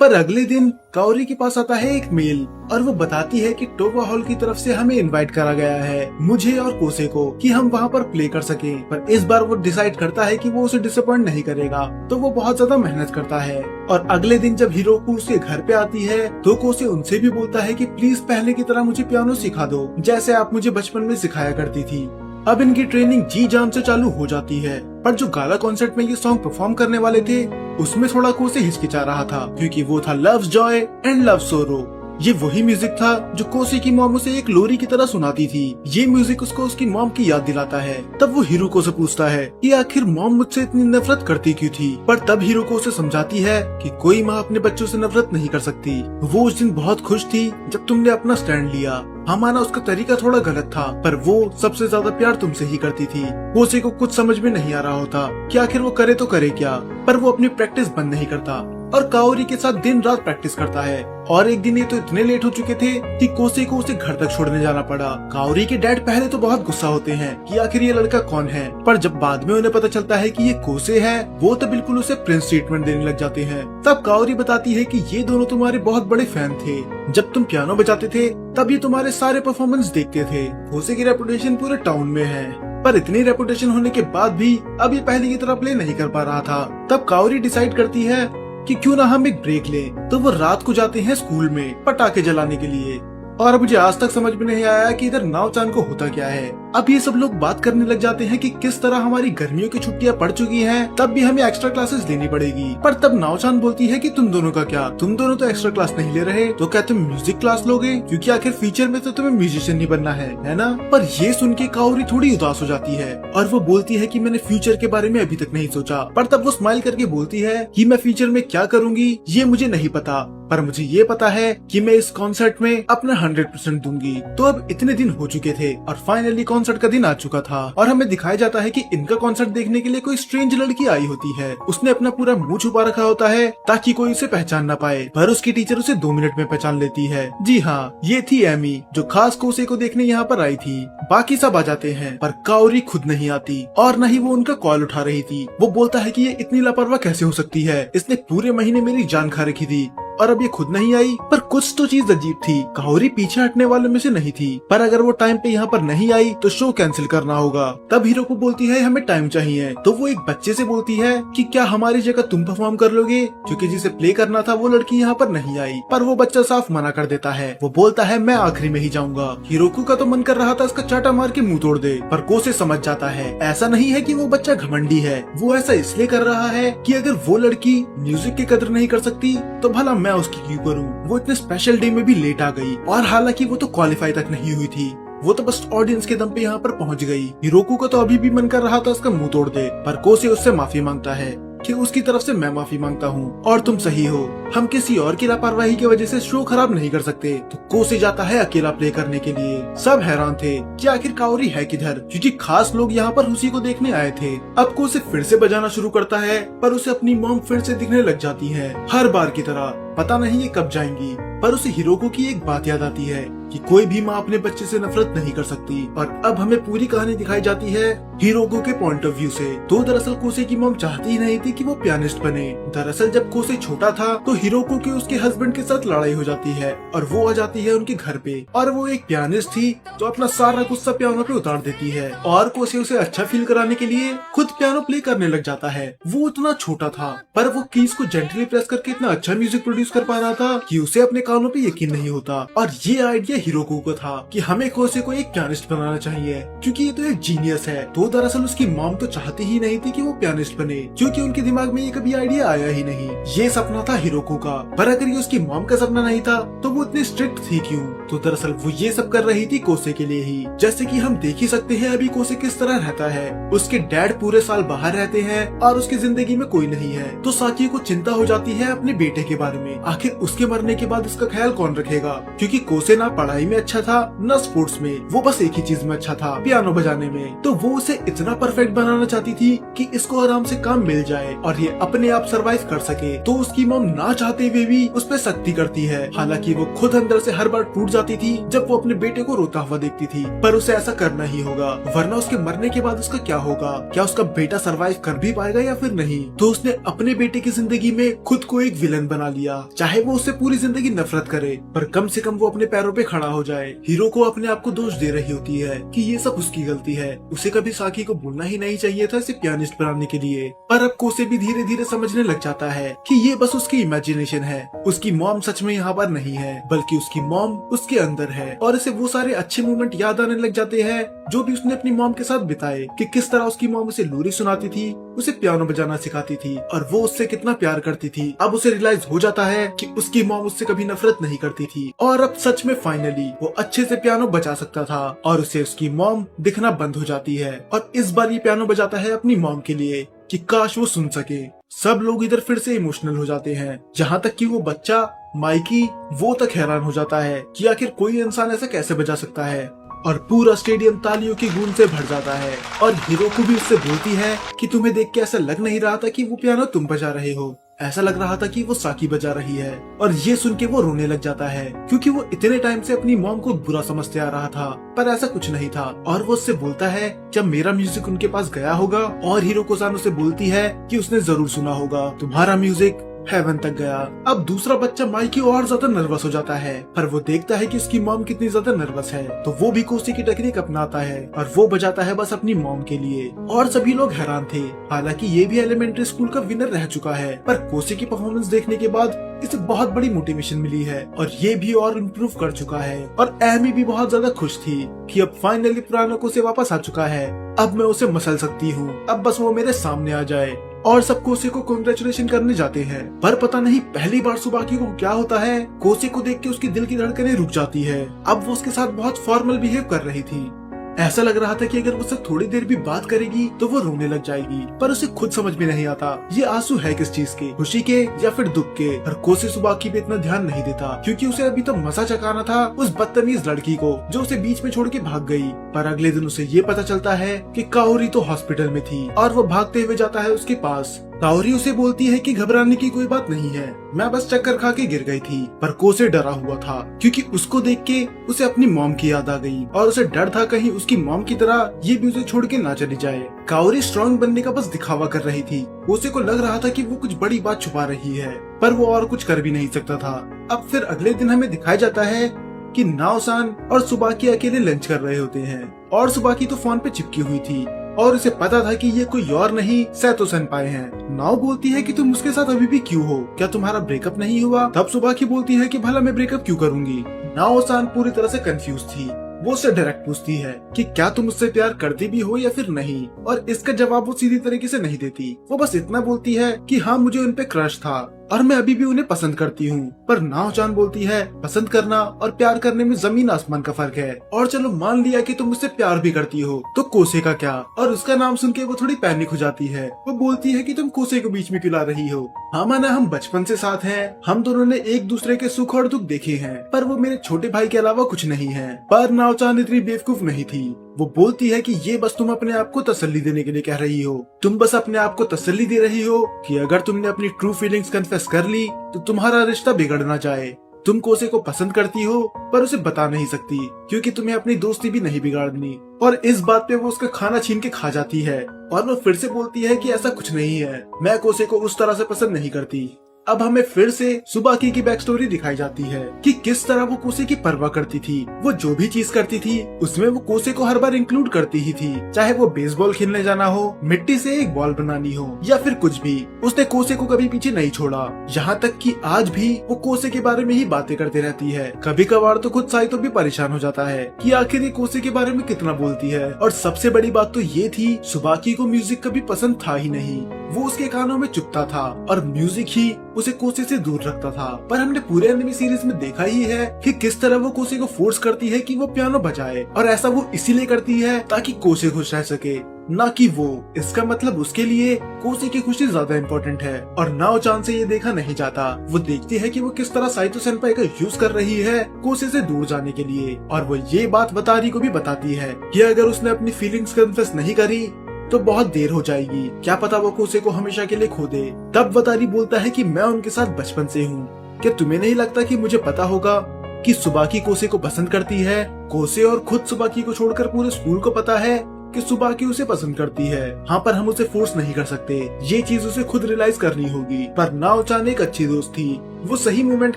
पर अगले दिन काओरी के पास आता है एक मेल और वो बताती है कि टोबा हॉल की तरफ से हमें इनवाइट करा गया है, मुझे और कोसे को, कि हम वहाँ पर प्ले कर सके। पर इस बार वो डिसाइड करता है कि वो उसे डिसअपॉइंट नहीं करेगा, तो वो बहुत ज्यादा मेहनत करता है। और अगले दिन जब हिरोको उसके घर पे आती है तो कोसे उनसे भी बोलता है कि प्लीज पहले की तरह मुझे पियानो सिखा दो, जैसे आप मुझे बचपन में सिखाया करती थी। अब इनकी ट्रेनिंग जी जान से चालू हो जाती है, पर जो गाला कॉन्सर्ट में ये सॉन्ग परफॉर्म करने वाले थे उसमें थोड़ा कोसे हिचकिचा रहा था, क्योंकि वो था लव्स जॉय एंड लव सोरो। ये वही म्यूजिक था जो कोसे की मॉम उसे एक लोरी की तरह सुनाती थी। ये म्यूजिक उसको उसकी मॉम की याद दिलाता है। तब वो हिरोको से पूछता है कि आखिर मॉम मुझसे इतनी नफरत करती क्यों थी, पर तब हिरोको उसे समझाती है कि कोई माँ अपने बच्चों से नफरत नहीं कर सकती। वो उस दिन बहुत खुश थी जब तुमने अपना स्टैंड लिया। हाँ, माना उसका तरीका थोड़ा गलत था, पर वो सबसे ज्यादा प्यार तुमसे ही करती थी। कोसे को कुछ समझ में नहीं आ रहा होता कि आखिर वो करे तो करे क्या, पर वो अपनी प्रैक्टिस बंद नहीं करता और काओरी के साथ दिन रात प्रैक्टिस करता है। और एक दिन ये तो इतने लेट हो चुके थे कि कोसे को उसे घर तक छोड़ने जाना पड़ा। काओरी के डैड पहले तो बहुत गुस्सा होते हैं कि आखिर ये लड़का कौन है, पर जब बाद में उन्हें पता चलता है कि ये कोसे है, वो तो बिल्कुल उसे प्रिंस ट्रीटमेंट देने लग जाते हैं। तब काओरी बताती है कि ये दोनों तुम्हारे बहुत बड़े फैन थे। जब तुम पियानो बजाते थे तब ये तुम्हारे सारे परफॉर्मेंस देखते थे। कोसे की रेपुटेशन पूरे टाउन में है, पर इतनी रेपुटेशन होने के बाद भी अब ये पहले की तरह प्ले नहीं कर पा रहा था। तब काओरी डिसाइड करती है कि क्यों ना हम एक ब्रेक लें। तो वो रात को जाते हैं स्कूल में पटाखे जलाने के लिए। और मुझे आज तक समझ में नहीं आया कि इधर नाव-चान को होता क्या है। अब ये सब लोग बात करने लग जाते हैं कि किस तरह हमारी गर्मियों की छुट्टियां पड़ चुकी हैं, तब भी हमें एक्स्ट्रा क्लासेस लेनी पड़ेगी। पर तब नाव-चान बोलती है कि तुम दोनों का क्या, तुम दोनों तो एक्स्ट्रा क्लास नहीं ले रहे, तो क्या तुम म्यूजिक क्लास लोगे, क्योंकि आखिर फ्यूचर में तो तुम्हें म्यूजिशियन ही बनना है ना। पर ये सुन के काओरी थोड़ी उदास हो जाती है और वो बोलती है कि मैंने फ्यूचर के बारे में अभी तक नहीं सोचा। पर तब वो स्माइल करके बोलती है कि मैं फ्यूचर में क्या करूंगी ये मुझे नहीं पता, पर मुझे ये पता है कि मैं इस कॉन्सर्ट में अपना 100% दूंगी। तो अब इतने दिन हो चुके थे और फाइनली कॉन्सर्ट का दिन आ चुका था और हमें दिखाया जाता है कि इनका कॉन्सर्ट देखने के लिए कोई स्ट्रेंज लड़की आई होती है। उसने अपना पूरा मुंह छुपा रखा होता है ताकि कोई उसे पहचान ना पाए, पर उसकी टीचर उसे 2 मिनट में पहचान लेती है। जी हाँ, ये थी एमी, जो खास कोसे को देखने यहाँ पर आई थी। बाकी सब आ जाते हैं, पर काओरी खुद नहीं आती और न ही वो उनका कॉल उठा रही थी। वो बोलता है कि ये इतनी लापरवाह कैसे हो सकती है, इसने पूरे महीने मेरी जान खा रखी थी और अब ये खुद नहीं आई। पर कुछ तो चीज अजीब थी, काओरी पीछे हटने वालों में से नहीं थी, पर अगर वो टाइम पे यहाँ पर नहीं आई तो शो कैंसिल करना होगा। तब हिरोको बोलती है हमें टाइम चाहिए, तो वो एक बच्चे से बोलती है कि क्या हमारी जगह तुम परफॉर्म कर लोगे, क्योंकि जिसे प्ले करना था वो लड़की यहाँ पर नहीं आई। पर वो बच्चा साफ मना कर देता है। वो बोलता है मैं आखिरी में ही जाऊंगा। हिरोको का तो मन कर रहा था इसका चाटा मार के मुंह तोड़ दे, पर कोसे समझ जाता है ऐसा नहीं है कि वो बच्चा घमंडी है, वो ऐसा इसलिए कर रहा है कि अगर वो लड़की म्यूजिक की कदर नहीं कर सकती तो भला मैं उसकी क्यों करूं। वो इतने स्पेशल डे में भी लेट आ गई और हालांकि वो तो क्वालिफाई तक नहीं हुई थी, वो तो बस ऑडियंस के दम पे यहाँ पर पहुँच गई। हिरोको को तो अभी भी मन कर रहा था उसका मुंह तोड़ दे, पर कोसे उससे माफी मांगता है कि उसकी तरफ से मैं माफी मांगता हूँ और तुम सही हो, हम किसी और की लापरवाही की वजह से शो खराब नहीं कर सकते। तो कोसे जाता है अकेला प्ले करने के लिए। सब हैरान थे कि आखिर काओरी है किधर, क्योंकि खास लोग यहाँ पर उसी को देखने आए थे। अब कोसे फिर से बजाना शुरू करता है, पर उसे अपनी मॉम फिर से दिखने लग जाती है हर बार की तरह। पता नहीं ये कब जाएंगी, पर उसे हिरोको की एक बात याद आती है कि कोई भी माँ अपने बच्चे से नफरत नहीं कर सकती। और अब हमें पूरी कहानी दिखाई जाती है हिरोको के पॉइंट ऑफ व्यू से। तो दरअसल कोसे की मॉम चाहती ही नहीं थी कि वो पियानिस्ट बने। दरअसल जब कोसे छोटा था तो हिरोको की उसके हस्बैंड के साथ लड़ाई हो जाती है और वो आ जाती है उनके घर पे, और वो एक पियानिस्ट थी तो अपना सारा गुस्सा पियानो पे उतार देती है और कोसे उसे अच्छा फील कराने के लिए खुद पियानो प्ले करने लग जाता है। वो इतना छोटा था पर वो कीज को जेंटली प्रेस करके इतना अच्छा म्यूजिक प्रोड्यूस कर पा रहा था कि उसे अपने कानों पे यकीन नहीं होता। और ये आइडिया हिरोको को था कि हमें कोसे को एक पियानिस्ट बनाना चाहिए, क्योंकि ये तो एक जीनियस है। तो दरअसल उसकी मॉम तो चाहती ही नहीं थी कि वो पियानिस्ट बने, क्योंकि उनके दिमाग में ये कभी आइडिया आया ही नहीं। ये सपना था हिरोको का, पर अगर ये उसकी मॉम का सपना नहीं था तो वो इतनी स्ट्रिक्ट थी क्यों। तो दरअसल वो ये सब कर रही थी कोसे के लिए ही। जैसे कि हम देख ही सकते हैं अभी कोसे किस तरह रहता है। उसके डैड पूरे साल बाहर रहते हैं और उसकी जिंदगी में कोई नहीं है, तो साकी को चिंता हो जाती है अपने बेटे के बारे में। आखिर उसके मरने के बाद उसका ख्याल कौन रखेगा, क्योंकि कोसे ना पढ़ाई में अच्छा था न स्पोर्ट्स में, वो बस एक ही चीज में अच्छा था, पियानो बजाने में। तो वो उसे इतना परफेक्ट बनाना चाहती थी कि इसको आराम से काम मिल जाए और ये अपने आप सरवाइव कर सके। तो उसकी मॉम ना चाहते हुए भी उस पर सख्ती करती है। हालांकि वो खुद अंदर से हर बार टूट जाती थी जब वो अपने बेटे को रोता हुआ देखती थी, पर उसे ऐसा करना ही होगा, वरना उसके मरने के बाद उसका क्या होगा, क्या उसका बेटा सरवाइव कर भी पाएगा या फिर नहीं। तो उसने अपने बेटे की जिंदगी में खुद को एक विलन बना लिया। चाहे वो उससे पूरी जिंदगी नफरत करे, पर कम से कम वो अपने पैरों पे खड़ा हो जाए। हीरो को अपने आप को दोष दे रही होती है कि ये सब उसकी गलती है, उसे कभी साकी को बोलना ही नहीं चाहिए था इसे पियानिस्ट बनाने के लिए। पर अब कोसे भी धीरे धीरे समझने लग जाता है कि ये बस उसकी इमेजिनेशन है, उसकी मॉम सच में यहाँ पर नहीं है, बल्कि उसकी मॉम उसके अंदर है। और इसे वो सारे अच्छे मोमेंट याद आने लग जाते हैं जो भी उसने अपनी मॉम के साथ बिताए, कि किस तरह उसकी मॉम उसे लोरी सुनाती थी, उसे पियानो बजाना सिखाती थी और वो उससे कितना प्यार करती थी। अब उसे रियलाइज हो जाता है कि उसकी मॉम उससे कभी नफरत नहीं करती थी और अब सच में फाइनली वो अच्छे से पियानो बजा सकता था और उसे उसकी मॉम दिखना बंद हो जाती है। और इस बार ये पियानो बजाता है अपनी मॉम के लिए कि काश वो सुन सके। सब लोग इधर फिर से इमोशनल हो जाते हैं, जहाँ तक कि वो बच्चा माइकी वो तक हैरान हो जाता है कि आखिर कोई इंसान ऐसा कैसे बजा सकता है। और पूरा स्टेडियम तालियों की गूंज से भर जाता है और हीरो को भी उससे बोलती है कि तुम्हें देख के ऐसा लग नहीं रहा था कि वो पियानो तुम बजा रहे हो, ऐसा लग रहा था कि वो साकी बजा रही है। और ये सुन के वो रोने लग जाता है क्योंकि वो इतने टाइम से अपनी मॉम को बुरा समझते आ रहा था, पर ऐसा कुछ नहीं था। और वो उससे बोलता है जब मेरा म्यूजिक उनके पास गया होगा, और हीरो कोसान उसे बोलती है कि उसने जरूर सुना होगा, तुम्हारा म्यूजिक हेवन तक गया। अब दूसरा बच्चा माइकी और ज्यादा नर्वस हो जाता है, पर वो देखता है कि उसकी मॉम कितनी ज्यादा नर्वस है, तो वो भी कोसी की टेक्निक अपनाता है और वो बजाता है बस अपनी मॉम के लिए। और सभी लोग हैरान थे, हालांकि ये भी एलिमेंट्री स्कूल का विनर रह चुका है, पर कोसी की परफॉर्मेंस देखने के बाद इसे बहुत बड़ी मोटिवेशन मिली है और ये भी और इम्प्रूव कर चुका है। और एमी भी बहुत ज्यादा खुश थी कि अब फाइनली पुराना कोसे वापस आ चुका है, अब मैं उसे मसल सकती हूँ, अब बस वो मेरे सामने आ जाए। और सब कोसे को कांग्रेचुलेशन करने जाते हैं, पर पता नहीं पहली बार सुबाकी को क्या होता है, कोसे को देख के उसकी दिल की धड़कनें रुक जाती है। अब वो उसके साथ बहुत फॉर्मल बिहेव कर रही थी, ऐसा लग रहा था कि अगर उससे थोड़ी देर भी बात करेगी तो वो रोने लग जाएगी, पर उसे खुद समझ में नहीं आता ये आंसू है किस चीज के, खुशी के या फिर दुख के। और कोसे सुबाकी पे इतना ध्यान नहीं देता क्योंकि उसे अभी तो मजा चकाना था उस बदतमीज लड़की को जो उसे बीच में छोड़ के भाग गई। पर अगले दिन उसे ये पता चलता है कि काओरी तो हॉस्पिटल में थी और वो भागते हुए जाता है उसके पास। काओरी उसे बोलती है कि घबराने की कोई बात नहीं है, मैं बस चक्कर खा के गिर गई थी। पर कोसे डरा हुआ था क्योंकि उसको देख के उसे अपनी मॉम की याद आ गई और उसे डर था कहीं उसकी मॉम की तरह ये भी उसे छोड़ के ना चली जाए। काओरी स्ट्रॉन्ग बनने का बस दिखावा कर रही थी, कोसे को लग रहा था कि वो कुछ बड़ी बात छुपा रही है, पर वो और कुछ कर भी नहीं सकता था। अब फिर अगले दिन हमें दिखाया जाता है कि नाओसान और सुबाकी अकेले लंच कर रहे होते हैं और सुबाकी तो फोन पे चिपकी हुई थी और उसे पता था कि ये कोई और नहीं सैतो सेनपाई हैं। नाओ बोलती है कि तुम उसके साथ अभी भी क्यों हो, क्या तुम्हारा ब्रेकअप नहीं हुआ? तब सुबाकी बोलती है कि भला मैं ब्रेकअप क्यों करूंगी। नाओसान पूरी तरह से कंफ्यूज थी, वो उससे डायरेक्ट पूछती है कि क्या तुम उससे प्यार करती भी हो या फिर नहीं, और इसका जवाब वो सीधी तरीके से नहीं देती। वो बस इतना बोलती है कि हाँ मुझे उन पे क्रश था और मैं अभी भी उन्हें पसंद करती हूँ। पर नाओचान बोलती है पसंद करना और प्यार करने में जमीन आसमान का फर्क है, और चलो मान लिया कि तुम मुझसे प्यार भी करती हो तो कोसे का क्या। और उसका नाम सुन के वो थोड़ी पैनिक हो जाती है, वो बोलती है कि तुम कोसे को बीच में क्यों ला रही हो, हाँ माना हम बचपन से साथ हैं, हम दोनों ने एक दूसरे के सुख और दुख देखे हैं, पर वो मेरे छोटे भाई के अलावा कुछ नहीं है। पर नाओचान इतनी बेवकूफ नहीं थी, वो बोलती है कि ये बस तुम अपने आप को तसल्ली देने के लिए कह रही हो, तुम बस अपने आप को तसल्ली दे रही हो कि अगर तुमने अपनी ट्रू फीलिंग्स कन्फेस कर ली तो तुम्हारा रिश्ता बिगड़ ना जाए। तुम कोसे को पसंद करती हो पर उसे बता नहीं सकती क्योंकि तुम्हें अपनी दोस्ती भी नहीं बिगाड़नी। और इस बात पे वो उसका खाना छीन के खा जाती है और वो फिर से बोलती है कि ऐसा कुछ नहीं है, मैं कोसे को उस तरह से पसंद नहीं करती। अब हमें फिर से सुबाकी की बैक स्टोरी दिखाई जाती है कि किस तरह वो कोसे की परवाह करती थी। वो जो भी चीज करती थी उसमें वो कोसे को हर बार इंक्लूड करती ही थी, चाहे वो बेसबॉल खेलने जाना हो, मिट्टी से एक बॉल बनानी हो या फिर कुछ भी। उसने कोसे को कभी पीछे नहीं छोड़ा, यहाँ तक कि आज भी वो कोसे के बारे में ही बातें करती रहती है। कभी कभार तो खुद साइतो भी परेशान हो जाता है कि आखिर ये कोसे के बारे में कितना बोलती है। और सबसे बड़ी बात तो ये थी सुबाकी को म्यूजिक कभी पसंद था ही नहीं, वो उसके कानों में चुभता था और म्यूजिक ही उसे कोसे से दूर रखता था। पर हमने पूरे एनिमे सीरीज में देखा ही है कि किस तरह वो कोसे को फोर्स करती है कि वो पियानो बजाए, और ऐसा वो इसीलिए करती है ताकि कोसे खुश रह सके। ना कि वो। इसका मतलब उसके लिए कोसे की खुशी ज्यादा इम्पोर्टेंट है और नाओ-चान से ये देखा नहीं जाता। वो देखती है कि वो किस तरह साइतो सेंपाई का यूज कर रही है कोसे से दूर जाने के लिए, और वो ये बात वतारी को भी बताती है कि अगर उसने अपनी फीलिंग्स कन्फेस नहीं करी तो बहुत देर हो जाएगी, क्या पता वो कोसे को हमेशा के लिए खो दे। तब वतारी बोलता है कि मैं उनके साथ बचपन से हूँ, क्या तुम्हें नहीं लगता कि मुझे पता होगा कि सुबाकी कोसे को पसंद करती है। कोसे और खुद सुबाकी को छोड़कर पूरे स्कूल को पता है कि सुबाकी उसे पसंद करती है। हाँ, पर हम उसे फोर्स नहीं कर सकते, ये चीज उसे खुद रियलाइज करनी होगी। पर नाओ-चान एक अच्छी दोस्त थी, वो सही मोमेंट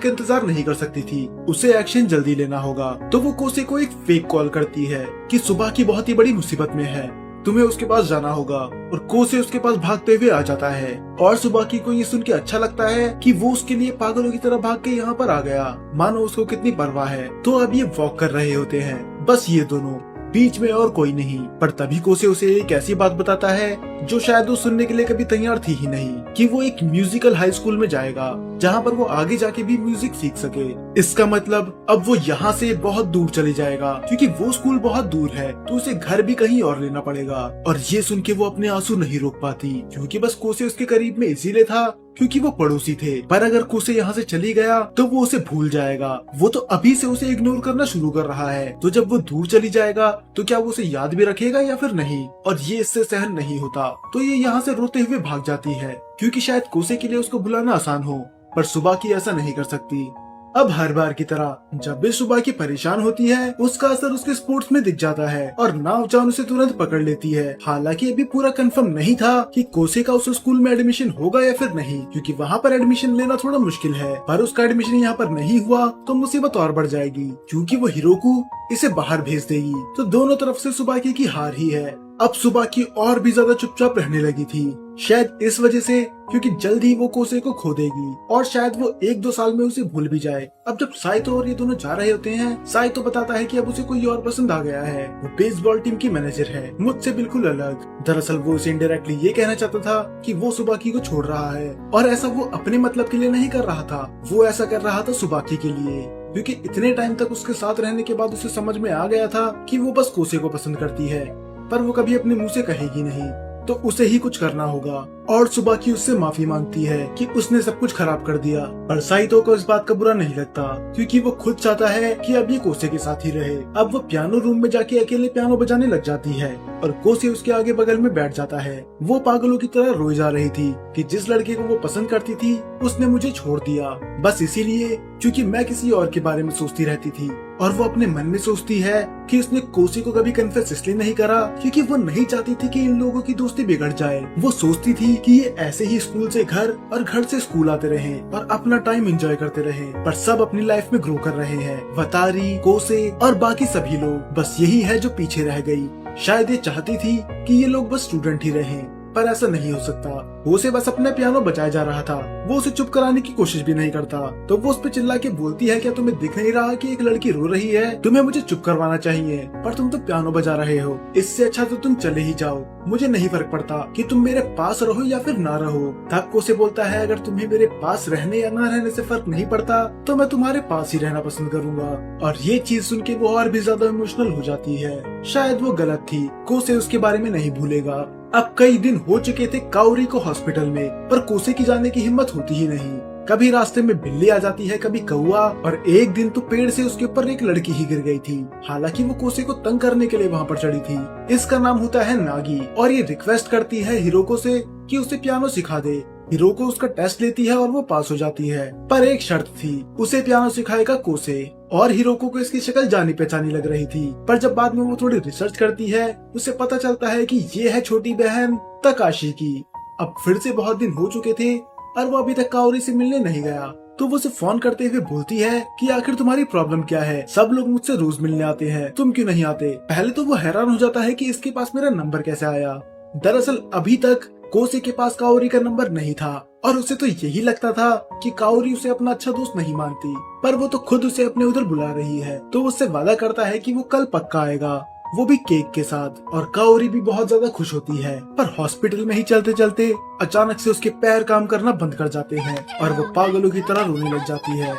का इंतजार नहीं कर सकती थी, उसे एक्शन जल्दी लेना होगा। तो वो कोसे को एक फेक कॉल करती है कि सुबाकी बहुत ही बड़ी मुसीबत में है, तुम्हें उसके पास जाना होगा। और कोसे उसके पास भागते हुए आ जाता है और सुबाकी को ये सुन के अच्छा लगता है कि वो उसके लिए पागलों की तरह भाग के यहाँ पर आ गया, मानो उसको कितनी परवाह है। तो अब ये वॉक कर रहे होते हैं, बस ये दोनों, बीच में और कोई नहीं। पर तभी कोसे उसे एक ऐसी बात बताता है जो शायद वो सुनने के लिए कभी तैयार थी ही नहीं, कि वो एक म्यूजिकल हाई स्कूल में जाएगा जहाँ पर वो आगे जाके भी म्यूजिक सीख सके। इसका मतलब अब वो यहाँ से बहुत दूर चले जाएगा, क्योंकि वो स्कूल बहुत दूर है तो उसे घर भी कहीं और लेना पड़ेगा। और ये सुन के वो अपने आंसू नहीं रोक पाती, क्योंकि बस कोसे उसके करीब में इसीलिए था क्योंकि वो पड़ोसी थे। पर अगर कोसे यहाँ से चली गया तो वो उसे भूल जाएगा, वो तो अभी से उसे इग्नोर करना शुरू कर रहा है। तो जब वो दूर चली जाएगा तो क्या वो उसे याद भी रखेगा या फिर नहीं, और ये इससे सहन नहीं होता। तो ये यहाँ से रोते हुए भाग जाती है, क्योंकि शायद कोसे के लिए उसको भुलाना आसान हो, पर सुबाकी ऐसा नहीं कर सकती। अब हर बार की तरह जब भी सुबाकी परेशान होती है, उसका असर उसके स्पोर्ट्स में दिख जाता है और नाओ-चान उसे तुरंत पकड़ लेती है। हालांकि अभी पूरा कंफर्म नहीं था कि कोसे का उस स्कूल में एडमिशन होगा या फिर नहीं, क्योंकि वहाँ पर एडमिशन लेना थोड़ा मुश्किल है। पर उसका एडमिशन यहाँ पर नहीं हुआ तो मुसीबत और बढ़ जाएगी, क्योंकि वो हिरोको इसे बाहर भेज देगी। तो दोनों तरफ से सुबाकी की हार ही है। अब सुबाकी और भी ज्यादा चुपचाप रहने लगी थी, शायद इस वजह से क्योंकि जल्द ही वो कोसे को खो देगी और शायद वो 1-2 साल में उसे भूल भी जाए। अब जब साइतो और ये दोनों जा रहे होते हैं, साइतो बताता है कि अब उसे कोई और पसंद आ गया है, वो बेसबॉल टीम की मैनेजर है, मुझसे बिल्कुल अलग। दरअसल वो उसे इनडायरेक्टली ये कहना चाहता था कि वो सुबाकी को छोड़ रहा है, और ऐसा वो अपने मतलब के लिए नहीं कर रहा था, वो ऐसा कर रहा था सुबाकी के लिए, क्योंकि इतने टाइम तक उसके साथ रहने के बाद उसे समझ में आ गया था कि वो बस कोसे को पसंद करती है, पर वो कभी अपने मुंह से कहेगी नहीं, तो उसे ही कुछ करना होगा। और सुबाकी उससे माफी मांगती है कि उसने सब कुछ खराब कर दिया, पर साइतो को इस बात का बुरा नहीं लगता, क्योंकि वो खुद चाहता है कि अब ये कोसे के साथ ही रहे। अब वो पियानो रूम में जाके अकेले पियानो बजाने लग जाती है और कोसे उसके आगे बगल में बैठ जाता है। वो पागलों की तरह रोई जा रही थी कि जिस लड़के को वो पसंद करती थी उसने मुझे छोड़ दिया, बस इसीलिए क्योंकि मैं किसी और के बारे में सोचती रहती थी। और वो अपने मन में सोचती है कि उसने कोसे को कभी कन्फेस इसलिए नहीं करा क्योंकि वो नहीं चाहती थी कि इन लोगों की दोस्ती बिगड़ जाए। वो सोचती थी कि ये ऐसे ही स्कूल से घर और घर से स्कूल आते रहे और अपना टाइम एंजॉय करते रहे, पर सब अपनी लाइफ में ग्रो कर रहे हैं, वतारी, कोसे और बाकी सभी लोग। बस यही है जो पीछे रह गई। शायद ये चाहती थी कि ये लोग बस स्टूडेंट ही रहें, पर ऐसा नहीं हो सकता। वो उसे बस अपना पियानो बजाया जा रहा था, वो उसे चुप कराने की कोशिश भी नहीं करता। तो वो उस पे चिल्ला के बोलती है, क्या तुम्हें दिख नहीं रहा कि एक लड़की रो रही है? तुम्हें मुझे चुप करवाना चाहिए, पर तुम तो पियानो बजा रहे हो। इससे अच्छा तो तुम चले ही जाओ, मुझे नहीं फर्क पड़ता कि तुम मेरे पास रहो या फिर ना रहो। तब कोसे बोलता है, अगर तुम्हें मेरे पास रहने या ना रहने से फर्क नहीं पड़ता तो मैं तुम्हारे पास ही रहना पसंद करूंगा। और ये चीज सुन के वो और भी ज्यादा इमोशनल हो जाती है। शायद वो गलत थी, कोसे उसके बारे में नहीं भूलेगा। अब कई दिन हो चुके थे काओरी को हॉस्पिटल में, पर कोसे की जाने की हिम्मत होती ही नहीं। कभी रास्ते में बिल्ली आ जाती है, कभी कौआ, और एक दिन तो पेड़ से उसके ऊपर एक लड़की ही गिर गई थी। हालांकि वो कोसे को तंग करने के लिए वहाँ पर चढ़ी थी। इसका नाम होता है नागी, और ये रिक्वेस्ट करती है हिरोको से कि उसे पियानो सिखा दे। हिरोको उसका टेस्ट लेती है और वो पास हो जाती है, पर एक शर्त थी, उसे पियानो सिखाएगा कोसे। और हिरोको को इसकी शक्ल जानी पहचानी लग रही थी, पर जब बाद में वो थोड़ी रिसर्च करती है उसे पता चलता है कि ये है छोटी बहन तकाशी की। अब फिर से बहुत दिन हो चुके थे और वो अभी तक काओरी से मिलने नहीं गया। तो वो उसे फोन करते हुए बोलती है कि आखिर तुम्हारी प्रॉब्लम क्या है? सब लोग मुझसे रोज मिलने आते हैं, तुम क्यों नहीं आते? पहले तो वो हैरान हो जाता है कि इसके पास मेरा नंबर कैसे आया। दरअसल अभी तक कोसे के पास काओरी का नंबर नहीं था और उसे तो यही लगता था कि काओरी उसे अपना अच्छा दोस्त नहीं मानती, पर वो तो खुद उसे अपने उधर बुला रही है। तो उससे वादा करता है कि वो कल पक्का आएगा, वो भी केक के साथ। और काओरी भी बहुत ज्यादा खुश होती है, पर हॉस्पिटल में ही चलते चलते अचानक से उसके पैर काम करना बंद कर जाते हैं और वो पागलों की तरह रोने लग जाती है।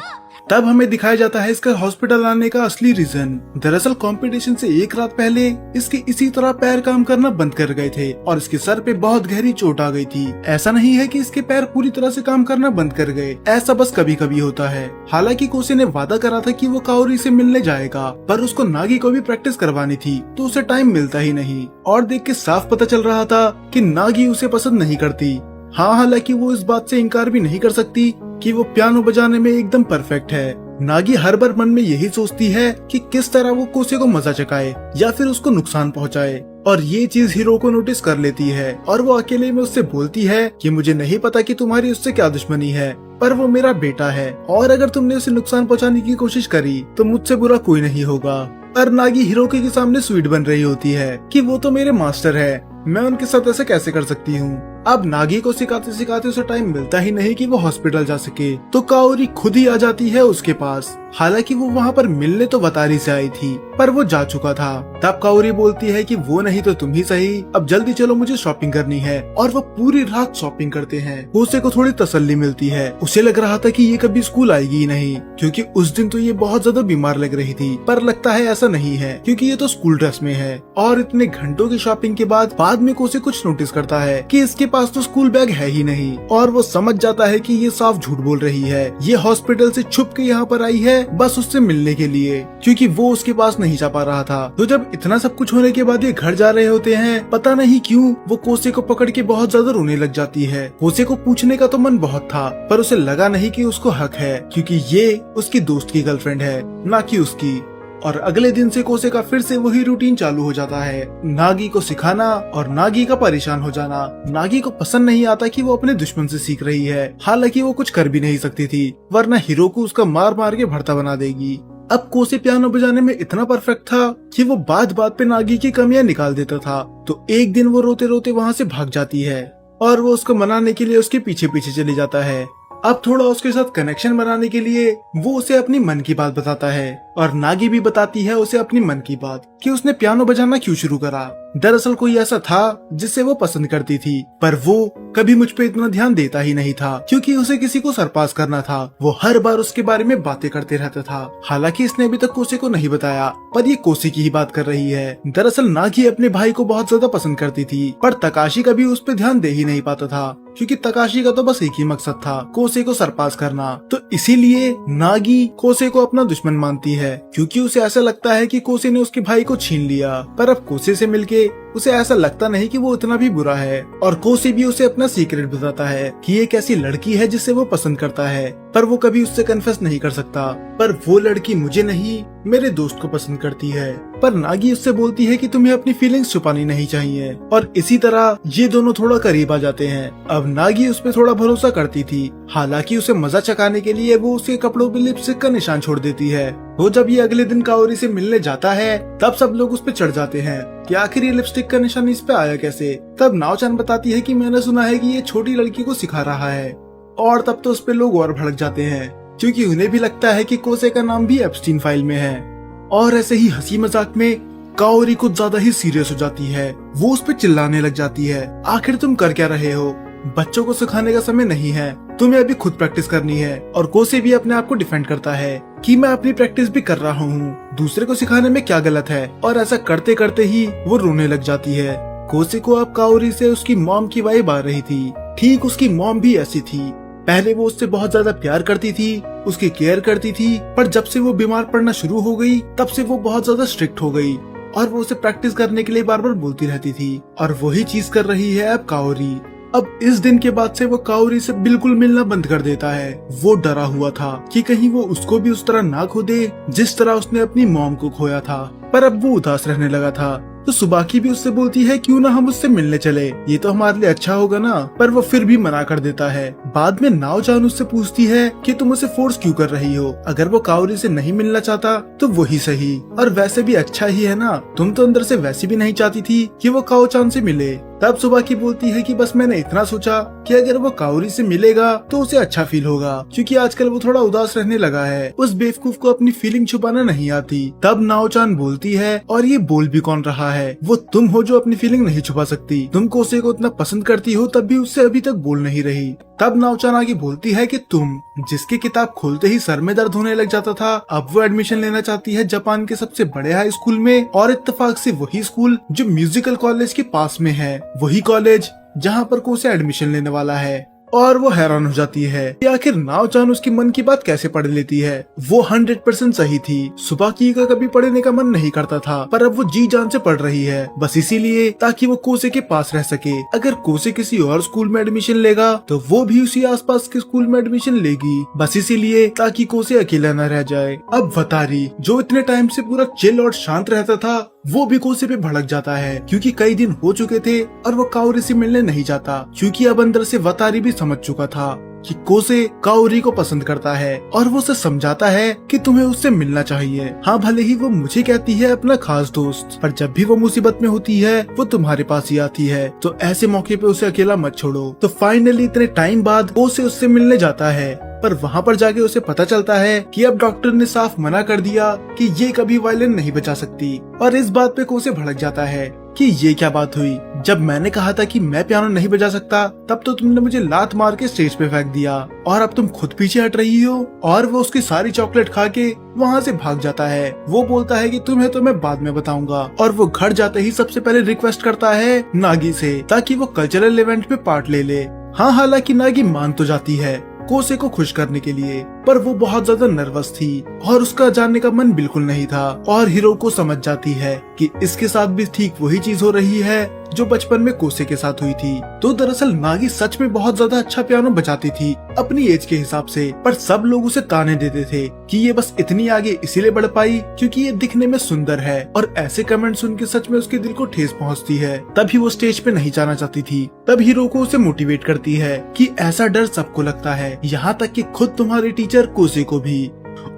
तब हमें दिखाया जाता है इसका हॉस्पिटल आने का असली रीजन। दरअसल कंपटीशन से एक रात पहले इसके इसी तरह पैर काम करना बंद कर गए थे और इसके सर पे बहुत गहरी चोट आ गई थी। ऐसा नहीं है कि इसके पैर पूरी तरह से काम करना बंद कर गए, ऐसा बस कभी कभी होता है। हालांकि कोसे ने वादा करा था कि वो काओरी से मिलने जाएगा, पर उसको नागी को भी प्रैक्टिस करवानी थी तो उसे टाइम मिलता ही नहीं। और देख के साफ पता चल रहा था कि नागी उसे पसंद नहीं करती। हाँ, हालांकि वो इस बात से इनकार भी नहीं कर सकती कि वो पियानो बजाने में एकदम परफेक्ट है। नागी हर बार मन में यही सोचती है कि किस तरह वो कोसे को मजा चकाए या फिर उसको नुकसान पहुंचाए, और ये चीज हीरो को नोटिस कर लेती है और वो अकेले में उससे बोलती है कि मुझे नहीं पता कि तुम्हारी उससे क्या दुश्मनी है, पर वो मेरा बेटा है और अगर तुमने उसे नुकसान पहुंचाने की कोशिश करी तो मुझसे बुरा कोई नहीं होगा। पर नागी हिरोकी के सामने स्वीट बन रही होती है कि वो तो मेरे मास्टर है, मैं उनके साथ ऐसे कैसे कर सकती हूँ। अब नागी को सिखाते सिखाते उसे टाइम मिलता ही नहीं कि वो हॉस्पिटल जा सके, तो काओरी खुद ही आ जाती है उसके पास। हालांकि वो वहाँ पर मिलने तो बतारी से आई थी, पर वो जा चुका था। तब काओरी बोलती है कि वो नहीं तो तुम ही सही, अब जल्दी चलो मुझे शॉपिंग करनी है। और वो पूरी रात शॉपिंग करते हैं। कोसे को थोड़ी तसल्ली मिलती है, उसे लग रहा था कि ये कभी स्कूल आएगी ही नहीं, क्योंकि उस दिन तो ये बहुत ज्यादा बीमार लग रही थी। पर लगता है ऐसा नहीं है, क्योंकि ये तो स्कूल ड्रेस में है। और इतने घंटों की शॉपिंग के बाद में कोसे कुछ नोटिस करता है कि इसके पास तो स्कूल बैग है ही नहीं, और वो समझ जाता है कि ये साफ झूठ बोल रही है। ये हॉस्पिटल से छुप के यहाँ पर आई है बस उससे मिलने के लिए, क्योंकि वो उसके पास नहीं जा पा रहा था। तो जब इतना सब कुछ होने के बाद ये घर जा रहे होते हैं, पता नहीं क्यों वो कोसे को पकड़ के बहुत ज्यादा रोने लग जाती है। कोसे को पूछने का तो मन बहुत था, पर उसे लगा नहीं कि उसको हक है, क्योंकि ये उसकी दोस्त की गर्लफ्रेंड है, ना कि उसकी। और अगले दिन से कोसे का फिर से वही रूटीन चालू हो जाता है, नागी को सिखाना और नागी का परेशान हो जाना। नागी को पसंद नहीं आता कि वो अपने दुश्मन से सीख रही है, हालांकि वो कुछ कर भी नहीं सकती थी, वरना हिरोको उसका मार मार के भरता बना देगी। अब कोसे पियानो बजाने में इतना परफेक्ट था कि वो बात बात पे नागी की कमियां निकाल देता था। तो एक दिन वो रोते रोते वहाँ से भाग जाती है और वो उसको मनाने के लिए उसके पीछे पीछे चली जाता है। अब थोड़ा उसके साथ कनेक्शन बनाने के लिए वो उसे अपनी मन की बात बताता है, और नागी भी बताती है उसे अपनी मन की बात कि उसने पियानो बजाना क्यों शुरू करा। दरअसल कोई ऐसा था जिसे वो पसंद करती थी, पर वो कभी मुझ पे इतना ध्यान देता ही नहीं था, क्योंकि उसे किसी को सरपास करना था। वो हर बार उसके बारे में बातें करते रहता था। हालांकि इसने अभी तक कोसे को नहीं बताया, पर ये कोसे की ही बात कर रही है। दरअसल नागी अपने भाई को बहुत ज्यादा पसंद करती थी, पर तकाशी कभी उस पर ध्यान दे ही नहीं पाता था, क्योंकि तकाशी का तो बस एक ही मकसद था, कोसे को सरपास करना। तो इसीलिए नागी कोसे को अपना दुश्मन मानती है, क्योंकि उसे ऐसा लगता है कि कोसे ने उसके भाई को छीन लिया। पर अब कोसे से मिलके उसे ऐसा लगता नहीं कि वो इतना भी बुरा है, और कोसे भी उसे अपना सीक्रेट बताता है कि एक ऐसी लड़की है जिसे वो पसंद करता है, पर वो कभी उससे कन्फेस नहीं कर सकता। पर वो लड़की मुझे नहीं, मेरे दोस्त को पसंद करती है। पर नागी उससे बोलती है कि तुम्हें अपनी फीलिंग्स छुपानी नहीं चाहिए, और इसी तरह ये दोनों थोड़ा करीब आ जाते हैं। अब नागी उस पर थोड़ा भरोसा करती थी, हालांकि उसे मजा चकाने के लिए वो उसके कपड़ों पे लिपस्टिक का निशान छोड़ देती है। तो जब ये अगले दिन काओरी से मिलने जाता है, तब सब लोग उस पे चढ़ जाते हैं कि आखिर ये लिपस्टिक का निशान इस पे आया कैसे। तब नाओ-चान बताती है कि मैंने सुना है कि ये छोटी लड़की को सिखा रहा है, और तब तो उस पे लोग और भड़क जाते हैं, क्योंकि उन्हें भी लगता है कि कोसे का नाम भी एप्स्टीन फाइल में है। और ऐसे ही हंसी मजाक में काओरी कुछ ज्यादा ही सीरियस हो जाती है। वो उस पे चिल्लाने लग जाती है, आखिर तुम कर क्या रहे हो, बच्चों को सिखाने का समय नहीं है, तुम्हें अभी खुद प्रैक्टिस करनी है। और कोसे भी अपने आप को डिफेंड करता है कि मैं अपनी प्रैक्टिस भी कर रहा हूँ, दूसरे को सिखाने में क्या गलत है। और ऐसा करते करते ही वो रोने लग जाती है। कोसे को अब काओरी से उसकी मॉम की वाइब आ रही थी, ठीक उसकी मॉम भी ऐसी थी। पहले वो उससे बहुत ज्यादा प्यार करती थी, उसकी केयर करती थी, पर जब से वो बीमार पड़ना शुरू हो गई, तब से वो बहुत ज्यादा स्ट्रिक्ट हो गई, और वो उसे प्रैक्टिस करने के लिए बार बार बोलती रहती थी। और वही चीज कर रही है अब काओरी। अब इस दिन के बाद से वो काओरी से बिल्कुल मिलना बंद कर देता है। वो डरा हुआ था कि कहीं वो उसको भी उस तरह ना खो दे जिस तरह उसने अपनी मॉम को खोया था। पर अब वो उदास रहने लगा था। तो सुबाकी भी उससे बोलती है क्यों ना हम उससे मिलने चले, ये तो हमारे लिए अच्छा होगा ना। पर वो फिर भी मना कर देता है। बाद में नाओ-चान उससे पूछती है कि तुम उसे फोर्स क्यों कर रही हो, अगर वो काओरी से नहीं मिलना चाहता तो वही सही, और वैसे भी अच्छा ही है ना, तुम तो अंदर से वैसे भी नहीं चाहती थी कि वो काओ-चान से मिले। तब सुबह की बोलती है कि बस मैंने इतना सोचा कि अगर वो काओरी से मिलेगा तो उसे अच्छा फील होगा, क्योंकि आजकल वो थोड़ा उदास रहने लगा है। उस बेवकूफ को अपनी फीलिंग छुपाना नहीं आती। तब नाओ-चान बोलती है, और ये बोल भी कौन रहा है, वो तुम हो जो अपनी फीलिंग नहीं छुपा सकती। तुम कोसे को इतना पसंद करती हो तब भी उससे अभी तक बोल नहीं रही। तब नाओ-चान आगे बोलती है कि तुम जिसकी किताब खोलते ही सर में दर्द होने लग जाता था, अब वो एडमिशन लेना चाहती है जापान के सबसे बड़े हाई स्कूल में, और इत्तेफाक से वही स्कूल जो म्यूजिकल कॉलेज के पास में है, वही कॉलेज जहाँ पर कोसे एडमिशन लेने वाला है। और वो हैरान हो जाती है कि आखिर नाओ-चान उसकी मन की बात कैसे पढ़ लेती है। वो 100% सही थी। सुबह की का कभी पढ़ने का मन नहीं करता था, पर अब वो जी जान से पढ़ रही है, बस इसीलिए ताकि वो कोसे के पास रह सके। अगर कोसे किसी और स्कूल में एडमिशन लेगा तो वो भी उसी आसपास के स्कूल में एडमिशन लेगी, बस इसीलिए ताकि कोसे अकेला न रह जाए। अब वतारी जो इतने टाइम से पूरा चिल और शांत रहता था, वो भी कोसे पे भड़क जाता है, क्योंकि कई दिन हो चुके थे और वो काओरी से मिलने नहीं जाता, क्योंकि अब अंदर से वतारी भी समझ चुका था कि कोसे काओरी को पसंद करता है, और वो उसे समझाता है कि तुम्हें उससे मिलना चाहिए। हाँ, भले ही वो मुझे कहती है अपना खास दोस्त, पर जब भी वो मुसीबत में होती है वो तुम्हारे पास ही आती है, तो ऐसे मौके पे उसे अकेला मत छोड़ो। तो फाइनली इतने टाइम बाद कोसे उससे मिलने जाता है, पर वहाँ पर जाके उसे पता चलता है कि अब डॉक्टर ने साफ मना कर दिया कि ये कभी वायलिन नहीं बचा सकती। और इस बात पे कोसे भड़क जाता है कि ये क्या बात हुई, जब मैंने कहा था कि मैं पियानो नहीं बजा सकता तब तो तुमने मुझे लात मार के स्टेज पे फेंक दिया, और अब तुम खुद पीछे हट रही हो। और वो उसकी सारी चॉकलेट खा के वहाँ से भाग जाता है। वो बोलता है कि तुम्हें तो मैं बाद में बताऊंगा, और वो घर जाते ही सबसे पहले रिक्वेस्ट करता है नागी से, ताकि वो कल्चरल इवेंट में पार्ट ले ले। हाँ, हालांकि नागी मान तो जाती है कोसे को खुश करने के लिए, पर वो बहुत ज्यादा नर्वस थी और उसका जानने का मन बिल्कुल नहीं था। और हीरो को समझ जाती है कि इसके साथ भी ठीक वही चीज हो रही है जो बचपन में कोसे के साथ हुई थी। तो दरअसल नागी सच में बहुत ज्यादा अच्छा पियानो बजाती थी अपनी एज के हिसाब से, पर सब लोग उसे ताने देते थे कि ये बस इतनी आगे इसीलिए बढ़ पाई क्योंकि ये दिखने में सुंदर है। और ऐसे कमेंट सुन के सच में उसके दिल को ठेस पहुंचती है। तभी वो स्टेज पे नहीं जाना चाहती थी। तब हीरो को उसे मोटिवेट करती है कि ऐसा डर सबको लगता है, यहाँ तक कि खुद तुम्हारे टीचर कोसे को भी।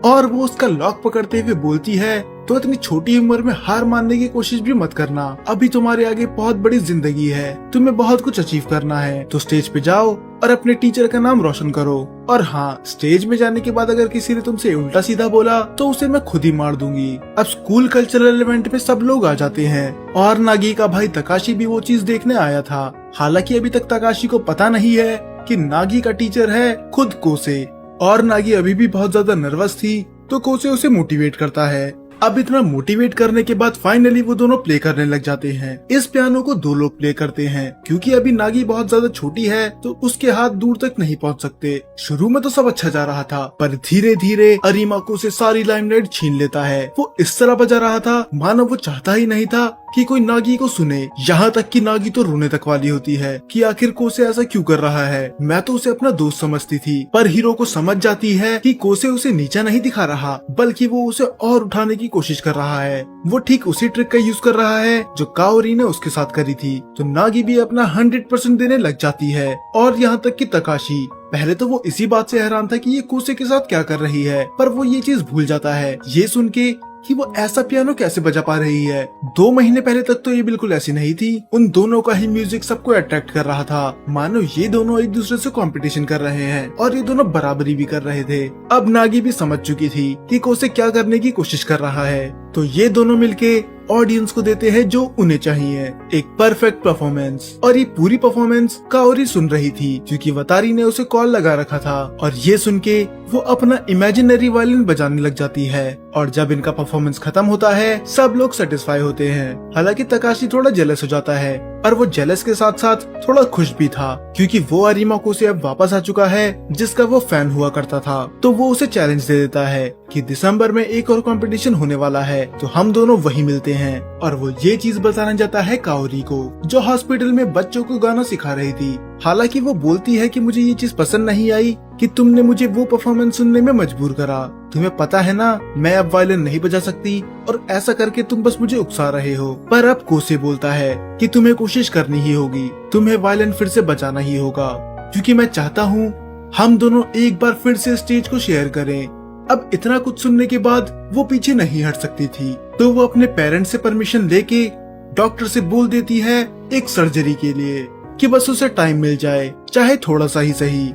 और वो उसका लॉक पकड़ते हुए बोलती है, तो इतनी छोटी उम्र में हार मानने की कोशिश भी मत करना, अभी तुम्हारे आगे बहुत बड़ी जिंदगी है, तुम्हें बहुत कुछ अचीव करना है। तो स्टेज पे जाओ और अपने टीचर का नाम रोशन करो। और हाँ, स्टेज में जाने के बाद अगर किसी ने तुमसे उल्टा सीधा बोला तो उसे मैं खुद ही मार दूंगी। अब स्कूल कल्चरल इवेंट में सब लोग आ जाते हैं, और नागी का भाई तकाशी भी वो चीज देखने आया था। हालांकि अभी तक तकाशी को पता नहीं है कि नागी का टीचर है खुद कोसे। और नागी अभी भी बहुत ज्यादा नर्वस थी, तो कोसे उसे मोटिवेट करता है। अब इतना मोटिवेट करने के बाद फाइनली वो दोनों प्ले करने लग जाते हैं। इस पियानो को दो लोग प्ले करते हैं, क्योंकि अभी नागी बहुत ज्यादा छोटी है तो उसके हाथ दूर तक नहीं पहुंच सकते। शुरू में तो सब अच्छा जा रहा था, पर धीरे धीरे अरीमा को से सारी लाइमलाइट छीन लेता है। वो इस तरह बजा रहा था मानो वो चाहता ही नहीं था कि कोई नागी को सुने। यहाँ तक कि नागी तो रोने तक वाली होती है कि आखिर कोसे ऐसा क्यों कर रहा है, मैं तो उसे अपना दोस्त समझती थी। पर हीरो को समझ जाती है कि कोसे उसे नीचा नहीं दिखा रहा, बल्कि वो उसे और उठाने की कोशिश कर रहा है। वो ठीक उसी ट्रिक का यूज कर रहा है जो काओरी ने उसके साथ करी थी। तो नागी भी अपना 100% देने लग जाती है। और यहाँ तक कि तकाशी पहले तो वो इसी बात से हैरान था कि ये कोसे के साथ क्या कर रही है, पर वो ये चीज भूल जाता है ये सुन के कि वो ऐसा पियानो कैसे बजा पा रही है। 2 महीने पहले तक तो ये बिल्कुल ऐसी नहीं थी। उन दोनों का ही म्यूजिक सबको अट्रैक्ट कर रहा था, मानो ये दोनों एक दूसरे से कंपटीशन कर रहे हैं, और ये दोनों बराबरी भी कर रहे थे। अब नागी भी समझ चुकी थी कि कोसे क्या करने की कोशिश कर रहा है, तो ये दोनों मिलके ऑडियंस को देते हैं जो उन्हें चाहिए, एक परफेक्ट परफॉर्मेंस। और ये पूरी परफॉर्मेंस काओरी सुन रही थी, क्योंकि वतारी ने उसे कॉल लगा रखा था। और ये सुन के वो अपना इमेजिनरी वायलिन बजाने लग जाती है। और जब इनका परफॉर्मेंस खत्म होता है सब लोग सेटिस्फाई होते हैं। हालांकि तकाशी थोड़ा जेलस हो जाता है, पर वो जेलस के साथ साथ थोड़ा खुश भी था, क्योंकि वो अरीमा को से अब वापस आ चुका है जिसका वो फैन हुआ करता था। तो वो उसे चैलेंज दे देता है कि दिसंबर में एक और कंपटीशन होने वाला है, तो हम दोनों वही मिलते हैं। और वो ये चीज बताने जाता है काओरी को, जो हॉस्पिटल में बच्चों को गाना सिखा रही थी। हालांकि वो बोलती है कि मुझे ये चीज पसंद नहीं आई कि तुमने मुझे वो परफॉर्मेंस सुनने में मजबूर करा। तुम्हें पता है ना मैं अब वायलिन नहीं बजा सकती, और ऐसा करके तुम बस मुझे उकसा रहे हो। पर अब कोसे बोलता है कि तुम्हें कोशिश करनी ही होगी, तुम्हें वायलिन फिर से बजाना ही होगा, क्योंकि मैं चाहता हूँ हम दोनों एक बार फिर से स्टेज को शेयर करें। अब इतना कुछ सुनने के बाद वो पीछे नहीं हट सकती थी, तो वो अपने पेरेंट्स से परमिशन लेके डॉक्टर से बोल देती है एक सर्जरी के लिए कि बस उसे टाइम मिल जाए, चाहे थोड़ा सा ही सही।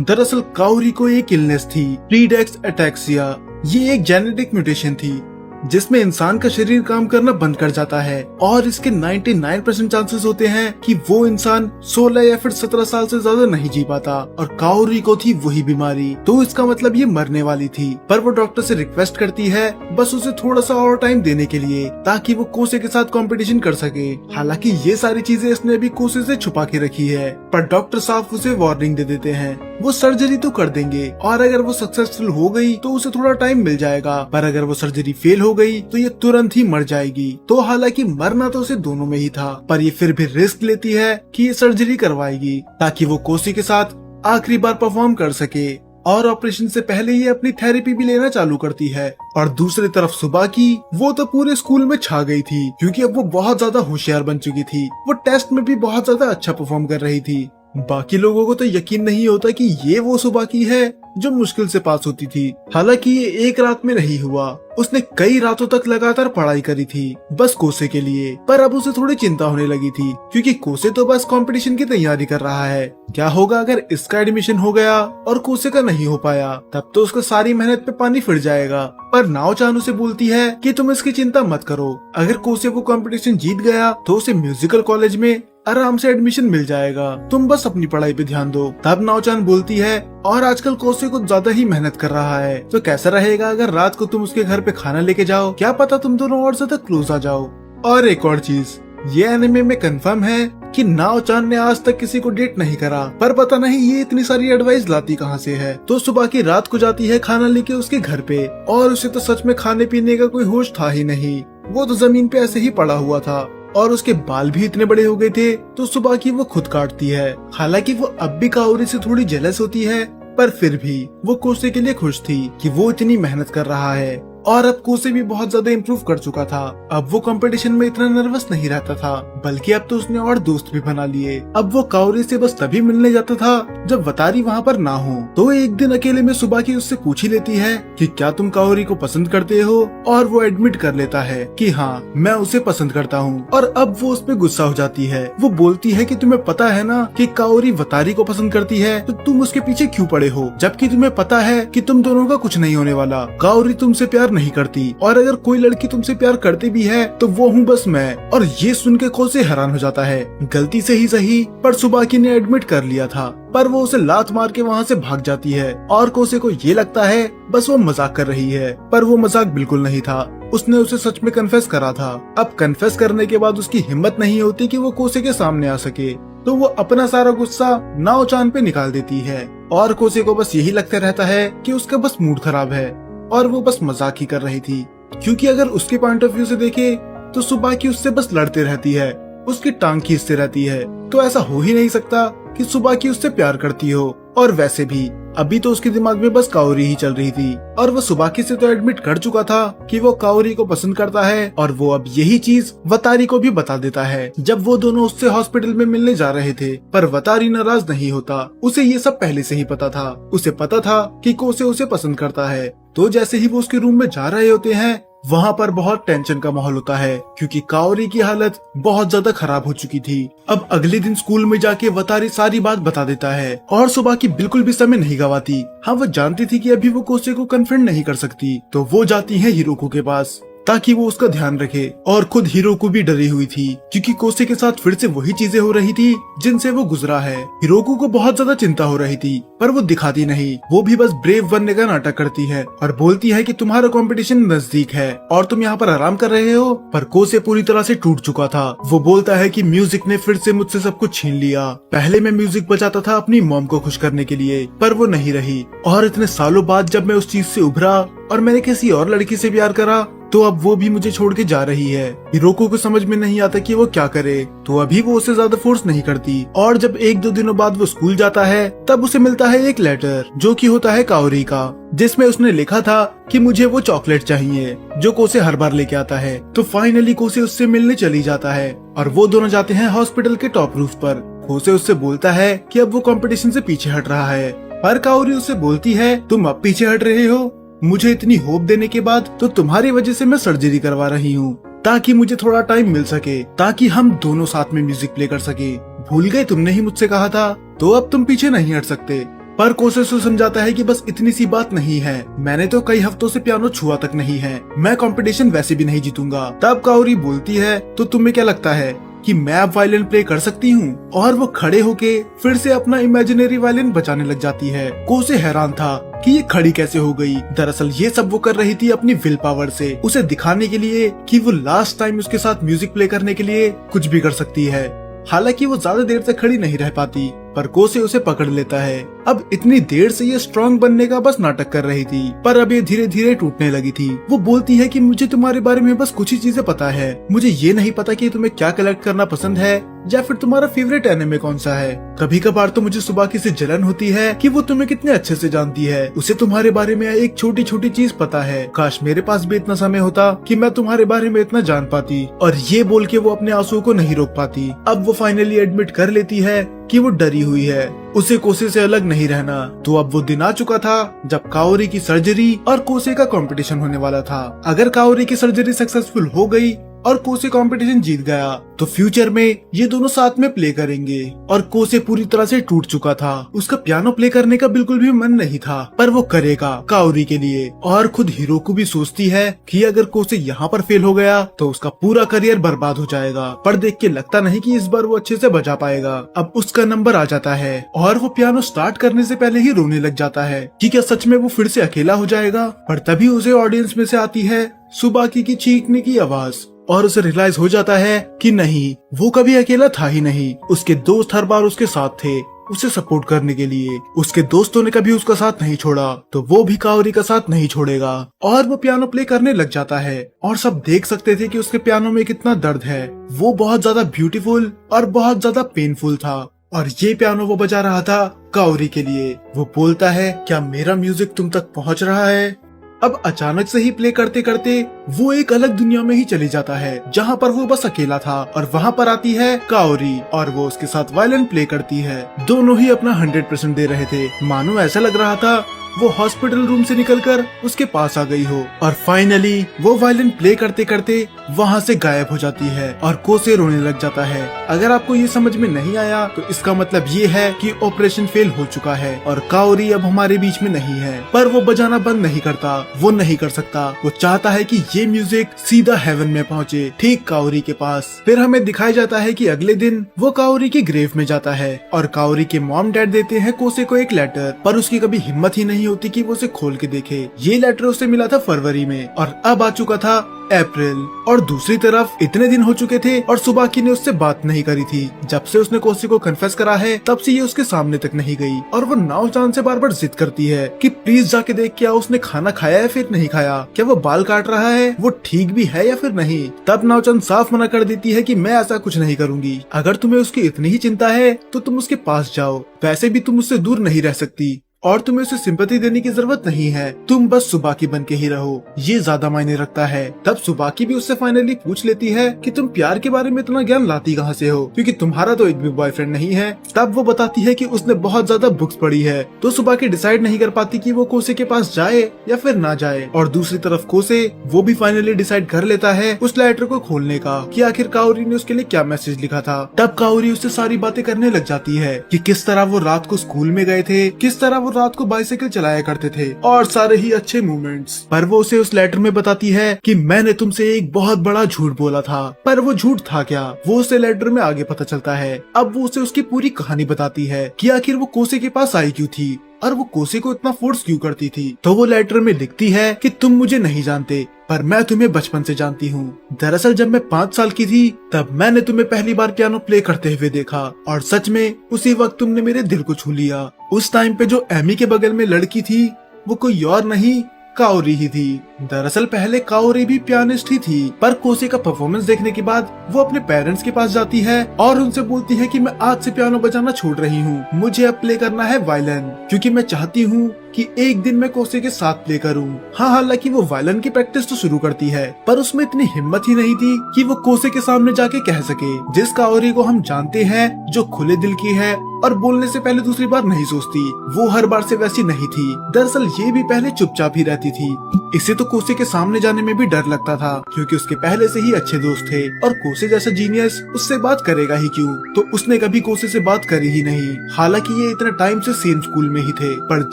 दरअसल काओरी को एक इलनेस थी, प्रीडेक्स एटैक्सिया। ये एक जेनेटिक म्यूटेशन थी जिसमें इंसान का शरीर काम करना बंद कर जाता है और इसके 99% चांसेस होते हैं कि वो इंसान 16 या फिर 17 साल से ज्यादा नहीं जी पाता। और काओरी को थी वही बीमारी, तो इसका मतलब ये मरने वाली थी। पर वो डॉक्टर से रिक्वेस्ट करती है बस उसे थोड़ा सा और टाइम देने के लिए, ताकि वो कोसे के साथ कंपटीशन कर सके। हालांकि ये सारी चीजें इसने अभी कोसे से छुपा के रखी है, पर डॉक्टर साफ उसे वार्निंग दे देते हैं वो सर्जरी तो कर देंगे और अगर वो सक्सेसफुल हो गई तो उसे थोड़ा टाइम मिल जाएगा, पर अगर वो सर्जरी फेल हो गई तो ये तुरंत ही मर जाएगी। तो हालांकि मरना तो उसे दोनों में ही था, पर ये फिर भी रिस्क लेती है कि ये सर्जरी करवाएगी ताकि वो कोसी के साथ आखिरी बार परफॉर्म कर सके। और ऑपरेशन से पहले ये अपनी थेरेपी भी लेना चालू करती है। और दूसरी तरफ सुबह की, वो तो पूरे स्कूल में छा गई थी क्योंकि अब वो बहुत ज्यादा होशियार बन चुकी थी। वो टेस्ट में भी बहुत ज्यादा अच्छा परफॉर्म कर रही थी। बाकी लोगों को तो यकीन नहीं होता कि ये वो सुबह की है जो मुश्किल से पास होती थी। हालांकि ये एक रात में नहीं हुआ, उसने कई रातों तक लगातार पढ़ाई करी थी बस कोसे के लिए। पर अब उसे थोड़ी चिंता होने लगी थी क्योंकि कोसे तो बस कंपटीशन की तैयारी कर रहा है। क्या होगा अगर इसका एडमिशन हो गया और कोसे का नहीं हो पाया, तब तो उसका सारी मेहनत पे पानी फिर जाएगा। पर नाओ चान उसे बोलती है कि तुम इसकी चिंता मत करो, अगर कोसे वो कंपटीशन जीत गया तो उसे म्यूजिकल कॉलेज में आराम से एडमिशन मिल जाएगा, तुम बस अपनी पढ़ाई पे ध्यान दो। तब नाओचान बोलती है और आजकल कोसे कुछ ज्यादा ही मेहनत कर रहा है, तो कैसा रहेगा अगर रात को तुम उसके घर पे खाना लेके जाओ, क्या पता तुम दोनों और ज्यादा क्लोज आ जाओ। और एक और चीज, ये एनिमे में कंफर्म है कि नाओचान ने आज तक किसी को डेट नहीं करा, पर पता नहीं ये इतनी सारी एडवाइस लाती कहाँ से है। तो सुबह की रात को जाती है खाना लेके उसके घर पे, और उसे तो सच में खाने पीने का कोई होश था ही नहीं। वो तो जमीन पे ऐसे ही पड़ा हुआ था और उसके बाल भी इतने बड़े हो गए थे, तो सुबह की वो खुद काटती है। हालांकि वो अब भी काओरी से थोड़ी जेलस होती है, पर फिर भी वो कोसे के लिए खुश थी कि वो इतनी मेहनत कर रहा है। और अब कोसे भी बहुत ज्यादा इम्प्रूव कर चुका था। अब वो कंपटीशन में इतना नर्वस नहीं रहता था, बल्कि अब तो उसने और दोस्त भी बना लिए। अब वो काओरी से बस तभी मिलने जाता था जब वतारी वहाँ पर ना हो। तो एक दिन अकेले में सुबह की उससे पूछ ही लेती है कि क्या तुम काओरी को पसंद करते हो, और वो एडमिट कर लेता है कि हाँ मैं उसे पसंद करता हूँ। और अब वो उस पे गुस्सा हो जाती है। वो बोलती है कि तुम्हें पता है ना कि काओरी वतारी को पसंद करती है, तो तुम उसके पीछे क्यों पड़े हो, जबकि तुम्हें पता है कि तुम दोनों का कुछ नहीं होने वाला। काओरी तुमसे प्यार नहीं करती, और अगर कोई लड़की तुमसे प्यार करती भी है तो वो हूँ बस मैं। और ये सुन के कोसे हैरान हो जाता है। गलती से ही सही, पर सुबाकी ने एडमिट कर लिया था, पर वो उसे लात मार के वहाँ से भाग जाती है। और कोसे को ये लगता है बस वो मजाक कर रही है, पर वो मजाक बिल्कुल नहीं था। उसने उसे सच में कन्फेस करा था। अब कन्फेस करने के बाद उसकी हिम्मत नहीं होती कि वो कोसे के सामने आ सके, तो वो अपना सारा गुस्सा नाओचान पे निकाल देती है। और कोसे को बस यही लगता रहता है कि उसका बस मूड खराब है और वो बस मजाक ही कर रही थी, क्योंकि अगर उसके पॉइंट ऑफ व्यू से देखे तो सुबाकी उससे बस लड़ते रहती है, उसकी टांग खींचते रहती है। तो ऐसा हो ही नहीं सकता कि सुबाकी उससे प्यार करती हो। और वैसे भी अभी तो उसके दिमाग में बस काओरी ही चल रही थी, और वो सुबाकी से तो एडमिट कर चुका था कि वो काओरी को पसंद करता है। और वो अब यही चीज वतारी को भी बता देता है जब वो दोनों उससे हॉस्पिटल में मिलने जा रहे थे। पर वतारी नाराज नहीं होता, उसे ये सब पहले से ही पता था। उसे पता था कि कोसे उसे पसंद करता है। तो जैसे ही वो उसके रूम में जा रहे होते हैं, वहाँ पर बहुत टेंशन का माहौल होता है, क्योंकि काओरी की हालत बहुत ज्यादा खराब हो चुकी थी। अब अगले दिन स्कूल में जाके वतारी सारी बात बता देता है, और सुबह की बिल्कुल भी समय नहीं गवाती। हाँ, वो जानती थी कि अभी वो कोसे को कन्फ्रंट नहीं कर सकती, तो वो जाती है हिरोको के पास ताकि वो उसका ध्यान रखे। और खुद हिरोको भी डरी हुई थी, क्योंकि कोसे के साथ फिर से वही चीजें हो रही थी जिनसे वो गुजरा है। हिरोको को बहुत ज्यादा चिंता हो रही थी, पर वो दिखाती नहीं। वो भी बस ब्रेव बनने का नाटक करती है और बोलती है कि तुम्हारा कंपटीशन नजदीक है और तुम यहाँ पर आराम कर रहे हो। पर कोसे पूरी तरह से टूट चुका था। वो बोलता है कि म्यूजिक ने फिर से मुझसे सब कुछ छीन लिया। पहले मैं म्यूजिक बजाता था अपनी मॉम को खुश करने के लिए, पर वो नहीं रही। और इतने सालों बाद जब मैं उस चीज से उभरा और मैंने किसी और लड़की से प्यार करा, तो अब वो भी मुझे छोड़ के जा रही है। हिरोको को समझ में नहीं आता कि वो क्या करे, तो अभी वो उसे ज्यादा फोर्स नहीं करती। और जब 1-2 दिनों बाद वो स्कूल जाता है, तब उसे मिलता है एक लेटर, जो कि होता है काओरी का, जिसमें उसने लिखा था कि मुझे वो चॉकलेट चाहिए जो कोसे हर बार लेके आता है। तो फाइनली कोसे उससे मिलने चली जाता है और वो दोनों जाते हैं हॉस्पिटल के टॉप रूफ पर। कोसे उससे बोलता है कि अब वो कंपटीशन से पीछे हट रहा है, पर काओरी उससे बोलती है तुम अब पीछे हट रहे हो, मुझे इतनी होप देने के बाद तो तुम्हारी वजह से मैं सर्जरी करवा रही हूँ। ताकि मुझे थोड़ा टाइम मिल सके, ताकि हम दोनों साथ में म्यूजिक प्ले कर सके। भूल गए तुमने ही मुझसे कहा था, तो अब तुम पीछे नहीं हट सकते। पर कोसेसो समझाता है कि बस इतनी सी बात नहीं है, मैंने तो कई हफ्तों से पियानो छुआ तक नहीं है, मैं कंपटीशन वैसे भी नहीं जीतूंगा। तब काओरी बोलती है, तो तुम्हें क्या लगता है कि मैं अब वायलिन प्ले कर सकती हूँ? और वो खड़े होके फिर से अपना इमेजिनरी वायलिन बजाने लग जाती है। कोसे हैरान था कि ये खड़ी कैसे हो गई। दरअसल ये सब वो कर रही थी अपनी विल पावर से, उसे दिखाने के लिए कि वो लास्ट टाइम उसके साथ म्यूजिक प्ले करने के लिए कुछ भी कर सकती है। हालांकि वो ज्यादा देर तक खड़ी नहीं रह पाती, पर कोसे उसे पकड़ लेता है। अब इतनी देर से ये स्ट्रांग बनने का बस नाटक कर रही थी, पर अब ये धीरे धीरे टूटने लगी थी। वो बोलती है कि मुझे तुम्हारे बारे में बस कुछ ही चीजें पता है, मुझे ये नहीं पता कि तुम्हें क्या कलेक्ट करना पसंद है या फिर तुम्हारा फेवरेट एनिमे कौन सा है। कभी कभार तो मुझे सुबाकी से जलन होती है कि वो तुम्हें कितने अच्छे से जानती है, उसे तुम्हारे बारे में एक छोटी छोटी चीज पता है। काश मेरे पास भी इतना समय होता कि मैं तुम्हारे बारे में इतना जान पाती। और ये बोल के वो अपने आंसुओं को नहीं रोक पाती। अब वो फाइनली एडमिट कर लेती है कि वो डरी हुई है, उसे कोसे से अलग नहीं रहना। तो अब वो दिन आ चुका था जब काओरी की सर्जरी और कोसे का कंपटीशन होने वाला था। अगर काओरी की सर्जरी सक्सेसफुल हो गई और कोसे कंपटीशन जीत गया तो फ्यूचर में ये दोनों साथ में प्ले करेंगे। और कोसे पूरी तरह से टूट चुका था, उसका पियानो प्ले करने का बिल्कुल भी मन नहीं था, पर वो करेगा काओरी के लिए। और खुद हिरोको भी सोचती है कि अगर कोसे यहाँ पर फेल हो गया तो उसका पूरा करियर बर्बाद हो जाएगा। पर देख के लगता नहीं कि इस बार वो अच्छे से बजा पाएगा। अब उसका नंबर आ जाता है और वो पियानो स्टार्ट करने से पहले ही रोने लग जाता है कि क्या सच में वो फिर से अकेला हो जाएगा। पर तभी उसे ऑडियंस में से आती है सुबाकी की चीखने की आवाज, और उसे रियलाइज हो जाता है कि नहीं, वो कभी अकेला था ही नहीं। उसके दोस्त हर बार उसके साथ थे, उसे सपोर्ट करने के लिए। उसके दोस्तों ने कभी उसका साथ नहीं छोड़ा, तो वो भी काओरी का साथ नहीं छोड़ेगा। और वो पियानो प्ले करने लग जाता है और सब देख सकते थे कि उसके पियानो में कितना दर्द है। वो बहुत ज्यादा ब्यूटीफुल और बहुत ज्यादा पेनफुल था। और ये पियानो वो बजा रहा था काओरी के लिए। वो बोलता है, क्या मेरा म्यूजिक तुम तक पहुंच रहा है? अब अचानक से ही प्ले करते करते वो एक अलग दुनिया में ही चले जाता है, जहाँ पर वो बस अकेला था। और वहाँ पर आती है काओरी और वो उसके साथ वायलिन प्ले करती है। दोनों ही अपना 100% दे रहे थे, मानो ऐसा लग रहा था वो हॉस्पिटल रूम से निकलकर उसके पास आ गई हो। और फाइनली वो वायलिन प्ले करते करते वहाँ से गायब हो जाती है और कोसे रोने लग जाता है। अगर आपको ये समझ में नहीं आया तो इसका मतलब ये है कि ऑपरेशन फेल हो चुका है और काओरी अब हमारे बीच में नहीं है। पर वो बजाना बंद नहीं करता, वो नहीं कर सकता। वो चाहता है कि ये म्यूजिक सीधा हेवन में पहुँचे, ठीक काओरी के पास। फिर हमें दिखाया जाता है कि अगले दिन वो काओरी के ग्रेव में जाता है और काओरी के मॉम डैड देते हैं कोसे को एक लेटर, पर उसकी कभी हिम्मत ही नहीं होती कि वो उसे खोल के देखे। ये लेटर उसे मिला था फरवरी में और अब आ चुका था अप्रैल। और दूसरी तरफ इतने दिन हो चुके थे और सुबाकी ने उससे बात नहीं करी थी। जब से उसने कोसे को कन्फेस करा है तब से ये उसके सामने तक नहीं गई। और वो नाओ-चान से बार बार जिद करती है कि प्लीज जाके देख क्या उसने खाना खाया है फिर नहीं खाया, क्या वो बाल काट रहा है, वो ठीक भी है या फिर नहीं। तब नाओ-चान साफ मना कर देती है कि मैं ऐसा कुछ नहीं करूंगी। अगर तुम्हें उसकी इतनी ही चिंता है तो तुम उसके पास जाओ, वैसे भी तुम उससे दूर नहीं रह सकती और तुम्हें उसे सिंपैथी देने की जरूरत नहीं है, तुम बस सुबाकी बन के ही रहो, ये ज्यादा मायने रखता है। तब सुबाकी भी उससे फाइनली पूछ लेती है कि तुम प्यार के बारे में इतना ज्ञान लाती कहाँ से हो, क्योंकि तुम्हारा तो एक भी बॉयफ्रेंड नहीं है। तब वो बताती है कि उसने बहुत ज्यादा बुक्स पढ़ी है। तो सुबाकी डिसाइड नहीं कर पाती कि वो कोसे के पास जाए या फिर ना जाए। और दूसरी तरफ कोसे, वो भी फाइनली डिसाइड कर लेता है उस लेटर को खोलने का कि आखिर काओरी ने उसके लिए क्या मैसेज लिखा था। तब काओरी उससे सारी बातें करने लग जाती है कि किस तरह वो रात को स्कूल में गए थे, किस तरह रात को बाइसाइकिल चलाया करते थे और सारे ही अच्छे मोमेंट्स। पर वो उसे उस लेटर में बताती है कि मैंने तुमसे एक बहुत बड़ा झूठ बोला था। पर वो झूठ था क्या, वो उसे लेटर में आगे पता चलता है। अब वो उसे उसकी पूरी कहानी बताती है कि आखिर वो कोसे के पास आई क्यों थी और वो कोसे को इतना फोर्स क्यों करती थी। तो वो लेटर में लिखती है कि तुम मुझे नहीं जानते पर मैं तुम्हें बचपन से जानती हूँ। दरअसल जब मैं 5 साल की थी तब मैंने तुम्हें पहली बार पियानो प्ले करते हुए देखा और सच में उसी वक्त तुमने मेरे दिल को छू लिया। उस टाइम पे जो एमी के बगल में लड़की थी वो कोई और नहीं, काओरी ही थी। दरअसल पहले काओरी भी पियानिस्ट ही थी, पर कोसे का परफॉर्मेंस देखने के बाद वो अपने पेरेंट्स के पास जाती है और उनसे बोलती है कि मैं आज से पियानो बजाना छोड़ रही हूँ, मुझे अब प्ले करना है वायलिन, क्योंकि मैं चाहती हूँ कि एक दिन मैं कोसे के साथ प्ले करूँ। हाँ, हालांकि वो वायलिन की प्रैक्टिस तो शुरू करती है पर उसमें इतनी हिम्मत ही नहीं थी कि वो कोसे के सामने जाके कह सके, जिस काओरी को हम जानते हैं जो खुले दिल की है और बोलने से पहले दूसरी बार नहीं सोचती, वो हर बार से वैसी नहीं थी। दरअसल ये भी पहले चुपचाप ही रहती थी। इसे तो कोसे के सामने जाने में भी डर लगता था, क्योंकि उसके पहले से ही अच्छे दोस्त थे और कोसे जैसा जीनियस उससे बात करेगा ही क्यों। तो उसने कभी कोसे से बात करी ही नहीं। हालांकि ये इतना टाइम से सेम स्कूल में ही थे, पर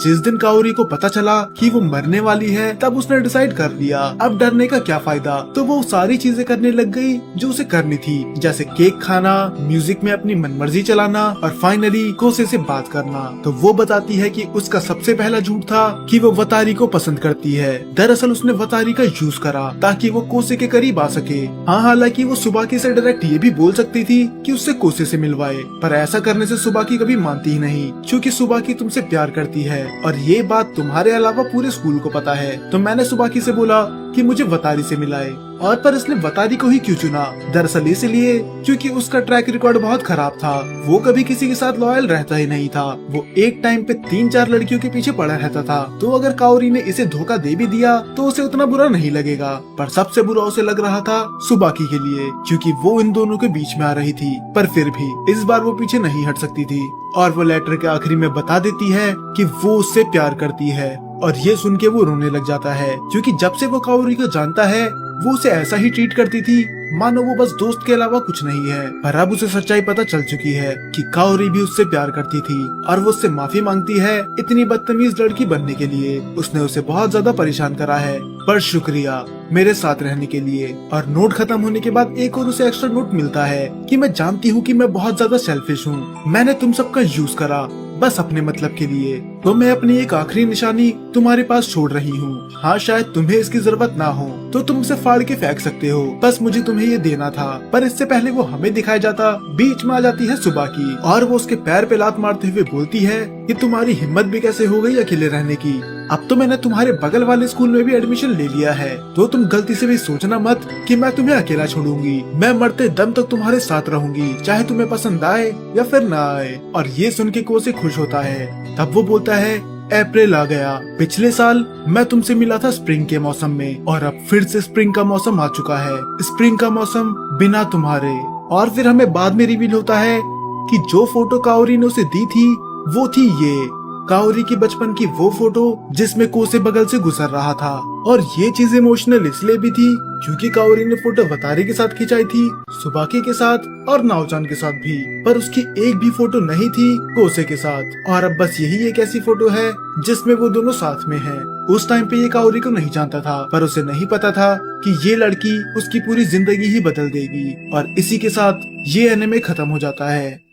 जिस दिन काओरी को पता चला कि वो मरने वाली है, तब उसने डिसाइड कर लिया अब डरने का क्या फायदा। तो वो सारी चीजें करने लग गई जो उसे करनी थी, जैसे केक खाना, म्यूजिक में अपनी मनमर्जी चलाना और फाइनली कोसे से बात करना। तो वो बताती है कि उसका सबसे पहला झूठ था कि वो वतारी को पसंद करती है। दरअसल उसने वतारी का यूज करा ताकि वो कोसे के करीब आ सके। हाँ, हालांकि वो सुबाकी से डायरेक्ट ये भी बोल सकती थी कि उससे कोसे से मिलवाए, पर ऐसा करने से सुबाकी कभी मानती ही नहीं, क्योंकि सुबाकी तुमसे प्यार करती है और ये बात तुम्हारे अलावा पूरे स्कूल को पता है। तो मैंने सुबाकी से बोला कि मुझे वतारी से मिलाए, और पर इसने वतारी को ही क्यों चुना? दरअसल इसलिए क्योंकि उसका ट्रैक रिकॉर्ड बहुत खराब था। वो कभी किसी के साथ लॉयल रहता ही नहीं था। वो एक टाइम पे 3-4 लड़कियों के पीछे पड़ा रहता था। तो अगर काओरी ने इसे धोखा दे भी दिया तो उसे उतना बुरा नहीं लगेगा, पर सबसे बुरा उसे लग रहा था सुबाकी के लिए, क्योंकि वो इन दोनों के बीच में आ रही थी। पर फिर भी इस बार वो पीछे नहीं हट सकती थी और वो लेटर के आखिरी में बता देती है कि वो उससे प्यार करती है। और ये सुन के वो रोने लग जाता है, क्योंकि जब से वो काओरी को जानता है वो उसे ऐसा ही ट्रीट करती थी मानो वो बस दोस्त के अलावा कुछ नहीं है। पर अब उसे सच्चाई पता चल चुकी है कि काओरी भी उससे प्यार करती थी और वो उससे माफी मांगती है इतनी बदतमीज लड़की बनने के लिए। उसने उसे बहुत ज्यादा परेशान करा है, पर शुक्रिया मेरे साथ रहने के लिए। और नोट खत्म होने के बाद एक और उसे एक्स्ट्रा नोट मिलता है कि मैं जानती हूँ कि मैं बहुत ज्यादा सेल्फिश हूँ। मैंने तुम सबका यूज करा बस अपने मतलब के लिए, तो मैं अपनी एक आखिरी निशानी तुम्हारे पास छोड़ रही हूँ। हाँ, शायद तुम्हें इसकी जरूरत ना हो तो तुम इसे फाड़ के फेंक सकते हो, बस मुझे तुम्हें ये देना था। पर इससे पहले वो हमें दिखाया जाता, बीच में आ जाती है सुबाकी और वो उसके पैर पे लात मारते हुए बोलती है कि तुम्हारी हिम्मत भी कैसे हो गई अकेले रहने की। अब तो मैंने तुम्हारे बगल वाले स्कूल में भी एडमिशन ले लिया है, तो तुम गलती से भी सोचना मत कि मैं तुम्हें अकेला छोड़ूंगी। मैं मरते दम तक तुम्हारे साथ रहूंगी, चाहे तुम्हें पसंद आए या फिर ना आए। और ये सुन के कोसे खुश होता है। तब वो बोलता है अप्रैल आ गया। पिछले साल मैं तुमसे मिला था स्प्रिंग के मौसम में और अब फिर से स्प्रिंग का मौसम आ चुका है। स्प्रिंग का मौसम बिना तुम्हारे। और फिर हमें बाद में रिवील होता है कि जो फोटो काओरी ने उसे दी थी वो थी ये काओरी की बचपन की वो फोटो जिसमें कोसे बगल से गुजर रहा था। और ये चीज इमोशनल इसलिए भी थी क्योंकि काओरी ने फोटो वतारी के साथ खिंचाई थी, सुबाकी के साथ और नाओचान के साथ भी, पर उसकी एक भी फोटो नहीं थी कोसे के साथ। और अब बस यही एक ऐसी फोटो है जिसमें वो दोनों साथ में हैं। उस टाइम पे ये काओरी को नहीं जानता था, पर उसे नहीं पता था कि ये लड़की उसकी पूरी जिंदगी ही बदल देगी। और इसी के साथ ये एनिमे खत्म हो जाता है।